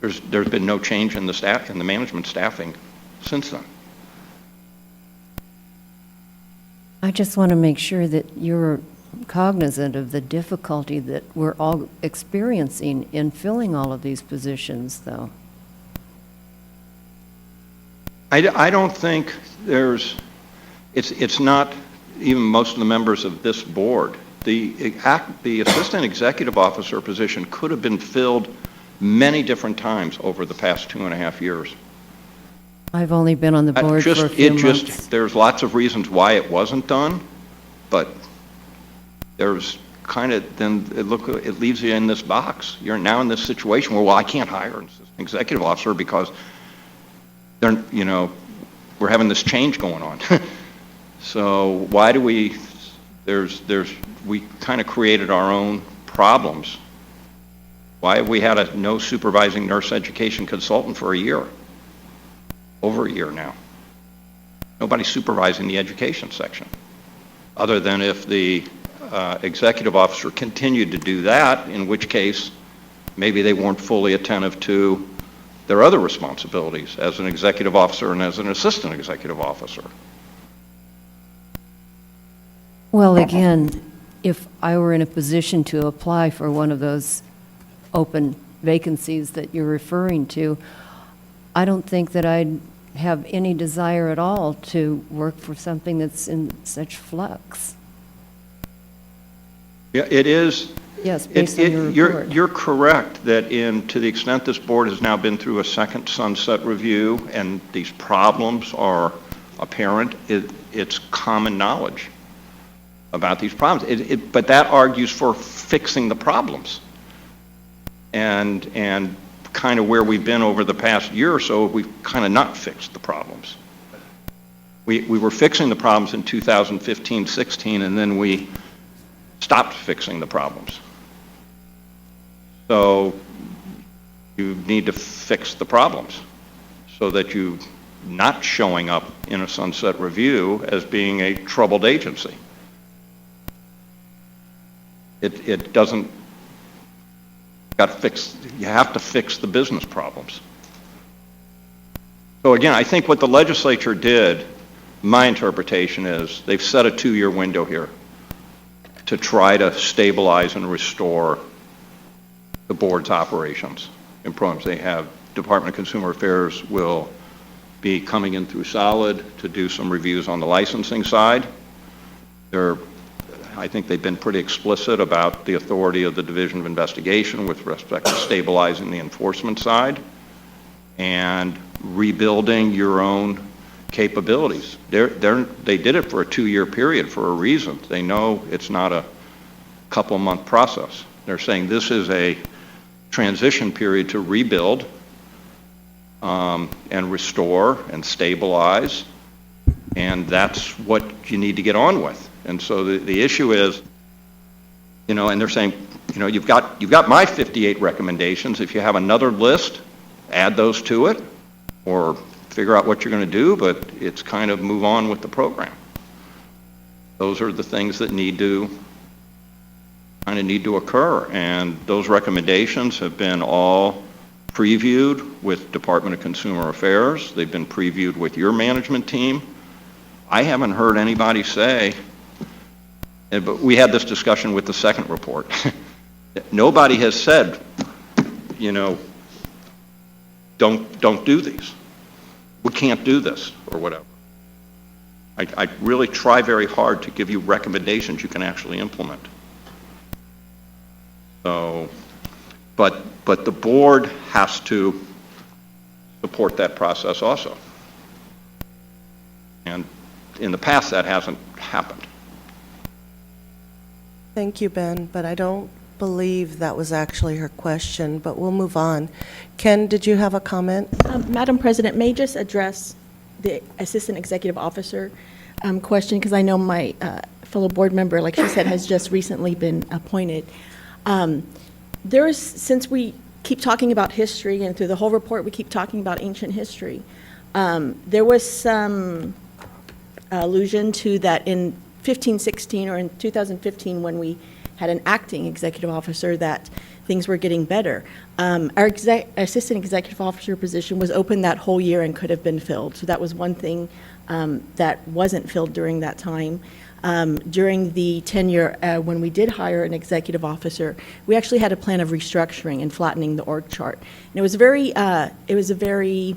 There's been no change in the staff, in the management staffing since then. I just want to make sure that you're cognizant of the difficulty that we're all experiencing in filling all of these positions, though. I don't think it's not even most of the members of this board. The assistant executive officer position could have been filled many different times over the past 2.5 years. I've only been on the board for a few months. There's lots of reasons why it wasn't done, but there's kind of, then it leaves you in this box. You're now in this situation where, well, I can't hire an assistant executive officer because we're having this change going on. So why do we kind of created our own problems. Why have we had a no supervising nurse education consultant for a year? Over a year now. Nobody's supervising the education section, other than if the executive officer continued to do that, in which case maybe they weren't fully attentive to their other responsibilities as an executive officer and as an assistant executive officer. Well, again, if I were in a position to apply for one of those open vacancies that you're referring to, I don't think that I'd have any desire at all to work for something that's in such flux. Yeah, it is. Yes, based on your report. You're correct that to the extent this board has now been through a second sunset review and these problems are apparent, it's common knowledge about these problems. But that argues for fixing the problems. And kind of where we've been over the past year or so, we've kind of not fixed the problems. We were fixing the problems in 2015-16, and then we stopped fixing the problems. So you need to fix the problems so that you're not showing up in a sunset review as being a troubled agency. It doesn't, you have to fix the business problems. So again, I think what the legislature did, my interpretation is, they've set a 2-year window here to try to stabilize and restore the board's operations and programs. They have Department of Consumer Affairs will be coming in through Solid to do some reviews on the licensing side. I think they've been pretty explicit about the authority of the Division of Investigation with respect to stabilizing the enforcement side and rebuilding your own capabilities. They did it for a 2-year period for a reason. They know it's not a couple-month process. They're saying this is a transition period to rebuild and restore and stabilize, and that's what you need to get on with. And so the issue is, and they're saying, you've got my 58 recommendations. If you have another list, add those to it, or figure out what you're going to do, but it's kind of move on with the program. Those are the things that need to occur, and those recommendations have been all previewed with Department of Consumer Affairs. They've been previewed with your management team. I haven't heard anybody say, but we had this discussion with the second report. Nobody has said, don't do these. We can't do this, or whatever. I really try very hard to give you recommendations you can actually implement. So, but the board has to support that process also. And in the past, that hasn't happened. Thank you, Ben, but I don't believe that was actually her question, but we'll move on. Ken, did you have a comment? Madam President, may I just address the Assistant Executive Officer question, because I know my fellow board member, like she said, has just recently been appointed. Since we keep talking about history, and through the whole report, we keep talking about ancient history, there was some allusion to that in 1516 or in 2015 when we had an acting executive officer that things were getting better. Our assistant executive officer position was open that whole year and could have been filled. So that was one thing that wasn't filled during that time. During the tenure, when we did hire an executive officer, we actually had a plan of restructuring and flattening the org chart. And it was a very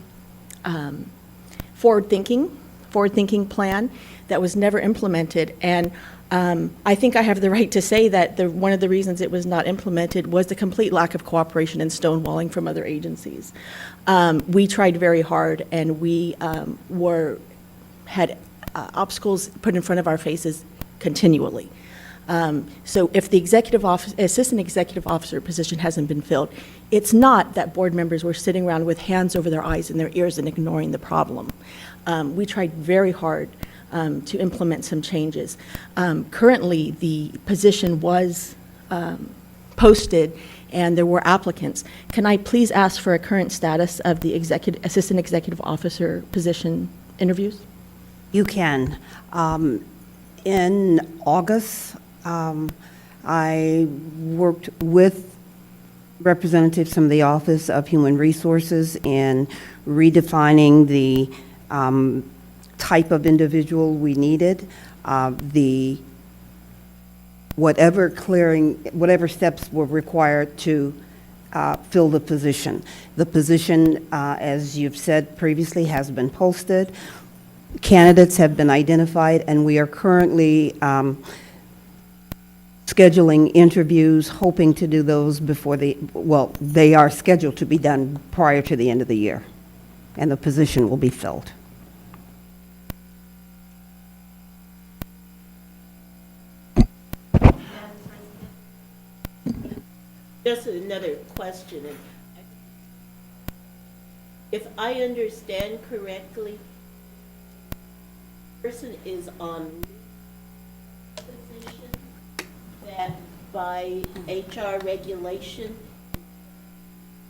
forward-thinking plan that was never implemented. And I think I have the right to say that one of the reasons it was not implemented was the complete lack of cooperation and stonewalling from other agencies. We tried very hard, and we had obstacles put in front of our faces continually. So if the assistant executive officer position hasn't been filled, it's not that board members were sitting around with hands over their eyes and their ears and ignoring the problem. We tried very hard to implement some changes. Currently, the position was posted and there were applicants. Can I please ask for a current status of the assistant executive officer position interviews? You can. In August, I worked with representatives from the Office of Human Resources in redefining the type of individual we needed, whatever steps were required to fill the position. The position, as you've said previously, has been posted. Candidates have been identified, and we are currently scheduling interviews, hoping to do those before they are scheduled to be done prior to the end of the year, and the position will be filled. Just another question. If I understand correctly, the person is on position that by HR regulation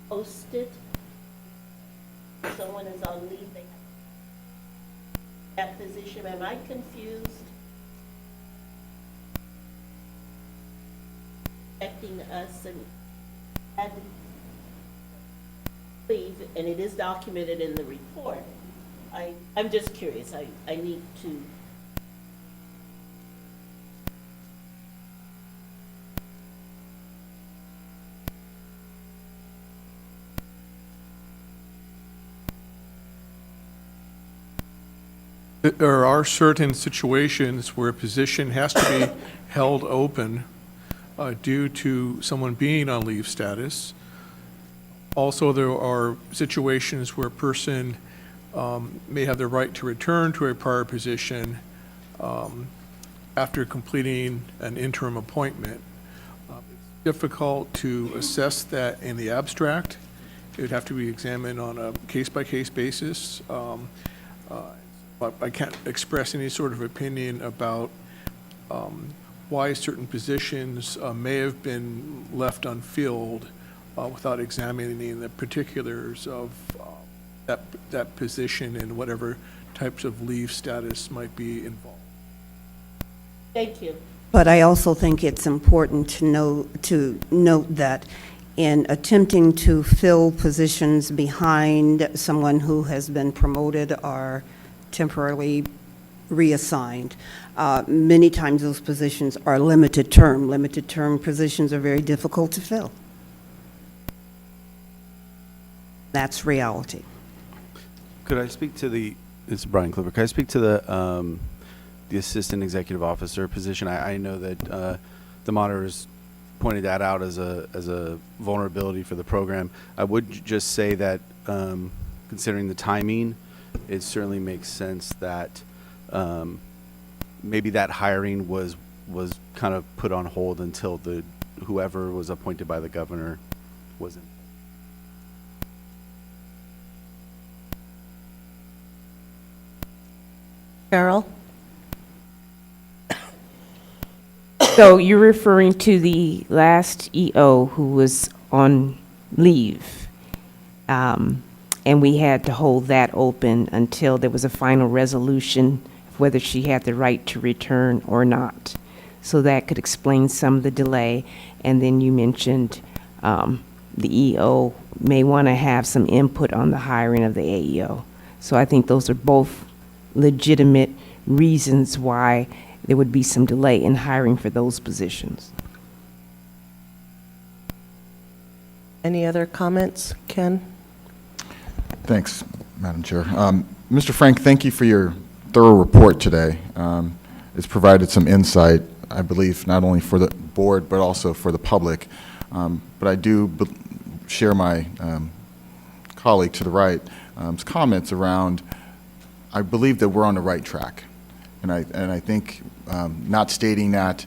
posted. Someone is on leave, they have that position. Am I confused? Affecting us and leave, and it is documented in the report. I'm just curious. I need to. There are certain situations where a position has to be held open due to someone being on leave status. Also, there are situations where a person may have the right to return to a prior position after completing an interim appointment. It's difficult to assess that in the abstract. It would have to be examined on a case-by-case basis. But I can't express any sort of opinion about why certain positions may have been left unfilled without examining the particulars of that position and whatever types of leave status might be involved. Thank you. But I also think it's important to note that in attempting to fill positions behind someone who has been promoted or temporarily reassigned, many times those positions are limited term. Limited term positions are very difficult to fill. That's reality. Could I speak to it's Brian Clifford, could I speak to the assistant executive officer position? I know that the monitors pointed that out as a vulnerability for the program. I would just say that considering the timing, it certainly makes sense that maybe that hiring was kind of put on hold until whoever was appointed by the governor was in. Cheryl? So you're referring to the last EO who was on leave, and we had to hold that open until there was a final resolution of whether she had the right to return or not. So that could explain some of the delay. And then you mentioned the EO may want to have some input on the hiring of the AEO. So I think those are both legitimate reasons why there would be some delay in hiring for those positions. Any other comments, Ken? Thanks, Madam Chair. Mr. Frank, thank you for your thorough report today. It's provided some insight, I believe, not only for the board, but also for the public. But I do share my colleague to the right's comments around, I believe that we're on the right track. And I think not stating that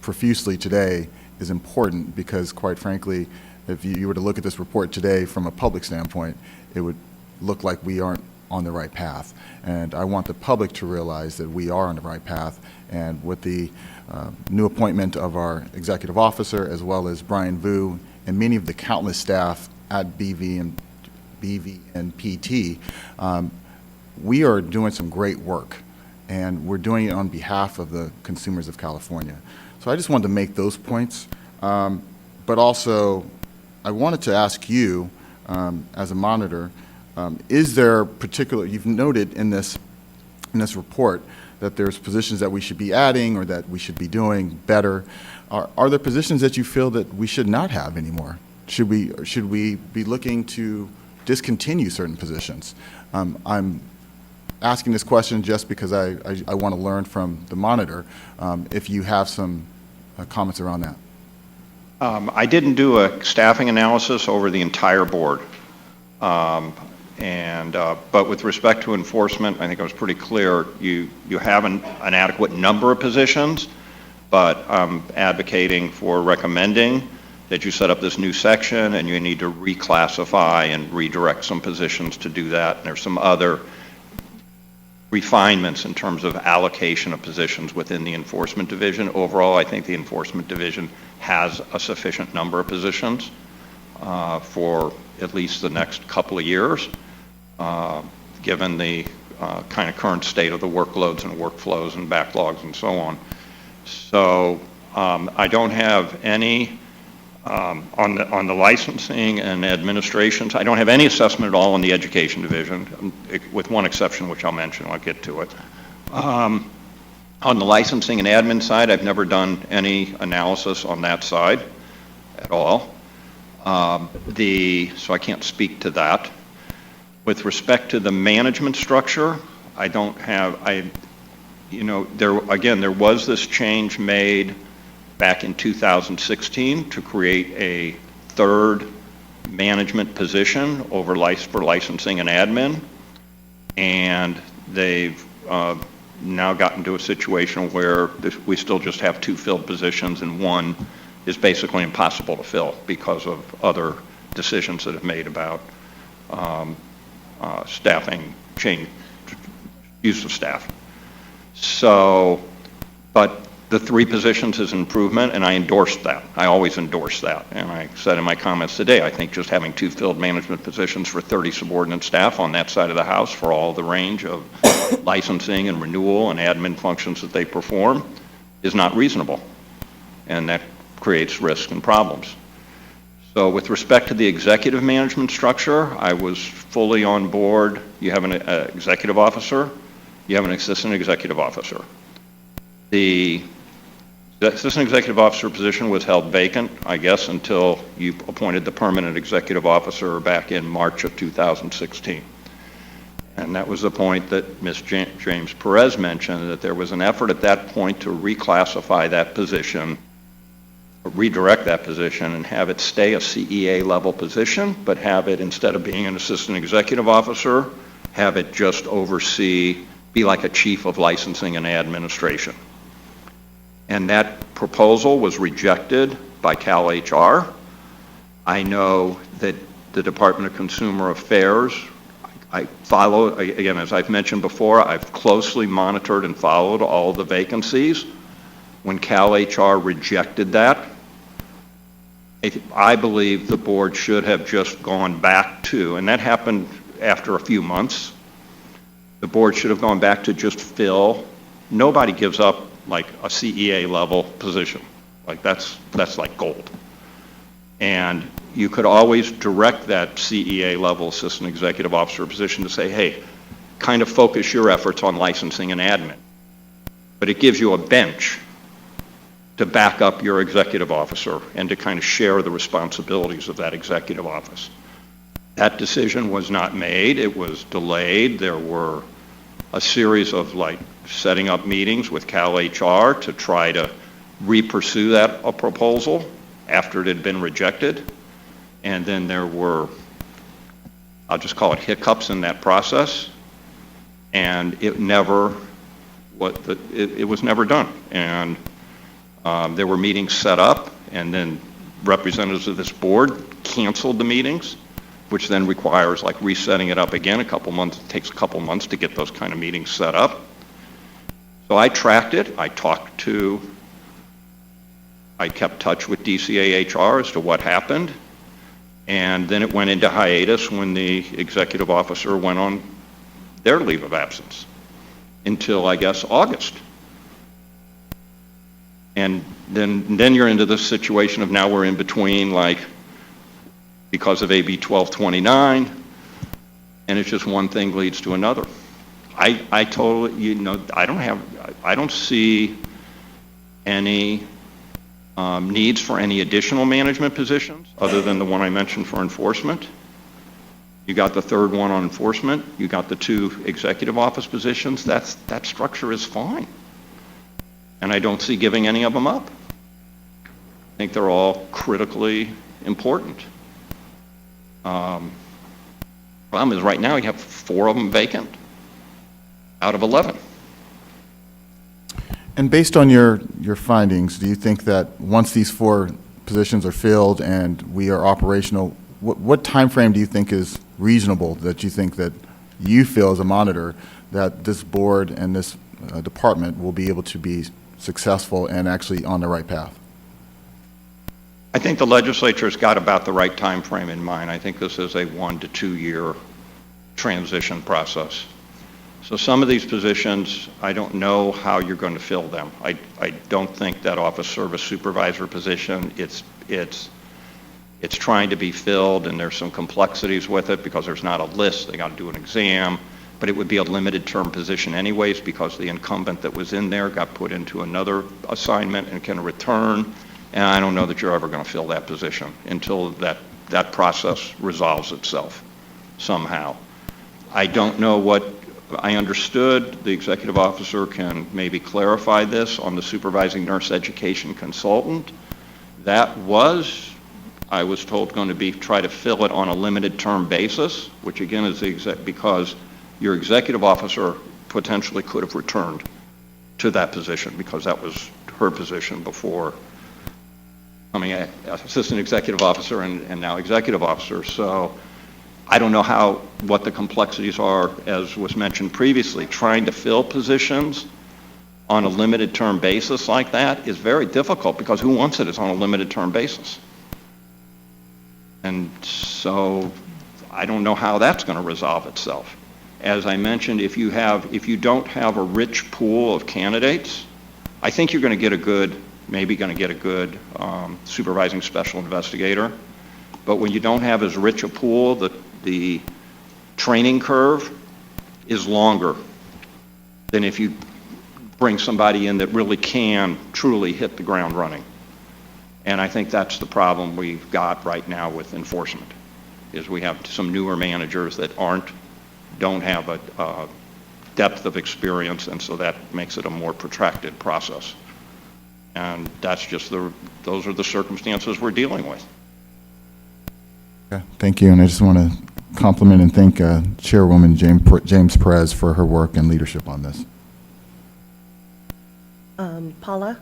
profusely today is important because, quite frankly, if you were to look at this report today from a public standpoint, it would look like we aren't on the right path. And I want the public to realize that we are on the right path. And with the new appointment of our executive officer, as well as Brian Vu and many of the countless staff at BV and PT, we are doing some great work. And we're doing it on behalf of the consumers of California. So I just wanted to make those points. But also, I wanted to ask you, as a monitor, is there particular, you've noted in this report that there's positions that we should be adding or that we should be doing better. Are there positions that you feel that we should not have anymore? Should we be looking to discontinue certain positions? I'm asking this question just because I want to learn from the monitor, if you have some comments around that. I didn't do a staffing analysis over the entire board. But with respect to enforcement, I think I was pretty clear. You have an adequate number of positions, but I'm advocating for recommending that you set up this new section and you need to reclassify and redirect some positions to do that. And there's some other refinements in terms of allocation of positions within the enforcement division. Overall, I think the enforcement division has a sufficient number of positions for at least the next couple of years, given the kind of current state of the workloads and workflows and backlogs and so on. So I don't have any, on the licensing and administrations, I don't have any assessment at all on the education division, with one exception, which I'll mention. I'll get to it. On the licensing and admin side, I've never done any analysis on that side at all. So I can't speak to that. With respect to the management structure, I don't have, there was this change made back in 2016 to create a third management position for licensing and admin, and they've now gotten to a situation where we still just have 2 filled positions, and one is basically impossible to fill because of other decisions that have made about staffing, use of staff. So, but the 3 positions is an improvement, and I endorsed that. I always endorse that. And I said in my comments today, I think just having 2 filled management positions for 30 subordinate staff on that side of the house for all the range of licensing and renewal and admin functions that they perform is not reasonable. And that creates risk and problems. So with respect to the executive management structure, I was fully on board. You have an executive officer, you have an assistant executive officer. The assistant executive officer position was held vacant, I guess, until you appointed the permanent executive officer back in March of 2016. And that was the point that Ms. James Perez mentioned, that there was an effort at that point to reclassify that position, redirect that position, and have it stay a CEA level position, but have it, instead of being an assistant executive officer, have it just oversee, be like a chief of licensing and administration. And that proposal was rejected by Cal HR. I know that the Department of Consumer Affairs, I follow, again, as I've mentioned before, I've closely monitored and followed all the vacancies When Cal HR rejected that, I believe the board should have just gone back to, and that happened after a few months, the board should have gone back to just fill. Nobody gives up like a CEA level position. Like that's like gold. And you could always direct that CEA level assistant executive officer position to say, hey, kind of focus your efforts on licensing and admin. But it gives you a bench to back up your executive officer and to kind of share the responsibilities of that executive office. That decision was not made. It was delayed. There were a series of like setting up meetings with Cal HR to try to re-pursue that proposal after it had been rejected. And then there were, I'll just call it hiccups in that process. And it never, it was never done. And there were meetings set up, and then representatives of this board canceled the meetings, which then requires like resetting it up again. It takes a couple months to get those kind of meetings set up. So I tracked it. I kept touch with DCA HR as to what happened, and then it went into hiatus when the executive officer went on their leave of absence until, I guess, August. And then you're into this situation of now we're in between, like, because of AB 1229, and it's just one thing leads to another. I totally, I don't see any needs for any additional management positions other than the one I mentioned for enforcement. You got the third one on enforcement. You got the 2 executive office positions. That structure is fine. And I don't see giving any of them up. I think they're all critically important. Problem is right now you have 4 of them vacant out of 11. And based on your findings, do you think that once these 4 positions are filled and we are operational, what time frame do you think is reasonable that you think that you feel as a monitor that this board and this department will be able to be successful and actually on the right path? I think the legislature's got about the right time frame in mind. I think this is a 1 to 2 year transition process. So some of these positions, I don't know how you're going to fill them. I don't think that office service supervisor position, it's trying to be filled, and there's some complexities with it because there's not a list. They got to do an exam, but it would be a limited term position anyways because the incumbent that was in there got put into another assignment and can return. And I don't know that you're ever going to fill that position until that process resolves itself somehow. I don't know what, I understood the executive officer can maybe clarify this on the supervising nurse education consultant. That was, I was told, going to be try to fill it on a limited term basis, which again is because your executive officer potentially could have returned to that position because that was her position before becoming assistant executive officer and now executive officer. So I don't know what the complexities are, as was mentioned previously. Trying to fill positions on a limited term basis like that is very difficult because who wants it is on a limited term basis. And so I don't know how that's going to resolve itself. As I mentioned, if you don't have a rich pool of candidates, I think you're going to get a good supervising special investigator. But when you don't have as rich a pool, the training curve is longer than if you bring somebody in that really can truly hit the ground running. And I think that's the problem we've got right now with enforcement, is we have some newer managers that don't have a depth of experience, and so that makes it a more protracted process. And that's just those are the circumstances we're dealing with. Okay, thank you, and I just want to compliment and thank Chairwoman James Perez for her work and leadership on this. Paula?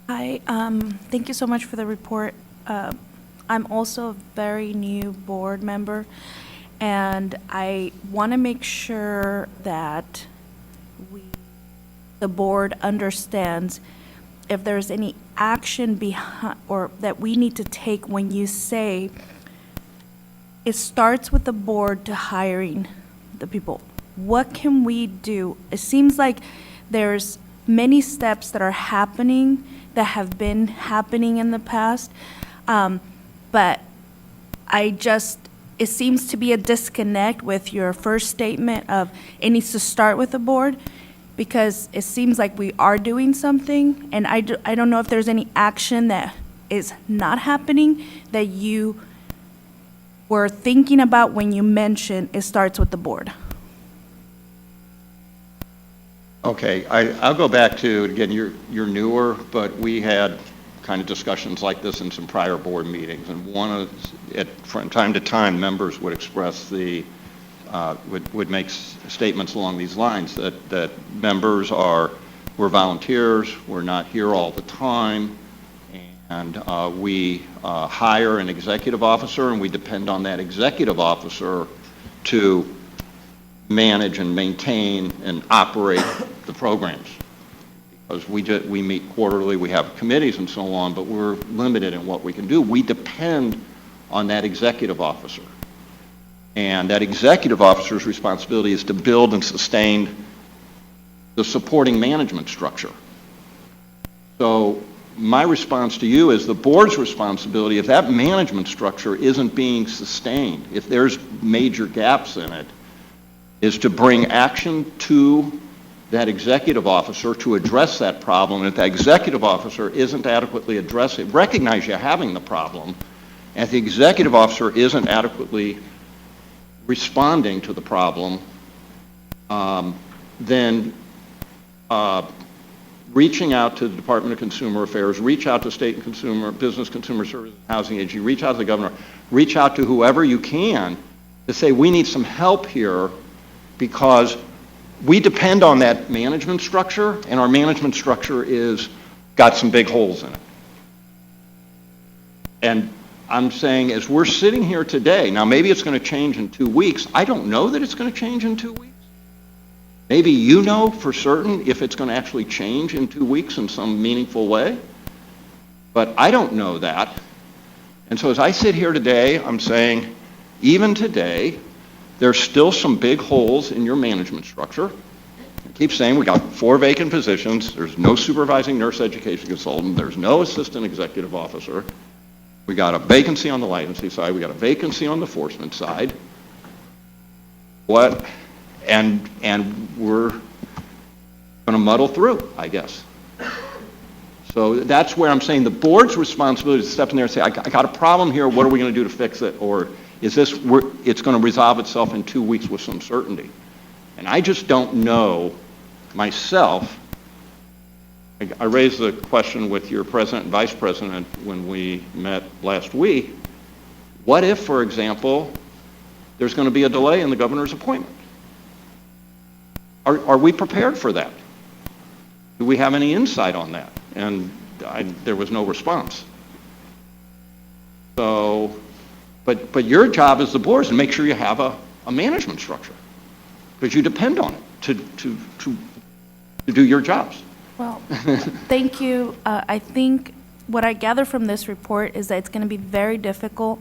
Hi, thank you so much for the report. I'm also a very new board member, and I want to make sure that we the board understands if there's any action behind, or that we need to take when you say it starts with the board to hiring the people. What can we do? It seems like there's many steps that are happening, that have been happening in the past, but it seems to be a disconnect with your first statement of it needs to start with the board, because it seems like we are doing something, and I don't know if there's any action that is not happening that you were thinking about when you mentioned it starts with the board. Okay, I'll go back to, again, you're newer, but we had kind of discussions like this in some prior board meetings, and from time to time, members would express would make statements along these lines, that members we're volunteers, we're not here all the time, and we hire an executive officer, and we depend on that executive officer to manage and maintain and operate the programs. Because we meet quarterly, we have committees and so on, but we're limited in what we can do. We depend on that executive officer. And that executive officer's responsibility is to build and sustain the supporting management structure. So my response to you is the board's responsibility, if that management structure isn't being sustained, if there's major gaps in it, is to bring action to that executive officer to address that problem. And if that executive officer isn't adequately addressing, recognize you're having the problem, and if the executive officer isn't adequately responding to the problem, then reaching out to the Department of Consumer Affairs, reach out to State and Business Consumer Services, Housing Agency, reach out to the governor, reach out to whoever you can to say, we need some help here, because we depend on that management structure, and our management structure got some big holes in it. And I'm saying, as we're sitting here today, now maybe it's going to change in 2 weeks. I don't know that it's going to change in 2 weeks. Maybe you know for certain if it's going to actually change in 2 weeks in some meaningful way, but I don't know that. And so as I sit here today, I'm saying, even today, there's still some big holes in your management structure. I keep saying we got 4 vacant positions. There's no supervising nurse education consultant. There's no assistant executive officer. We got a vacancy on the licensing side. We got a vacancy on the enforcement side. And we're going to muddle through, I guess. So that's where I'm saying the board's responsibility is to step in there and say, I got a problem here. What are we going to do to fix it? Or is it's going to resolve itself in 2 weeks with some certainty? And I just don't know myself. I raised the question with your president and vice president when we met last week. What if, for example, there's going to be a delay in the governor's appointment? Are we prepared for that? Do we have any insight on that? And there was no response. So, but your job as the board is to make sure you have a management structure, because you depend on it to do your jobs. Well, thank you. I think what I gather from this report is that it's going to be very difficult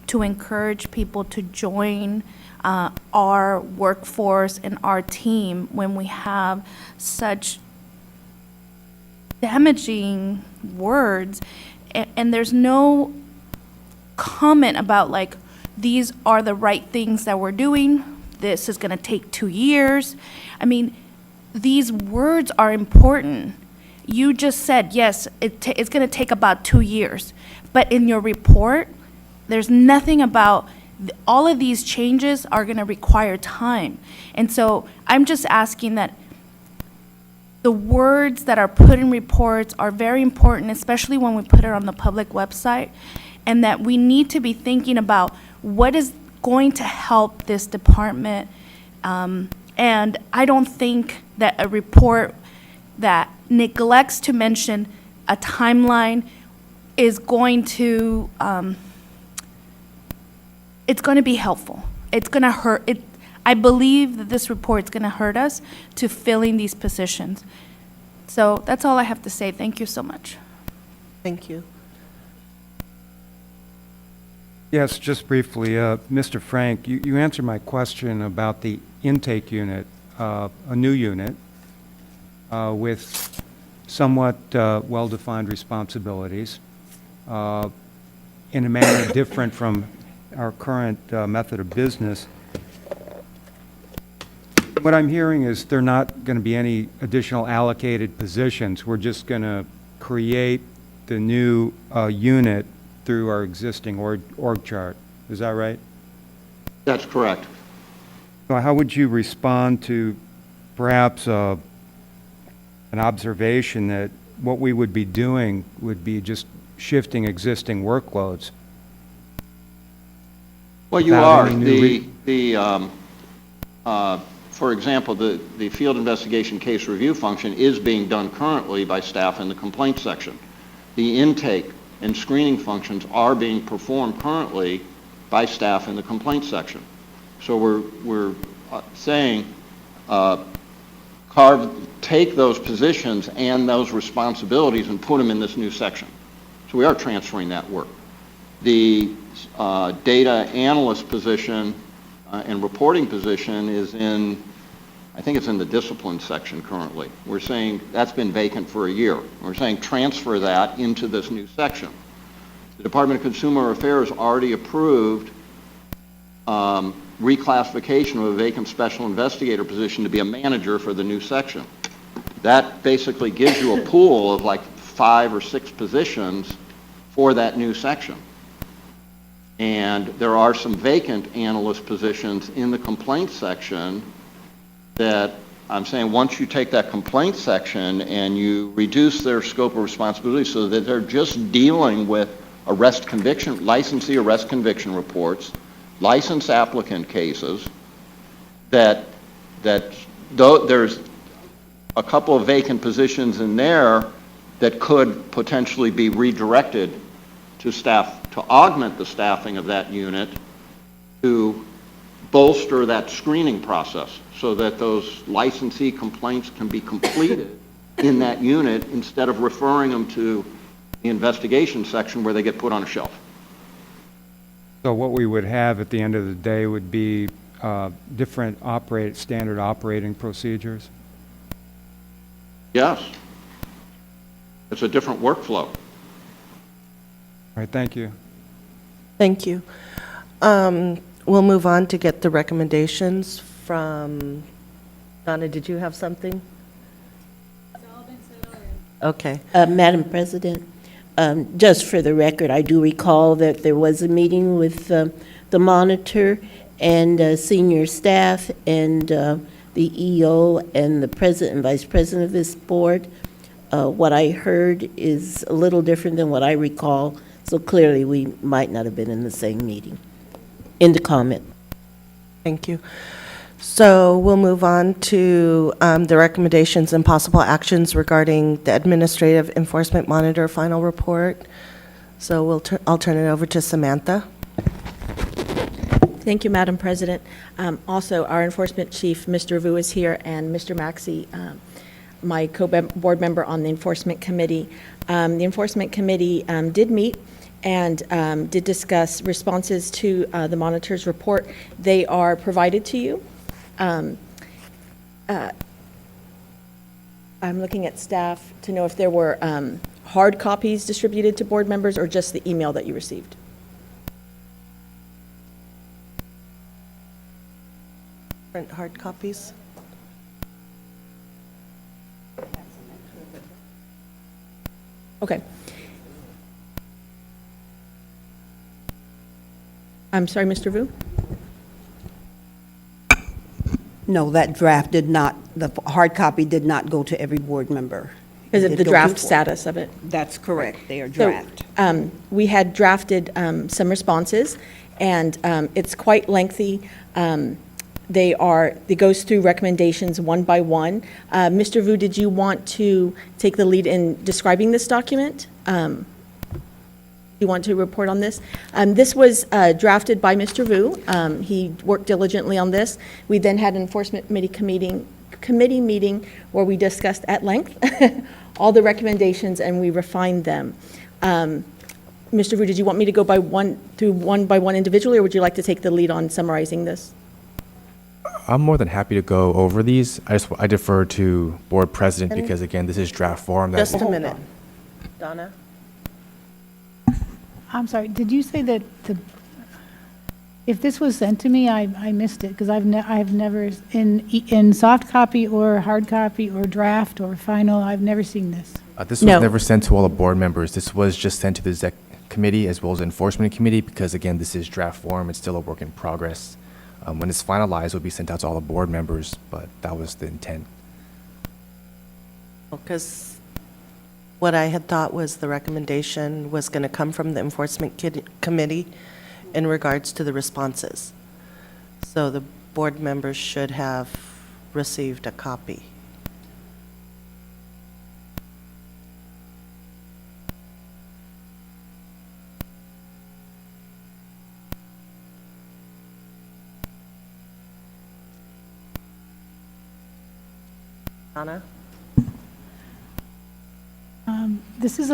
to encourage people to join our workforce and our team when we have such damaging words, and there's no comment about, like, these are the right things that we're doing, this is going to take 2 years. I mean, these words are important. You just said, yes, it's going to take about 2 years, but in your report, there's nothing about all of these changes are going to require time. And so I'm just asking that the words that are put in reports are very important, especially when we put it on the public website, and that we need to be thinking about what is going to help this department. And I don't think that a report that neglects to mention a timeline is going to, it's going to be helpful. It's going to hurt. I believe that this report is going to hurt us to filling these positions. So that's all I have to say. Thank you so much. Thank you. Yes, just briefly, Mr. Frank, you answered my question about the intake unit, a new unit with somewhat well-defined responsibilities in a manner different from our current method of business. What I'm hearing is there are not going to be any additional allocated positions. We're just going to create the new unit through our existing org chart. Is that right? That's correct. So how would you respond to perhaps an observation that what we would be doing would be just shifting existing workloads? Well, you Without are. any new For example, the field investigation case review function is being done currently by staff in the complaint section. The intake and screening functions are being performed currently by staff in the complaint section. So we're saying take those positions and those responsibilities and put them in this new section. So we are transferring that work. The data analyst position and reporting position is in, I think it's in the discipline section currently. We're saying that's been vacant for a year. We're saying transfer that into this new section. The Department of Consumer Affairs already approved reclassification of a vacant special investigator position to be a manager for the new section. That basically gives you a pool of like 5 or 6 positions for that new section. And there are some vacant analyst positions in the complaint section that I'm saying once you take that complaint section and you reduce their scope of responsibility so that they're just dealing with licensee arrest conviction reports, license applicant cases, that there's a couple of vacant positions in there that could potentially be redirected to staff, to augment the staffing of that unit, to bolster that screening process so that those licensee complaints can be completed in that unit instead of referring them to the investigation section where they get put on a shelf. So what we would have at the end of the day would be different standard operating procedures? Yes. It's a different workflow. All right, thank you. Thank you. We'll move on to get the recommendations from, Donna, did you have something? Okay. Madam President, just for the record, I do recall that there was a meeting with the monitor and senior staff and the EO and the president and vice president of this board. What I heard is a little different than what I recall, so clearly we might not have been in the same meeting. End of comment. Thank you. So we'll move on to the recommendations and possible actions regarding the Administrative Enforcement Monitor final report. So I'll turn it over to Samantha. Thank you, Madam President. Also, our enforcement chief, Mr. Vu, is here, and Mr. Maxey, my co-board member on the enforcement committee. The enforcement committee did meet and did discuss responses to the monitor's report. They are provided to you. I'm looking at staff to know if there were hard copies distributed to board members or just the email that you received. Print hard copies. Okay. I'm sorry, Mr. Vu? No, that draft did not, the hard copy did not go to every board member. Is it did the go to draft 4. status of it? That's correct, they are So, draft. we had drafted some responses, and it's quite lengthy. It goes through recommendations one by one. Mr. Vu, did you want to take the lead in describing this document? You want to report on this? This was drafted by Mr. Vu. He worked diligently on this. We then had an enforcement committee committee meeting where we discussed at length all the recommendations and we refined them. Mr. Vu, did you want me to go through one by one individually, or would you like to take the lead on summarizing this? I'm more than happy to go over these. I defer to board president because again, this is draft form. Just a minute. Donna? I'm sorry, did you say that if this was sent to me, I missed it, because I've never, in soft copy or hard copy or draft or final, I've never seen this. This was never sent to all the board members. This was just sent to the exec committee as well as the enforcement committee because again, this is draft form. It's still a work in progress. When it's finalized, it'll be sent out to all the board members, but that was the intent. Because what I had thought was the recommendation was going to come from the enforcement committee in regards to the responses. So the board members should have received a copy. Anna? This is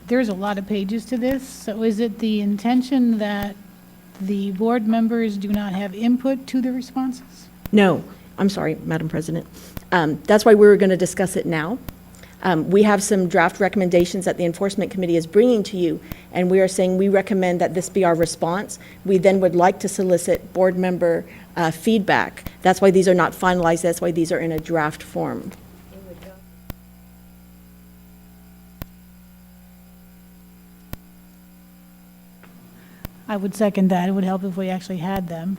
there's a lot of pages to this, so is it the intention that the board members do not have input to the responses? No, I'm sorry, Madam President. That's why we were going to discuss it now. We have some draft recommendations that the Enforcement Committee is bringing to you, and we are saying we recommend that this be our response. We then would like to solicit board member feedback. That's why these are not finalized. That's why these are in a draft form. I would second that. It would help if we actually had them.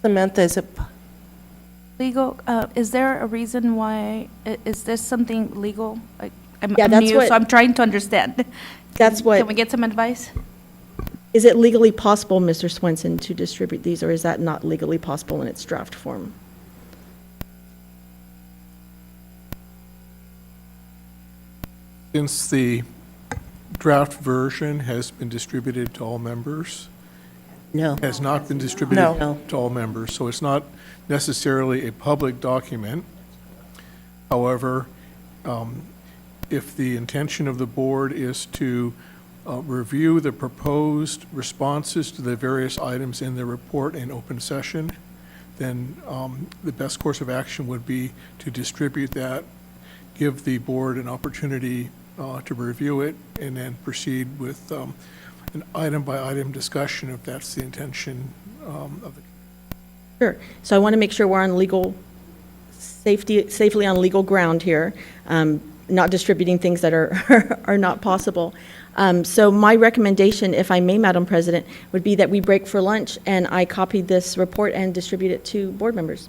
Samantha, is it Legal, is there a reason why, is this something legal? I'm Yeah, that's new, what- so I'm trying to understand. That's what. Can we get some advice? Is it legally possible, Mr. Swenson, to distribute these, or is that not legally possible in its draft form? Since the draft version has been distributed to all members, No. has not been distributed No. to all members, so it's not necessarily a public document. However, if the intention of the board is to review the proposed responses to the various items in the report in open session, then the best course of action would be to distribute that, give the board an opportunity to review it, and then proceed with an item-by-item discussion if that's the intention of the. Sure. So I want to make sure we're on safely on legal ground here, not distributing things that are not possible. So my recommendation, if I may, Madam President, would be that we break for lunch and I copy this report and distribute it to board members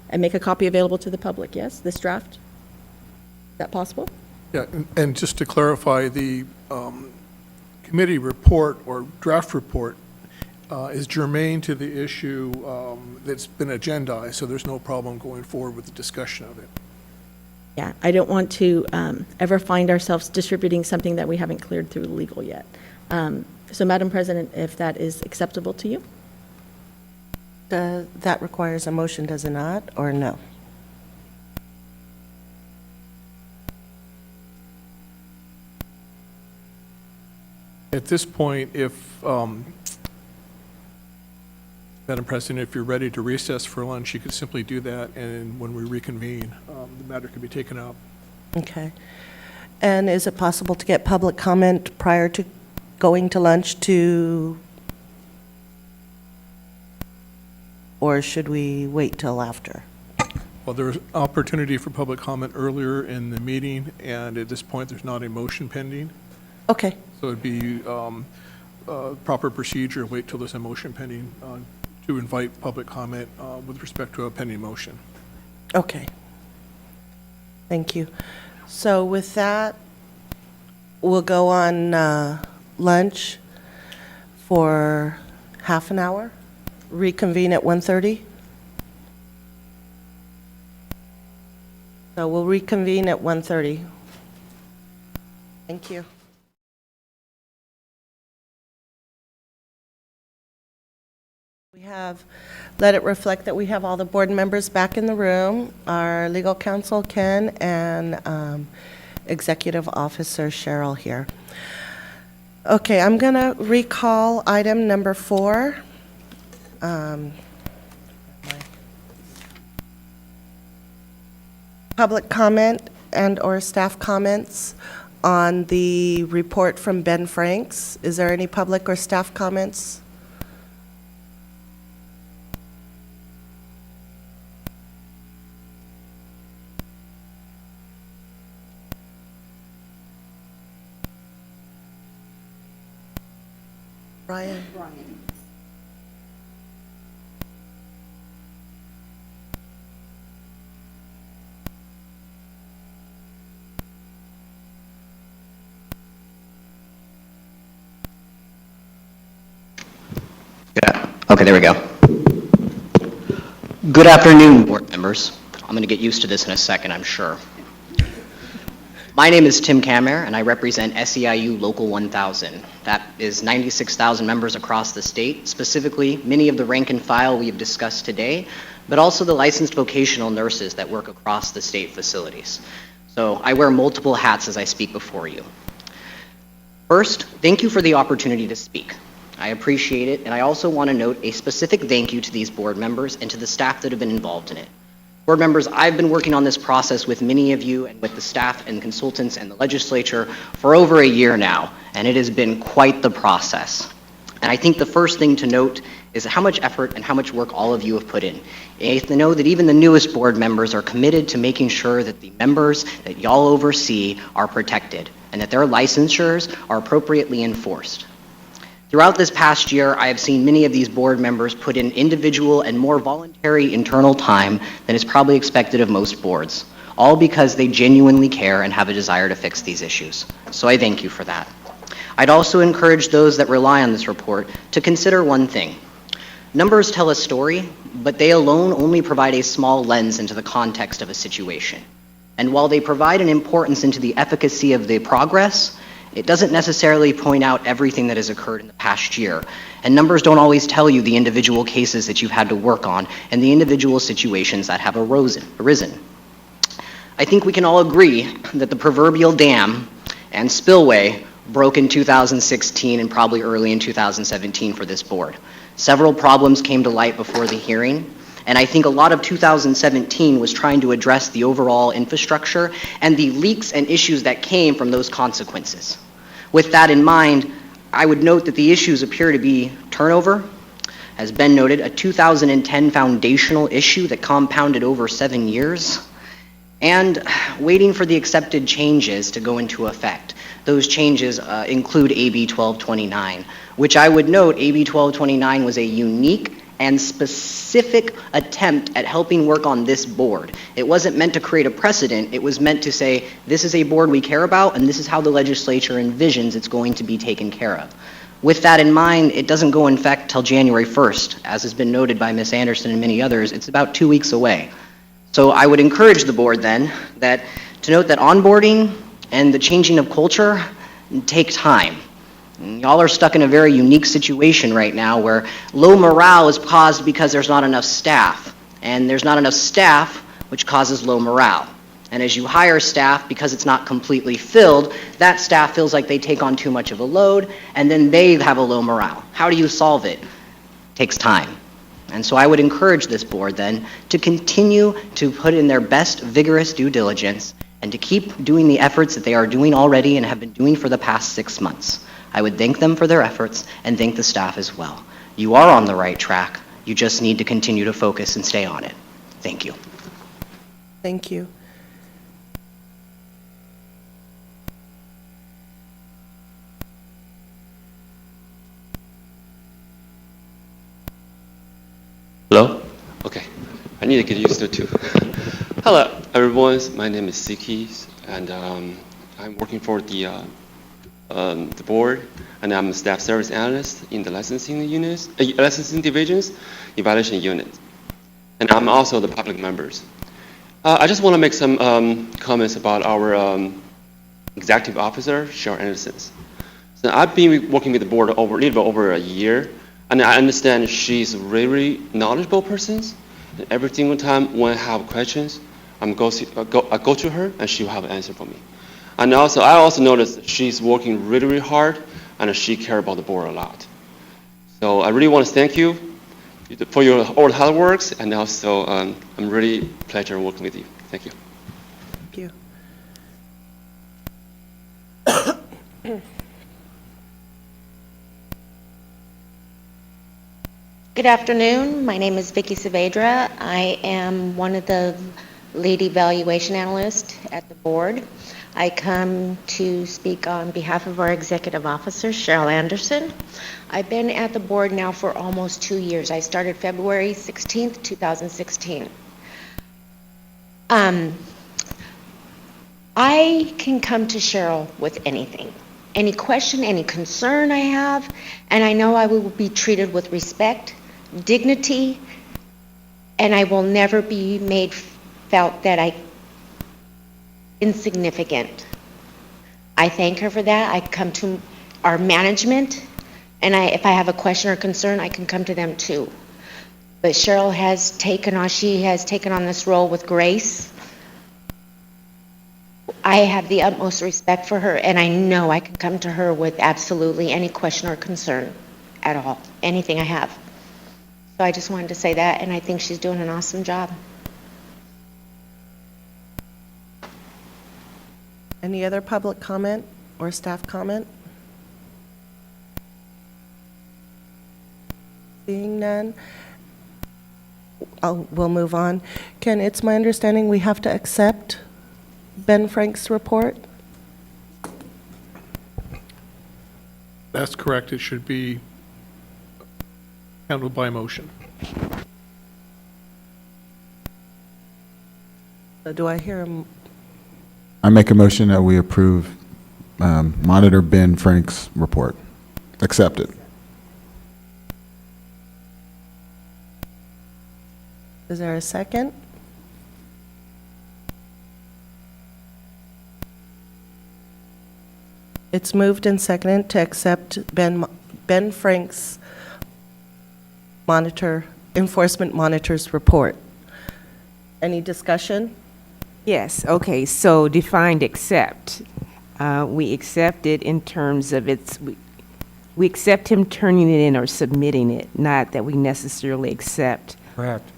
and make a copy available to the public. Yes, this draft? Is that possible? Yeah, and just to clarify, the committee report or draft report is germane to the issue that's been agendized, so there's no problem going forward with the discussion of it. Yeah, I don't want to ever find ourselves distributing something that we haven't cleared through legal yet. So, Madam President, if that is acceptable to you? that requires a motion, does it not, or no? At this point, if, Madam President, if you're ready to recess for lunch, you could simply do that, and when we reconvene, the matter could be taken up. Okay. And is it possible to get public comment prior to going to lunch or should we wait till after? Well, there's opportunity for public comment earlier in the meeting, and at this point, there's not a motion pending. Okay. So it'd be proper procedure, wait till there's a motion pending to invite public comment with respect to a pending motion. Okay. Thank you. So with that, we'll go on lunch for half an hour, reconvene at 1:30. So we'll reconvene at 1:30. Thank you. We have let it reflect that we have all the board members back in the room, our legal counsel, Ken, and Executive Officer Cheryl here. Okay, I'm going to recall item number 4. Public comment and/or staff comments on the report from Ben Franks. Is there any public or staff comments? Brian? Yeah. Okay, there we go. Good afternoon, board members. I'm going to get used to this in a second, I'm sure. My name is Tim Kammer, and I represent SEIU Local 1000. That is 96,000 members across the state, specifically many of the rank and file we have discussed today, but also the licensed vocational nurses that work across the state facilities. So I wear multiple hats as I speak before you. First, thank you for the opportunity to speak. I appreciate it, and I also want to note a specific thank you to these board members and to the staff that have been involved in it. Board members, I've been working on this process with many of you and with the staff and consultants and the legislature for over a year now, and it has been quite the process. And I think the first thing to note is how much effort and how much work all of you have put in. And to know that even the newest board members are committed to making sure that the members that y'all oversee are protected and that their licensures are appropriately enforced. Throughout this past year, I have seen many of these board members put in individual and more voluntary internal time than is probably expected of most boards, all because they genuinely care and have a desire to fix these issues. So I thank you for that. I'd also encourage those that rely on this report to consider one thing. Numbers tell a story, but they alone only provide a small lens into the context of a situation. And while they provide an importance into the efficacy of the progress, it doesn't necessarily point out everything that has occurred in the past year. And numbers don't always tell you the individual cases that you've had to work on and the individual situations that have arisen. I think we can all agree that the proverbial dam and spillway broke in 2016 and probably early in 2017 for this board. Several problems came to light before the hearing, and I think a lot of 2017 was trying to address the overall infrastructure and the leaks and issues that came from those consequences. With that in mind, I would note that the issues appear to be turnover, as Ben noted, a 2010 foundational issue that compounded over 7 years, and waiting for the accepted changes to go into effect. Those changes include AB 1229, which I would note AB 1229 was a unique and specific attempt at helping work on this board. It wasn't meant to create a precedent, it was meant to say, this is a board we care about, and this is how the legislature envisions it's going to be taken care of. With that in mind, it doesn't go in effect till January 1st. As has been noted by Ms. Anderson and many others, it's about 2 weeks away. So I would encourage the board then to note that onboarding and the changing of culture take time. Y'all are stuck in a very unique situation right now where low morale is caused because there's not enough staff. And there's not enough staff, which causes low morale. And as you hire staff, because it's not completely filled, that staff feels like they take on too much of a load, and then they have a low morale. How do you solve it? It takes time. And so I would encourage this board then to continue to put in their best vigorous due diligence and to keep doing the efforts that they are doing already and have been doing for the past 6 months. I would thank them for their efforts and thank the staff as well. You are on the right track. You just need to continue to focus and stay on it. Thank you. Thank you. Hello? Okay. I need to get used to it too. Hello, everyone. My name is Sikis, and I'm working for the board, and I'm a staff service analyst in the licensing units, licensing divisions, evaluation unit, and I'm also the public members. I just want to make some comments about our executive officer, Cheryl Anderson. So I've been working with the board over a little bit over a year. And I understand she's a very knowledgeable person. And every single time when I have questions, I go to her and she will have an answer for me. And also, I also noticed she's working really, really hard and she cares about the board a lot. So I really want to thank you for your all hard works, and also I'm really pleasure working with you. Thank you. Thank you. Good afternoon. My name is Vicki Saavedra. I am one of the lead evaluation analysts at the board. I come to speak on behalf of our executive officer, Cheryl Anderson. I've been at the board now for almost 2 years. I started February 16th, 2016. I can come to Cheryl with anything, any question, any concern I have, and I know I will be treated with respect, dignity, and I will never be made felt that I insignificant. I thank her for that. I come to our management, and if I have a question or concern, I can come to them too. But Cheryl has taken on this role with grace. I have the utmost respect for her, and I know I can come to her with absolutely any question or concern at all, anything I have. So I just wanted to say that, and I think she's doing an awesome job. Any other public comment or staff comment? Seeing none, we'll move on. Ken, it's my understanding we have to accept Ben Frank's report? That's correct. It should be handled by motion. So do I hear him? I make a motion that we approve Monitor Ben Frank's report. Accept it. Is there a second? It's moved and seconded to accept Ben Frank's enforcement monitor's report. Any discussion? Yes, okay, so defined accept. We accept it in terms of we accept him turning it in or submitting it, not that we necessarily accept Correct.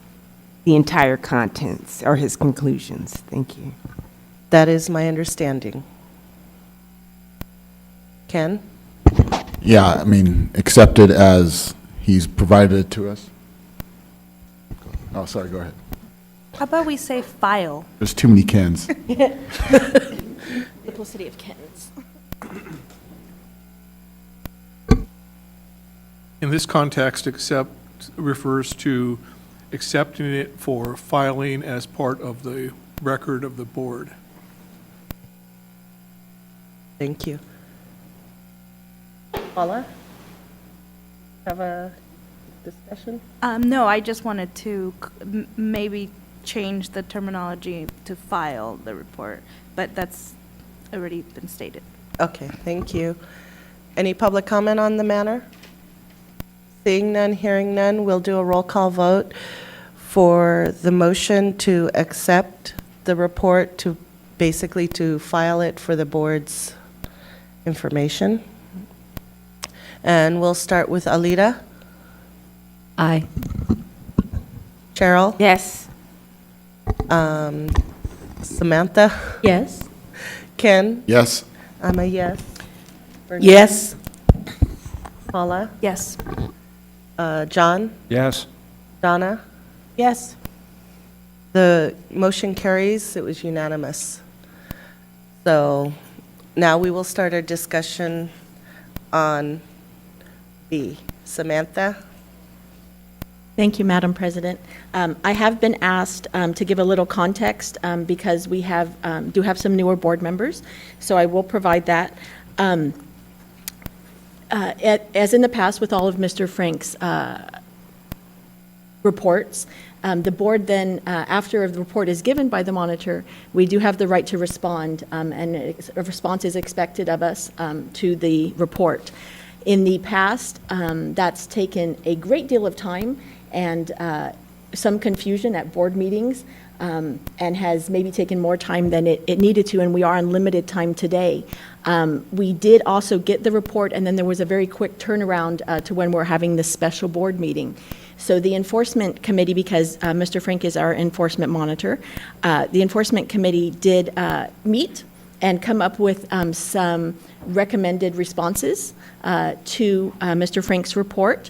the entire contents or his conclusions. Thank you. That is my understanding. Ken? Yeah, I mean, accept it as he's provided it to us. Oh, sorry, go ahead. How about we say file? There's too many Kens. Duplicity of Kens. In this context, accept refers to accepting it for filing as part of the record of the board. Thank you. Paula? Have a discussion? No, I just wanted to maybe change the terminology to file the report, but that's already been stated. Okay, thank you. Any public comment on the matter? Seeing none, hearing none, we'll do a roll call vote for the motion to accept the report, to basically to file it for the board's information. And we'll start with Alita. Aye. Cheryl? Yes. Samantha? Yes. Ken? Yes. I'm a yes. Yes. Paula? Yes. John? Yes. Donna? Yes. The motion carries. It was unanimous. So now we will start our discussion on B. Samantha? Thank you, Madam President. I have been asked to give a little context because we do have some newer board members, so I will provide that. As in the past with all of Mr. Frank's reports, the board then, after the report is given by the monitor, we do have the right to respond, and a response is expected of us to the report. In the past, that's taken a great deal of time and some confusion at board meetings, and has maybe taken more time than it needed to, and we are on limited time today. We did also get the report, and then there was a very quick turnaround to when we're having this special board meeting. So the enforcement committee, because Mr. Frank is our enforcement monitor, the enforcement committee did meet and come up with some recommended responses to Mr. Frank's report.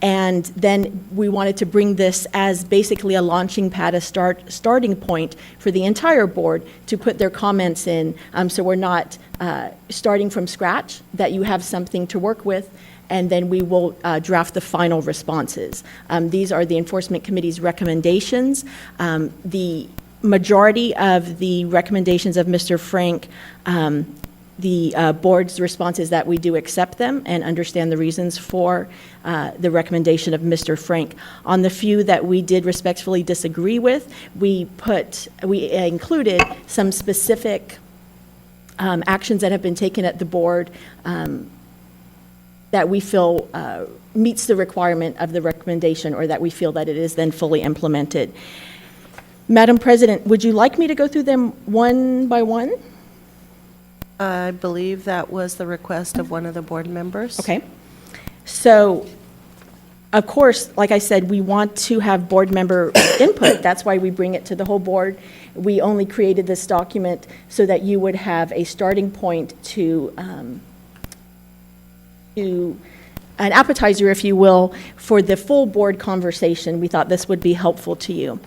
And then we wanted to bring this as basically a launching pad, a starting point for the entire board to put their comments in, so we're not starting from scratch, that you have something to work with, and then we will draft the final responses. These are the Enforcement Committee's recommendations. The majority of the recommendations of Mr. Frank, the board's response is that we do accept them and understand the reasons for the recommendation of Mr. Frank. On the few that we did respectfully disagree with, we included some specific actions that have been taken at the board that we feel meets the requirement of the recommendation, or that we feel that it is then fully implemented. Madam President, would you like me to go through them one by one? I believe that was the request of one of the board members. Okay. So, of course, like I said, we want to have board member input. That's why we bring it to the whole board. We only created this document so that you would have a starting point to an appetizer, if you will, for the full board conversation. We thought this would be helpful to you.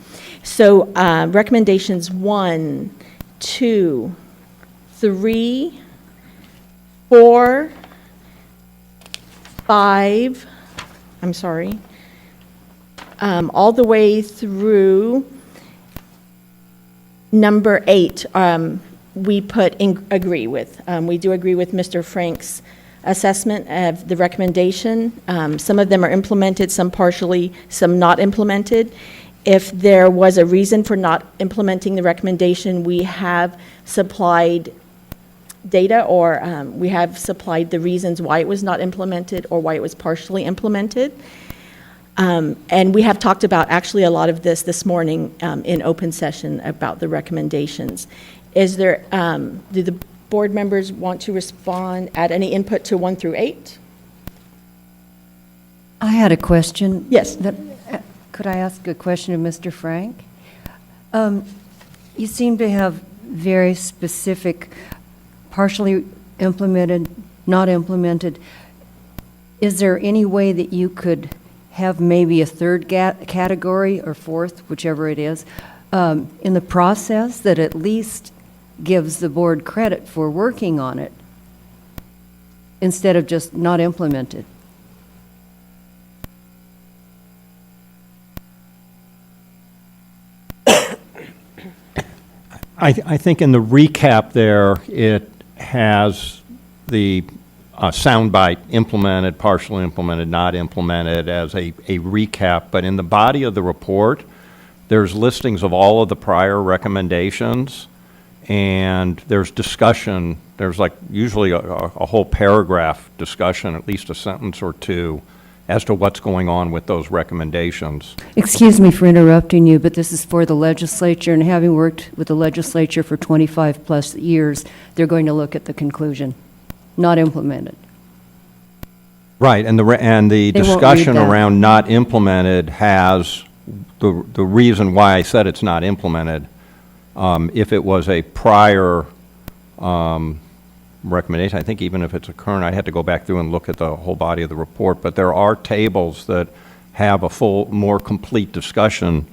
So, recommendations 1, 2, 3, 4, 5, I'm sorry, all the way through number 8, we put agree with. We do agree with Mr. Frank's assessment of the recommendation. Some of them are implemented, some partially, some not implemented. If there was a reason for not implementing the recommendation, we have supplied data, or we have supplied the reasons why it was not implemented or why it was partially implemented. And we have talked about actually a lot of this morning in open session about the recommendations. Is there, do the board members want to respond, add any input to 1 through 8? I had a question. Yes. Could I ask a question of Mr. Frank? You seem to have very specific, partially implemented, not implemented. Is there any way that you could have maybe a third category or fourth, whichever it is, in the process that at least gives the board credit for working on it instead of just not implemented? I think in the recap there, it has the soundbite implemented, partially implemented, not implemented as a recap. But in the body of the report, there's listings of all of the prior recommendations, and there's discussion. There's like usually a whole paragraph discussion, at least a sentence or two, as to what's going on with those recommendations. Excuse me for interrupting you, but this is for the legislature, and having worked with the legislature for 25-plus years, they're going to look at the conclusion, not implemented. Right, and the discussion around not implemented has the reason why I said it's not implemented. If it was a prior recommendation, I think even if it's a current, I'd have to go back through and look at the whole body of the report, but there are tables that have a full, more complete discussion.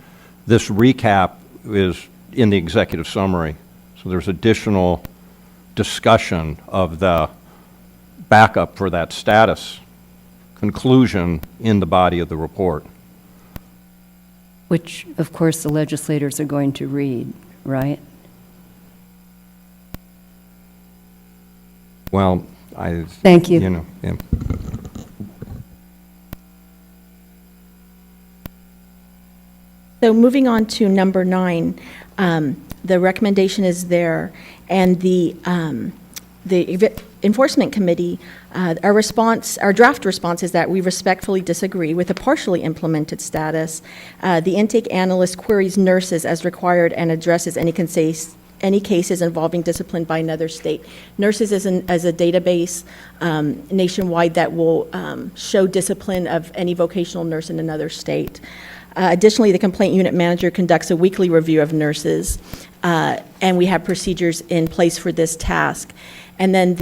This recap is in the executive summary, so there's additional discussion of the backup for that status conclusion in the body of the report. Which, of course, the legislators are going to read, right? Well, Thank you. You know, yeah. So moving on to number 9, the recommendation is there, and the Enforcement Committee, our draft response is that we respectfully disagree with the partially implemented status. The intake analyst queries nurses as required and addresses any cases involving discipline by another state. Nurses is a database nationwide that will show discipline of any vocational nurse in another state. Additionally, the complaint unit manager conducts a weekly review of nurses, and we have procedures in place for this task. And then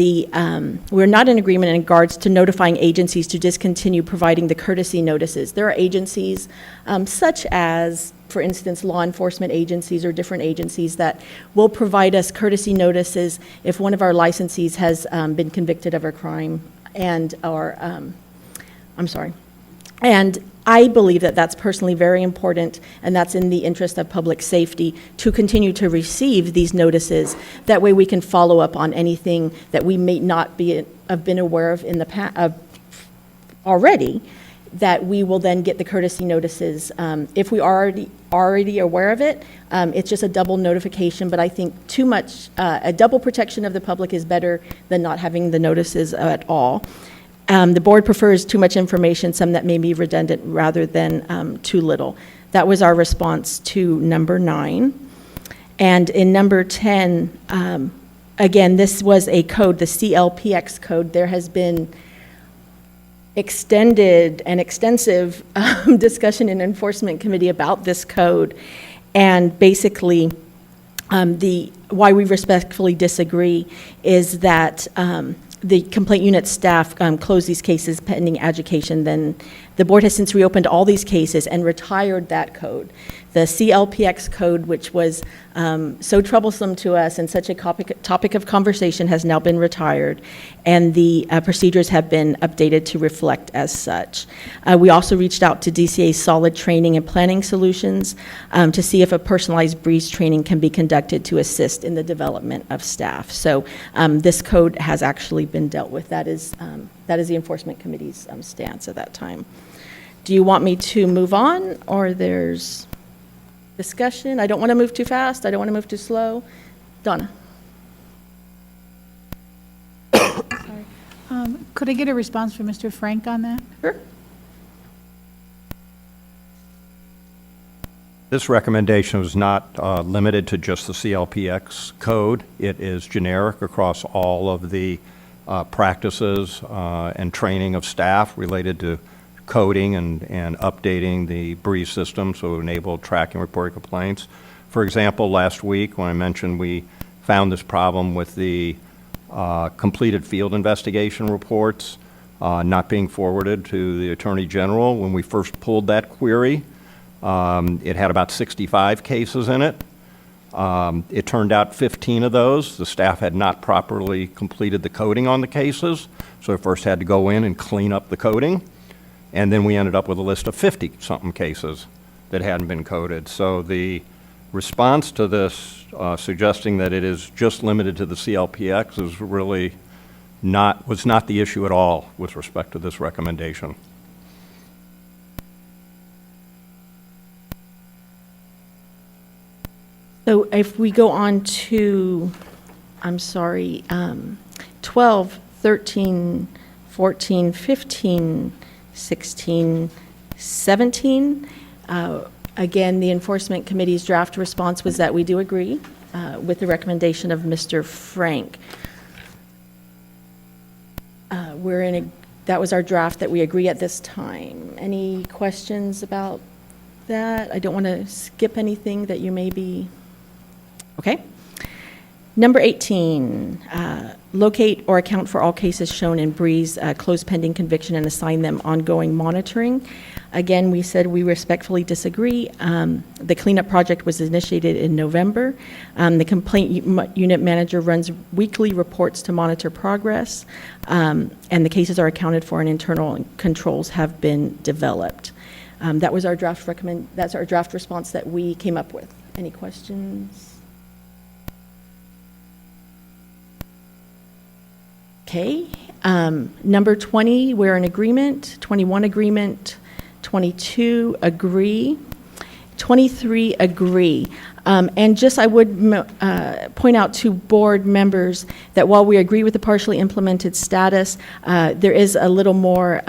we're not in agreement in regards to notifying agencies to discontinue providing the courtesy notices. There are agencies such as, for instance, law enforcement agencies or different agencies that will provide us courtesy notices if one of our licensees has been convicted of a crime and I believe that that's personally very important, and that's in the interest of public safety to continue to receive these notices. That way we can follow up on anything that we may not have been aware of in the past already, that we will then get the courtesy notices. If we are already aware of it, it's just a double notification, but I think a double protection of the public is better than not having the notices at all. The board prefers too much information, some that may be redundant rather than too little. That was our response to number 9. And in number 10, again, this was a code, the CLPX code. There has been extended and extensive discussion in Enforcement Committee about this code. And basically, why we respectfully disagree is that the complaint unit staff close these cases pending adjudication. Then the board has since reopened all these cases and retired that code. The CLPX code, which was so troublesome to us and such a topic of conversation, has now been retired, and the procedures have been updated to reflect as such. We also reached out to DCA Solid Training and Planning Solutions to see if a personalized breeze training can be conducted to assist in the development of staff. So this code has actually been dealt with. That is the Enforcement Committee's stance at that time. Do you want me to move on, or there's discussion? I don't want to move too fast. I don't want to move too slow. Donna. Sorry. Could I get a response from Mr. Frank on that? Sure. This recommendation was not limited to just the CLPX code. It is generic across all of the practices and training of staff related to coding and updating the breeze system so it enabled tracking reporting complaints. For example, last week when I mentioned we found this problem with the completed field investigation reports not being forwarded to the Attorney General, when we first pulled that query, it had about 65 cases in it. It turned out 15 of those, the staff had not properly completed the coding on the cases, so we first had to go in and clean up the coding. And then we ended up with a list of 50-something cases that hadn't been coded. So the response to this, suggesting that it is just limited to the CLPX, is really was not the issue at all with respect to this recommendation. So if we go on to, 12, 13, 14, 15, 16, 17. Again, the Enforcement Committee's draft response was that we do agree with the recommendation of Mr. Frank. That was our draft that we agree at this time. Any questions about that? I don't want to skip anything that you may be, okay. Number 18, locate or account for all cases shown in Breeze, close pending conviction, and assign them ongoing monitoring. Again, we said we respectfully disagree. The cleanup project was initiated in November. The complaint unit manager runs weekly reports to monitor progress, and the cases are accounted for and internal controls have been developed. That was our draft that's our draft response that we came up with. Any questions? Okay, number 20, we're in agreement. 21, agreement. 22, agree. 23, agree. And just I would point out to board members that while we agree with the partially implemented status, there is a little more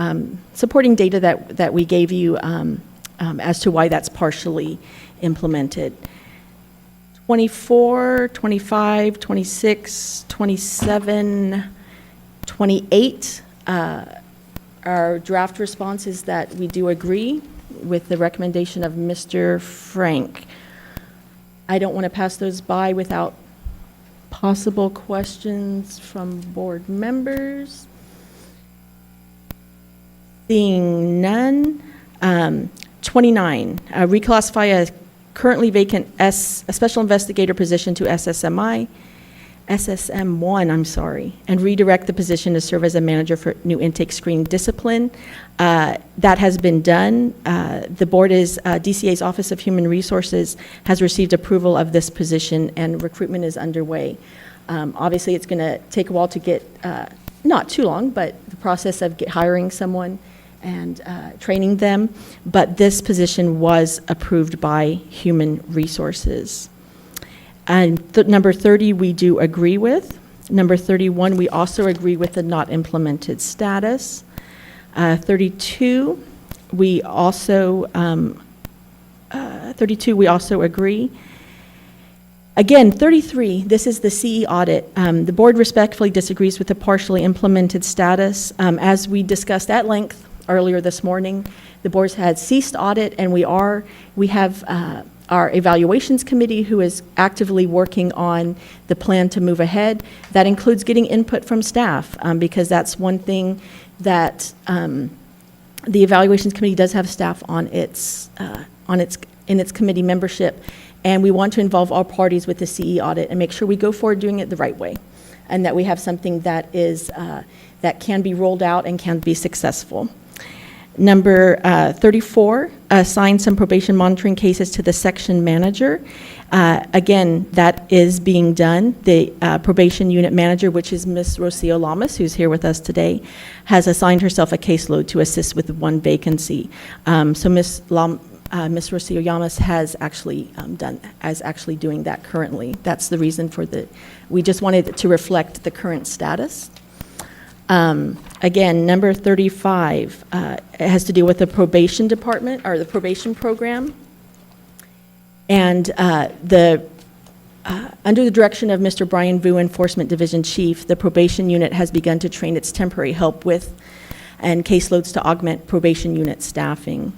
supporting data that we gave you as to why that's partially implemented. 24, 25, 26, 27, 28 are draft responses that we do agree with the recommendation of Mr. Frank. I don't want to pass those by without possible questions from board members. Seeing none. 29, reclassify a currently vacant a special investigator position to SSM1, and redirect the position to serve as a manager for new intake screening discipline. That has been done. The board DCA's Office of Human Resources has received approval of this position, and recruitment is underway. Obviously, it's going to take a while to get, not too long, but the process of hiring someone and training them, but this position was approved by Human Resources. And number 30, we do agree with. Number 31, we also agree with the not implemented status. 32, we also agree. Again, 33, this is the CE audit. The board respectfully disagrees with the partially implemented status. As we discussed at length earlier this morning, the board had ceased audit, and we have our evaluations committee who is actively working on the plan to move ahead. That includes getting input from staff, because that's one thing that the evaluations committee does have staff in its committee membership, and we want to involve all parties with the CE audit and make sure we go forward doing it the right way, and that we have something that is that can be rolled out and can be successful. Number 34, assign some probation monitoring cases to the section manager. Again, that is being done. The probation unit manager, which is Ms. Rocio Lamas, who's here with us today, has assigned herself a caseload to assist with one vacancy. So Ms. Rocio Lamas has actually doing that currently. That's the reason for we just wanted it to reflect the current status. Again, number 35 it has to do with the probation department, or the probation program. And under the direction of Mr. Brian Vu, Enforcement Division Chief, the probation unit has begun to train its temporary help with and caseloads to augment probation unit staffing.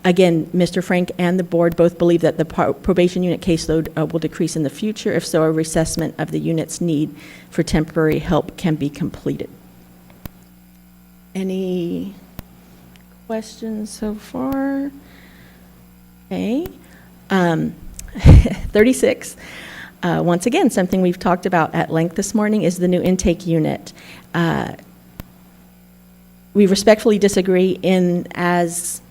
Again, Mr. Frank and the board both believe that the probation unit caseload will decrease in the future. If so, a reassessment of the unit's need for temporary help can be completed. Any questions so far? Okay. 36. Once again, something we've talked about at length this morning is the new intake unit. We respectfully disagree in as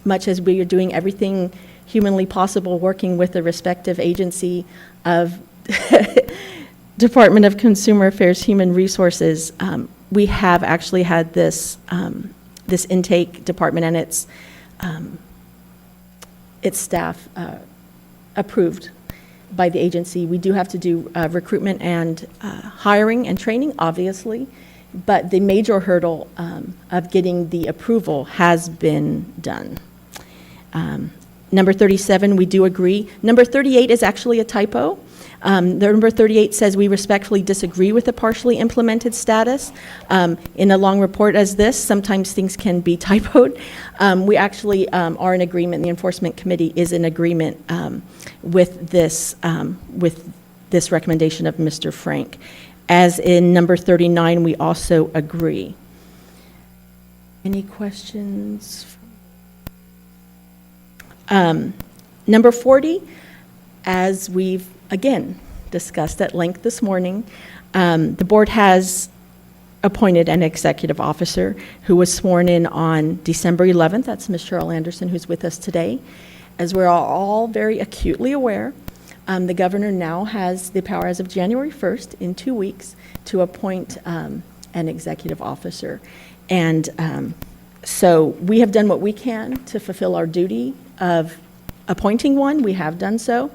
much as we are doing everything humanly possible, working with the respective agency of Department of Consumer Affairs, Human Resources. We have actually had this intake department and its staff approved by the agency. We do have to do recruitment and hiring and training, obviously, but the major hurdle of getting the approval has been done. Number 37, we do agree. Number 38 is actually a typo. The number 38 says we respectfully disagree with the partially implemented status. In a long report as this, sometimes things can be typoed. We actually are in agreement. The Enforcement Committee is in agreement with this recommendation of Mr. Frank. As in number 39, we also agree. Any questions? Number 40, as we've, again, discussed at length this morning, the board has appointed an executive officer who was sworn in on December 11th. That's Ms. Cheryl Anderson, who's with us today. As we're all very acutely aware, the governor now has the power as of January 1st, in 2 weeks, to appoint an executive officer. And so we have done what we can to fulfill our duty of appointing one. We have done so.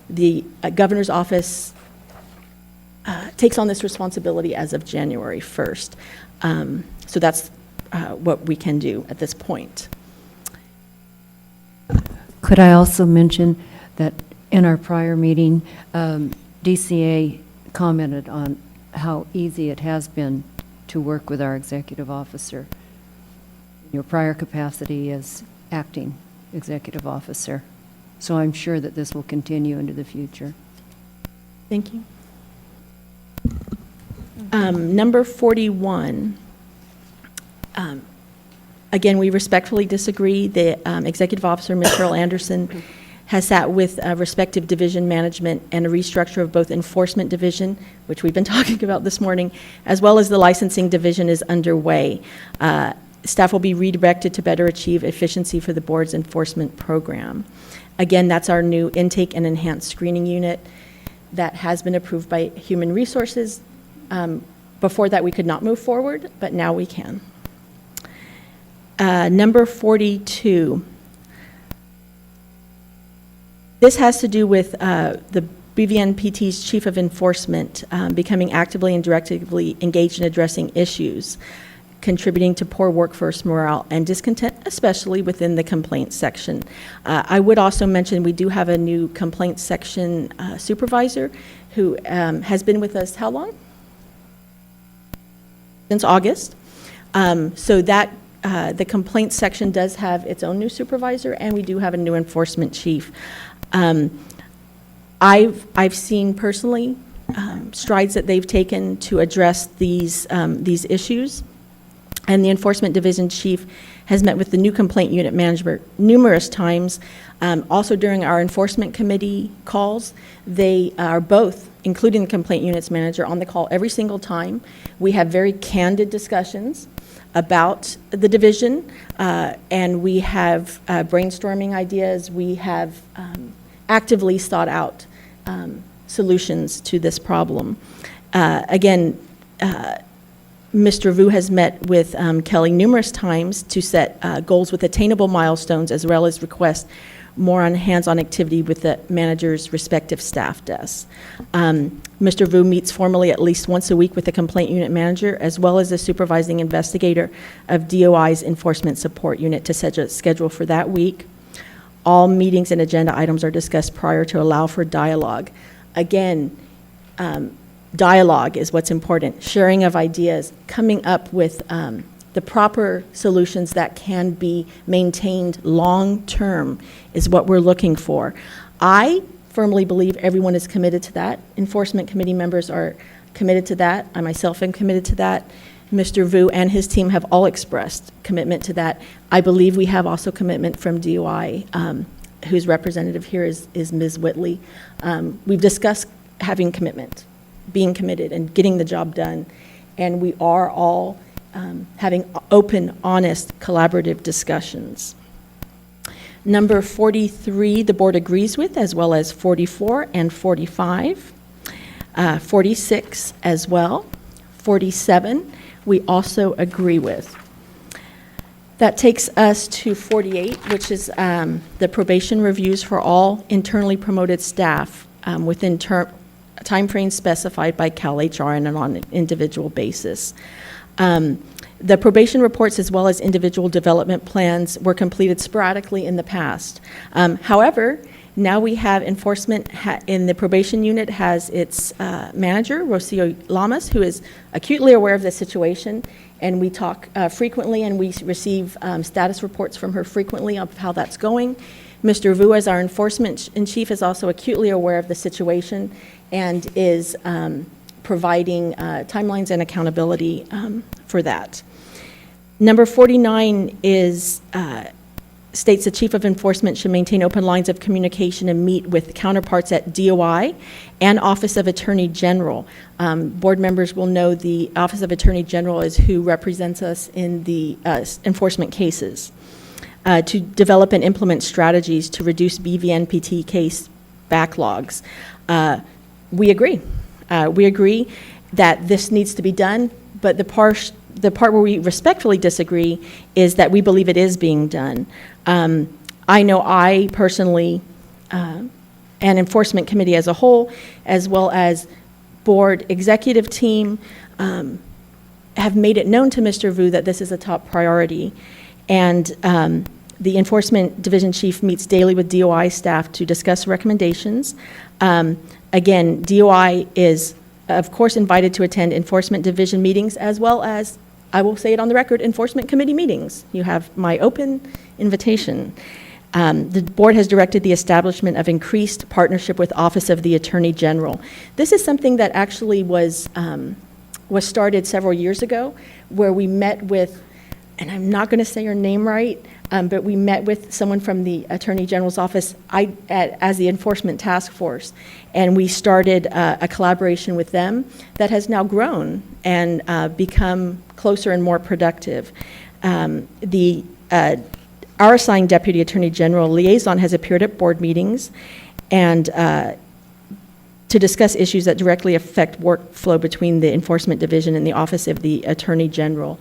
The governor's office takes on this responsibility as of January 1st. So that's what we can do at this point. Could I also mention that in our prior meeting, DCA commented on how easy it has been to work with our executive officer in your prior capacity as acting executive officer. So I'm sure that this will continue into the future. Thank you. Number 41. Again, we respectfully disagree. The executive officer, Ms. Cheryl Anderson, has sat with respective division management, and a restructure of both enforcement division, which we've been talking about this morning, as well as the licensing division is underway. Staff will be redirected to better achieve efficiency for the board's enforcement program. Again, that's our new intake and enhanced screening unit that has been approved by Human Resources. Before that, we could not move forward, but now we can. Number 42. This has to do with the BVNPT's Chief of Enforcement becoming actively and directly engaged in addressing issues contributing to poor workforce morale and discontent, especially within the complaints section. I would also mention we do have a new complaints section supervisor who has been with us how long? Since August. So that the complaints section does have its own new supervisor, and we do have a new enforcement chief. I've seen personally strides that they've taken to address these issues, and the enforcement division chief has met with the new complaint unit manager numerous times. Also during our enforcement committee calls, they are both, including the complaint units manager, on the call every single time. We have very candid discussions about the division, and we have brainstorming ideas. We have actively sought out solutions to this problem. Again, Mr. Vu has met with Kelly numerous times to set goals with attainable milestones, as well as request more on hands-on activity with the manager's respective staff desks. Mr. Vu meets formally at least once a week with the complaint unit manager, as well as the supervising investigator of DOI's enforcement support unit to set a schedule for that week. All meetings and agenda items are discussed prior to allow for dialogue. Again, dialogue is what's important. Sharing of ideas, coming up with the proper solutions that can be maintained long-term is what we're looking for. I firmly believe everyone is committed to that. Enforcement committee members are committed to that. I myself am committed to that. Mr. Vu and his team have all expressed commitment to that. I believe we have also commitment from DOI, whose representative here is Ms. Whitley. We've discussed having commitment, being committed, and getting the job done, and we are all having open, honest, collaborative discussions. Number 43, the board agrees with, as well as 44 and 45. 46 as well. 47, we also agree with. That takes us to 48, which is the probation reviews for all internally promoted staff within timeframes specified by CalHR and on an individual basis. The probation reports, as well as individual development plans, were completed sporadically in the past. However, now we have enforcement in the probation unit has its manager, Rocio Lamas, who is acutely aware of the situation, and we talk frequently, and we receive status reports from her frequently of how that's going. Mr. Vu, as our enforcement in chief, is also acutely aware of the situation and is providing timelines and accountability for that. Number 49 is states the Chief of Enforcement should maintain open lines of communication and meet with counterparts at DOI and Office of Attorney General. Board members will know the Office of Attorney General is who represents us in the enforcement cases. To develop and implement strategies to reduce BVNPT case backlogs. We agree. We agree that this needs to be done, but the part where we respectfully disagree is that we believe it is being done. I know I personally, and Enforcement Committee as a whole, as well as board executive team, have made it known to Mr. Vu that this is a top priority. And the Enforcement Division Chief meets daily with DOI staff to discuss recommendations. Again, DOI is, of course, invited to attend Enforcement Division meetings, as well as, I will say it on the record, Enforcement Committee meetings. You have my open invitation. The board has directed the establishment of increased partnership with Office of the Attorney General. This is something that actually was started several years ago, where we met with, and I'm not going to say her name right, but we met with someone from the Attorney General's office as the Enforcement Task Force, and we started a collaboration with them that has now grown and become closer and more productive. Our assigned Deputy Attorney General liaison has appeared at board meetings and to discuss issues that directly affect workflow between the Enforcement Division and the Office of the Attorney General.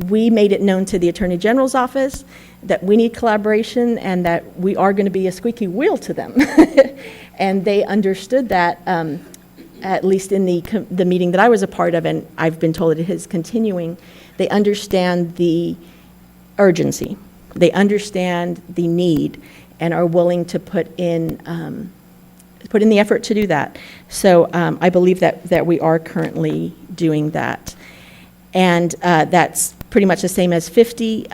We made it known to the Attorney General's office that we need collaboration and that we are going to be a squeaky wheel to them. And they understood that, at least in the meeting that I was a part of, and I've been told it is continuing. They understand the urgency. They understand the need and are willing to put in the effort to do that. So I believe that we are currently doing that. And that's pretty much the same as 50.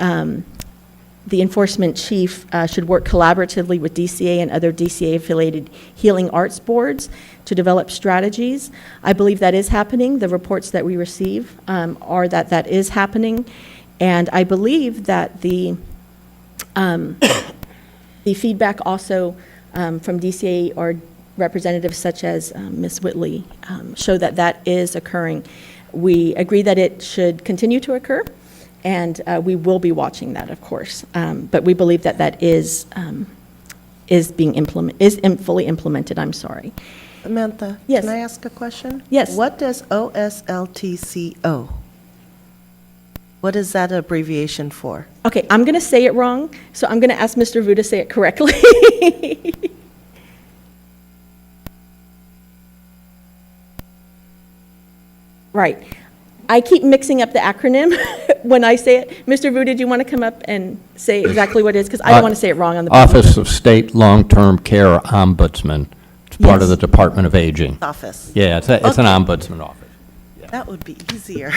The enforcement chief should work collaboratively with DCA and other DCA-affiliated healing arts boards to develop strategies. I believe that is happening. The reports that we receive are that is happening. And I believe that the feedback also from DCA or representatives such as Ms. Whitley show that is occurring. We agree that it should continue to occur, and we will be watching that, of course. But we believe that is fully implemented. I'm sorry. Samantha, Yes. can I ask a question? Yes. What does OSLTCO? What is that abbreviation for? Okay, I'm going to say it wrong, so I'm going to ask Mr. Vu to say it correctly. Right. I keep mixing up the acronym when I say it. Mr. Vu, did you want to come up and say exactly what it is? Because I don't want to say it wrong on the. Office of State Long-Term Care Ombudsman. It's part of the Department of Aging. Office. Yeah, it's an ombudsman office. That would be easier.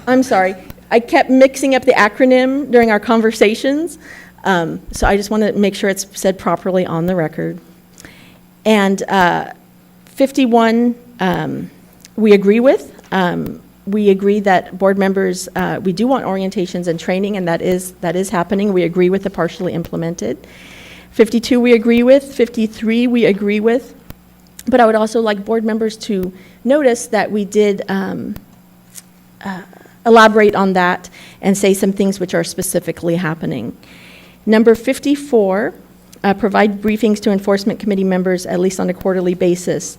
I'm sorry. I kept mixing up the acronym during our conversations, so I just want to make sure it's said properly on the record. And 51, we agree with. We agree that board members, we do want orientations and training, and that is happening. We agree with the partially implemented. 52, we agree with. 53, we agree with. But I would also like board members to notice that we did elaborate on that and say some things which are specifically happening. Number 54, provide briefings to enforcement committee members at least on a quarterly basis.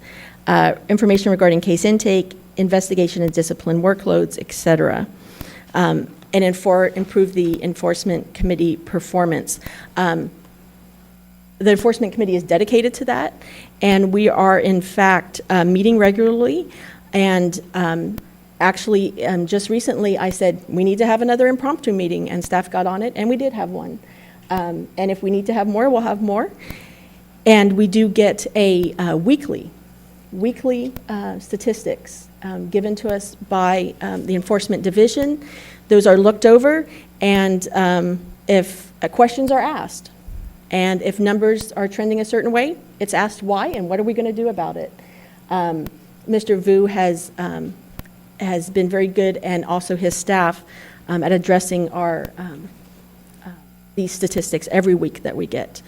Information regarding case intake, investigation and discipline workloads, et cetera. And improve the enforcement committee performance. The enforcement committee is dedicated to that, and we are in fact meeting regularly. And actually, just recently I said we need to have another impromptu meeting, and staff got on it, and we did have one. And if we need to have more, we'll have more. And we do get a weekly statistics given to us by the Enforcement Division. Those are looked over, and if questions are asked, and if numbers are trending a certain way, it's asked why and what are we going to do about it. Mr. Vu has been very good, and also his staff, at addressing these statistics every week that we get.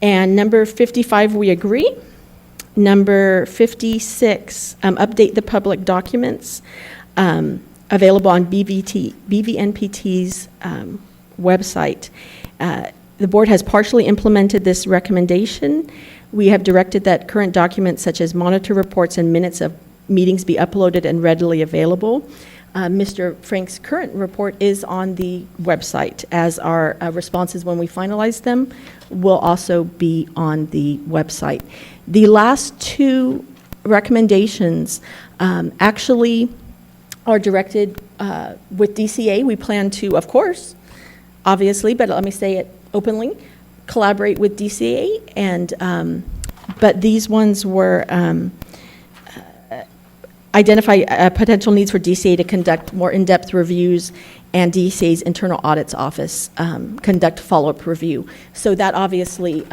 And number 55, we agree. Number 56, update the public documents available on BVNPT's website. The board has partially implemented this recommendation. We have directed that current documents such as monitor reports and minutes of meetings be uploaded and readily available. Mr. Frank's current report is on the website, as our responses when we finalize them will also be on the website. The last two recommendations actually are directed with DCA. We plan to, of course, obviously, but let me say it openly, collaborate with DCA, and but these ones were identify potential needs for DCA to conduct more in-depth reviews, and DCA's internal audits office conduct follow-up review. So that obviously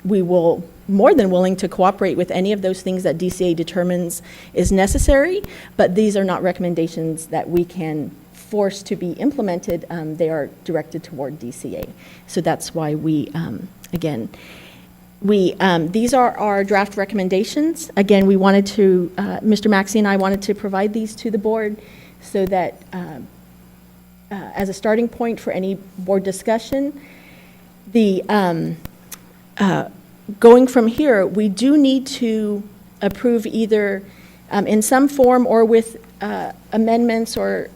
we will more than willing to cooperate with any of those things that DCA determines is necessary, but these are not recommendations that we can force to be implemented. They are directed toward DCA. So that's why we, again, these are our draft recommendations. Again, we wanted to, Mr. Maxey and I wanted to provide these to the board so that as a starting point for any board discussion, going from here, we do need to approve either in some form or with amendments or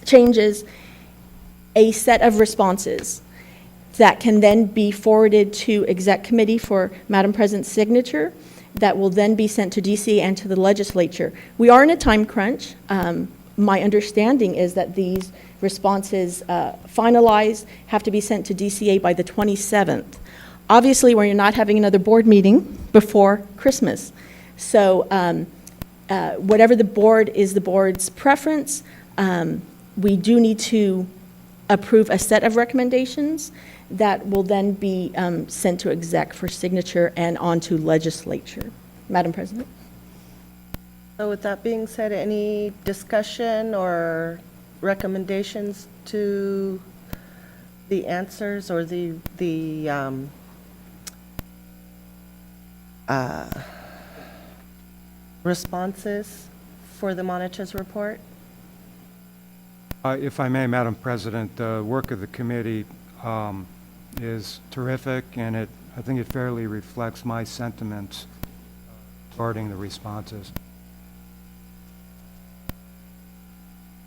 changes, a set of responses that can then be forwarded to exec committee for Madam President's signature, that will then be sent to DC and to the legislature. We are in a time crunch. My understanding is that these responses finalized have to be sent to DCA by the 27th. Obviously, we're not having another board meeting before Christmas. So whatever the board is the board's preference, we do need to approve a set of recommendations that will then be sent to exec for signature and on to legislature. Madam President. So with that being said, any discussion or recommendations to the answers or the responses for the monitor's report? If I may, Madam President, the work of the committee is terrific, and I think it fairly reflects my sentiments regarding the responses.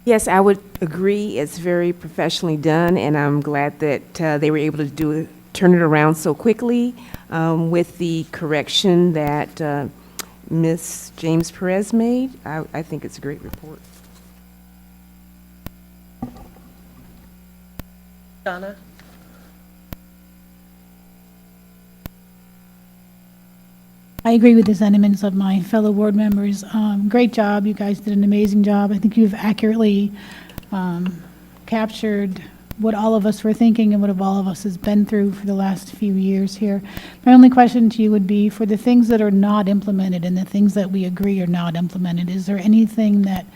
Yes, I would agree. It's very professionally done, and I'm glad that they were able to turn it around so quickly with the correction that Ms. James Perez made. I think it's a great report. Donna? I agree with the sentiments of my fellow board members. Great job. You guys did an amazing job. I think you've accurately captured what all of us were thinking and what all of us has been through for the last few years here. My only question to you would be, for the things that are not implemented and the things that we agree are not implemented, is there anything that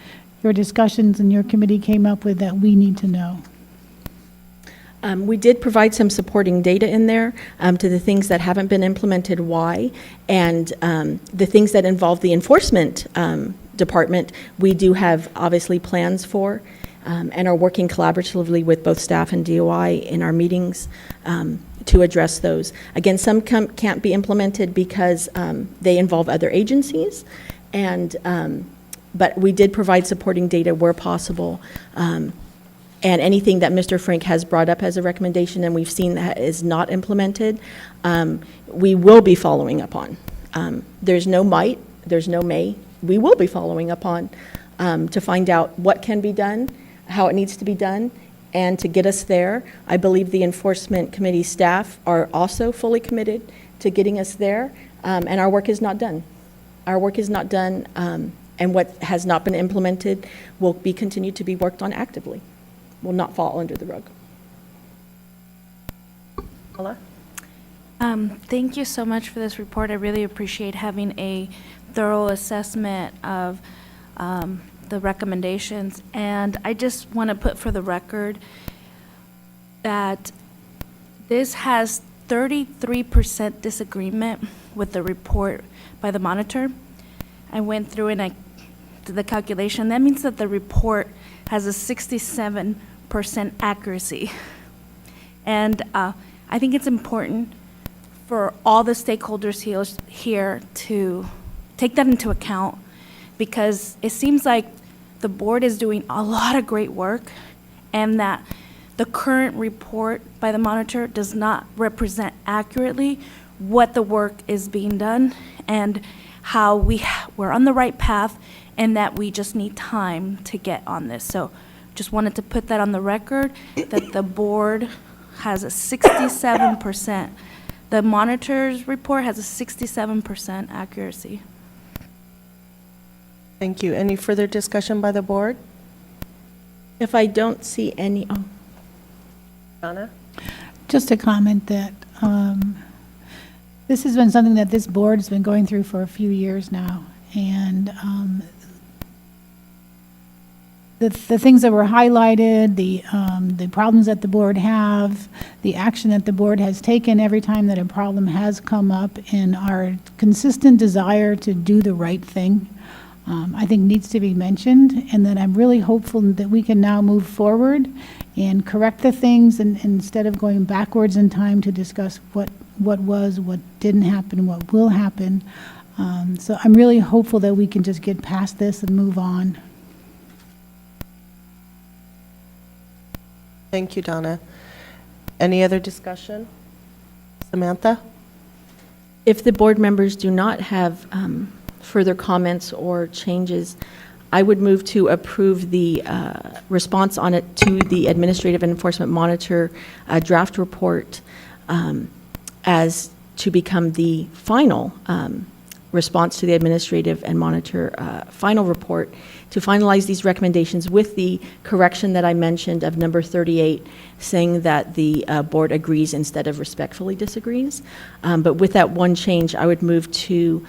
your discussions and your committee came up with that we need to know? We did provide some supporting data in there to the things that haven't been implemented, why, and the things that involve the enforcement department, we do have obviously plans for and are working collaboratively with both staff and DOI in our meetings to address those. Again, some can't be implemented because they involve other agencies, and but we did provide supporting data where possible. And anything that Mr. Frank has brought up as a recommendation and we've seen that is not implemented, we will be following up on. There's no might, there's no may. We will be following up on to find out what can be done, how it needs to be done, and to get us there. I believe the Enforcement Committee staff are also fully committed to getting us there, and our work is not done. Our work is not done, and what has not been implemented will be continued to be worked on actively. Will not fall under the rug. Paula? Thank you so much for this report. I really appreciate having a thorough assessment of the recommendations. And I just want to put for the record that this has 33% disagreement with the report by the monitor. I went through and I did the calculation. That means that the report has a 67% accuracy. And I think it's important for all the stakeholders here to take that into account, because it seems like the board is doing a lot of great work and that the current report by the monitor does not represent accurately what the work is being done and how we're on the right path and that we just need time to get on this. So just wanted to put that on the record, that the board has a 67%. The monitor's report has a 67% accuracy. Thank you. Any further discussion by the board? If I don't see any, oh, Donna? Just a comment that this has been something that this board has been going through for a few years now. And the things that were highlighted, the problems that the board have, the action that the board has taken every time that a problem has come up, and our consistent desire to do the right thing, I think needs to be mentioned, and that I'm really hopeful that we can now move forward and correct the things, and instead of going backwards in time to discuss what was, what didn't happen, what will happen. So I'm really hopeful that we can just get past this and move on. Thank you, Donna. Any other discussion? Samantha? if the board members do not have further comments or changes, I would move to approve the response on it to the Administrative and Enforcement Monitor draft report as to become the final response to the Administrative and Monitor final report, to finalize these recommendations with the correction that I mentioned of number 38, saying that the board agrees instead of respectfully disagrees. But with that one change, I would move to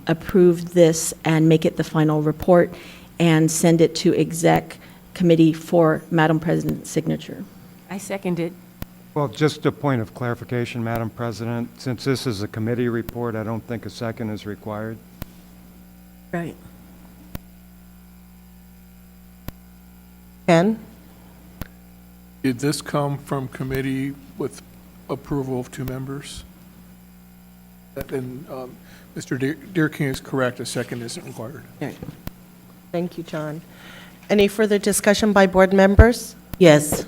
approve this and make it the final report and send it to exec committee for Madam President's signature. I second it. Well, just a point of clarification, Madam President. Since this is a committee report, I don't think a second is required. Right. Ken? Did this come from committee with approval of 2 members? And Mr. Deerking is correct, a second isn't required. Right. Thank you, John. Any further discussion by board members? Yes.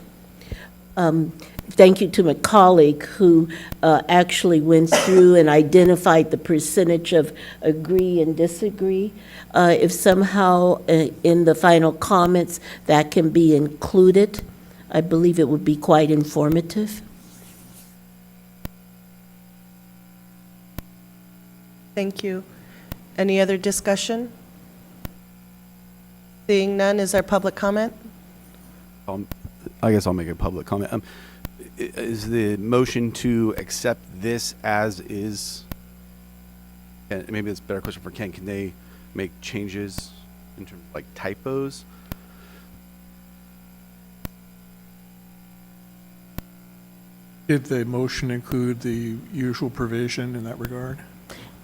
Thank you to my colleague who actually went through and identified the percentage of agree and disagree. If somehow in the final comments that can be included, I believe it would be quite informative. Thank you. Any other discussion? Seeing none, is there public comment? I guess I'll make a public comment. Is the motion to accept this as is, and maybe it's a better question for Ken, can they make changes in terms of like typos? Did the motion include the usual provision in that regard?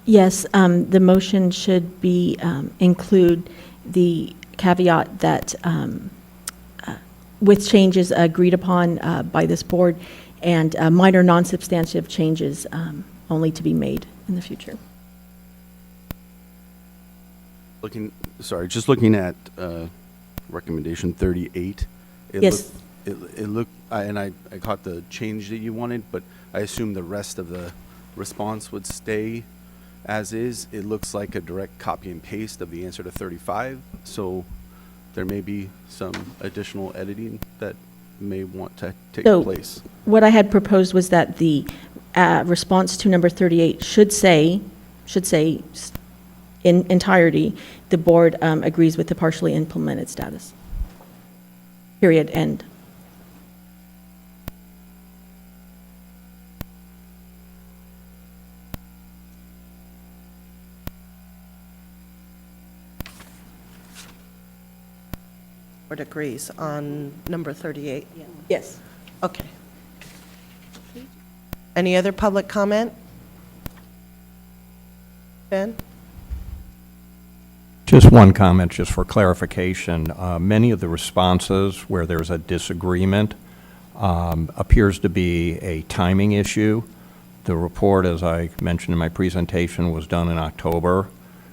Yes, the motion should be include the caveat that with changes agreed upon by this board and minor non-substantive changes only to be made in the future. Just looking at recommendation 38. Yes. It looked, and I caught the change that you wanted, but I assume the rest of the response would stay as is. It looks like a direct copy and paste of the answer to 35, so there may be some additional editing that may want to take place. What I had proposed was that the response to number 38 should say in entirety, the board agrees with the partially implemented status. Period, end. Board agrees on number 38? Yes. Okay. Any other public comment? Ben? Just one comment, just for clarification. Many of the responses where there's a disagreement appears to be a timing issue. The report, as I mentioned in my presentation, was done in October,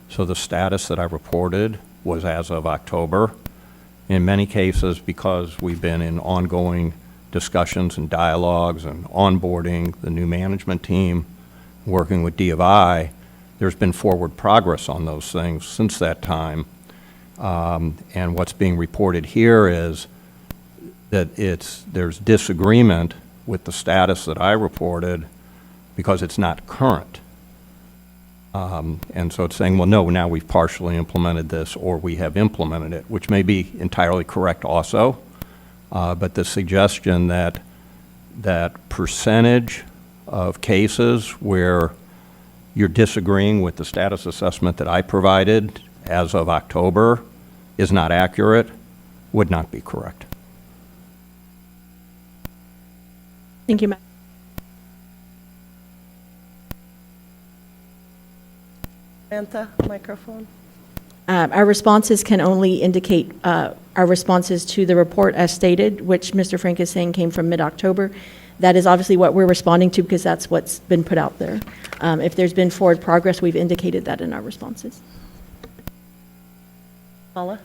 so the status that I reported was as of October. In many cases, because we've been in ongoing discussions and dialogues and onboarding the new management team, working with D of I, there's been forward progress on those things since that time. And what's being reported here is that there's disagreement with the status that I reported because it's not current. And so it's saying, well, no, now we've partially implemented this, or we have implemented it, which may be entirely correct also. But the suggestion that percentage of cases where you're disagreeing with the status assessment that I provided as of October is not accurate would not be correct. Thank you, Madam. Samantha, microphone. Our responses can only indicate our responses to the report as stated, which Mr. Frank is saying came from mid-October. That is obviously what we're responding to because that's what's been put out there. If there's been forward progress, we've indicated that in our responses. Paula?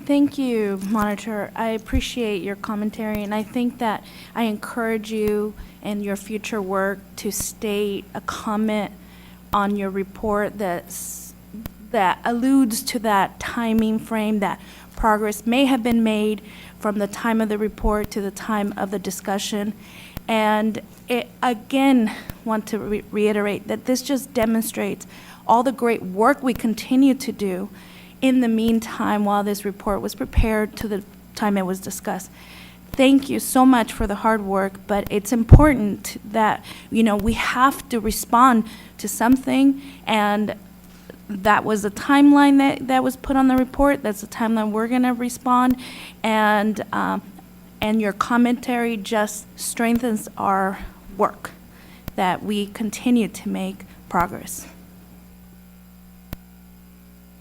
Thank you, Monitor. I appreciate your commentary, and I think that I encourage you in your future work to state a comment on your report that alludes to that timing frame, that progress may have been made from the time of the report to the time of the discussion. And again, want to reiterate that this just demonstrates all the great work we continue to do in the meantime while this report was prepared to the time it was discussed. Thank you so much for the hard work, but it's important that, we have to respond to something, and that was a timeline that was put on the report. That's the timeline we're going to respond, and your commentary just strengthens our work, that we continue to make progress.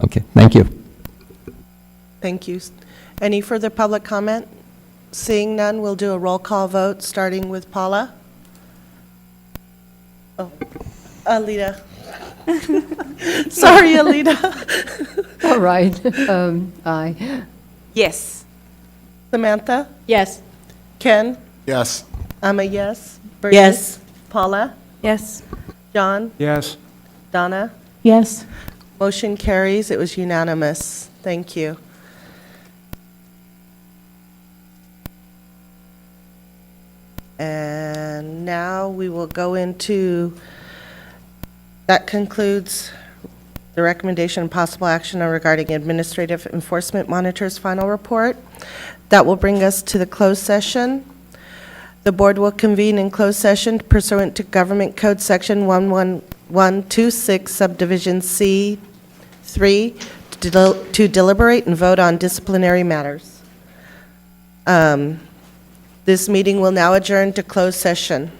Okay, thank you. Thank you. Any further public comment? Seeing none, we'll do a roll call vote, starting with Paula. Oh, Alita. Sorry, Alita. All right. Aye. Yes. Samantha? Yes. Ken? Yes. I'm a yes. Bridget? Yes. Paula? Yes. John? Yes. Donna? Yes. Motion carries. It was unanimous. Thank you. And now we will go into, that concludes the recommendation and possible action regarding Administrative Enforcement Monitor's final report. That will bring us to the closed session. The board will convene in closed session pursuant to Government Code Section 11126, Subdivision C3, to deliberate and vote on disciplinary matters. This meeting will now adjourn to closed session.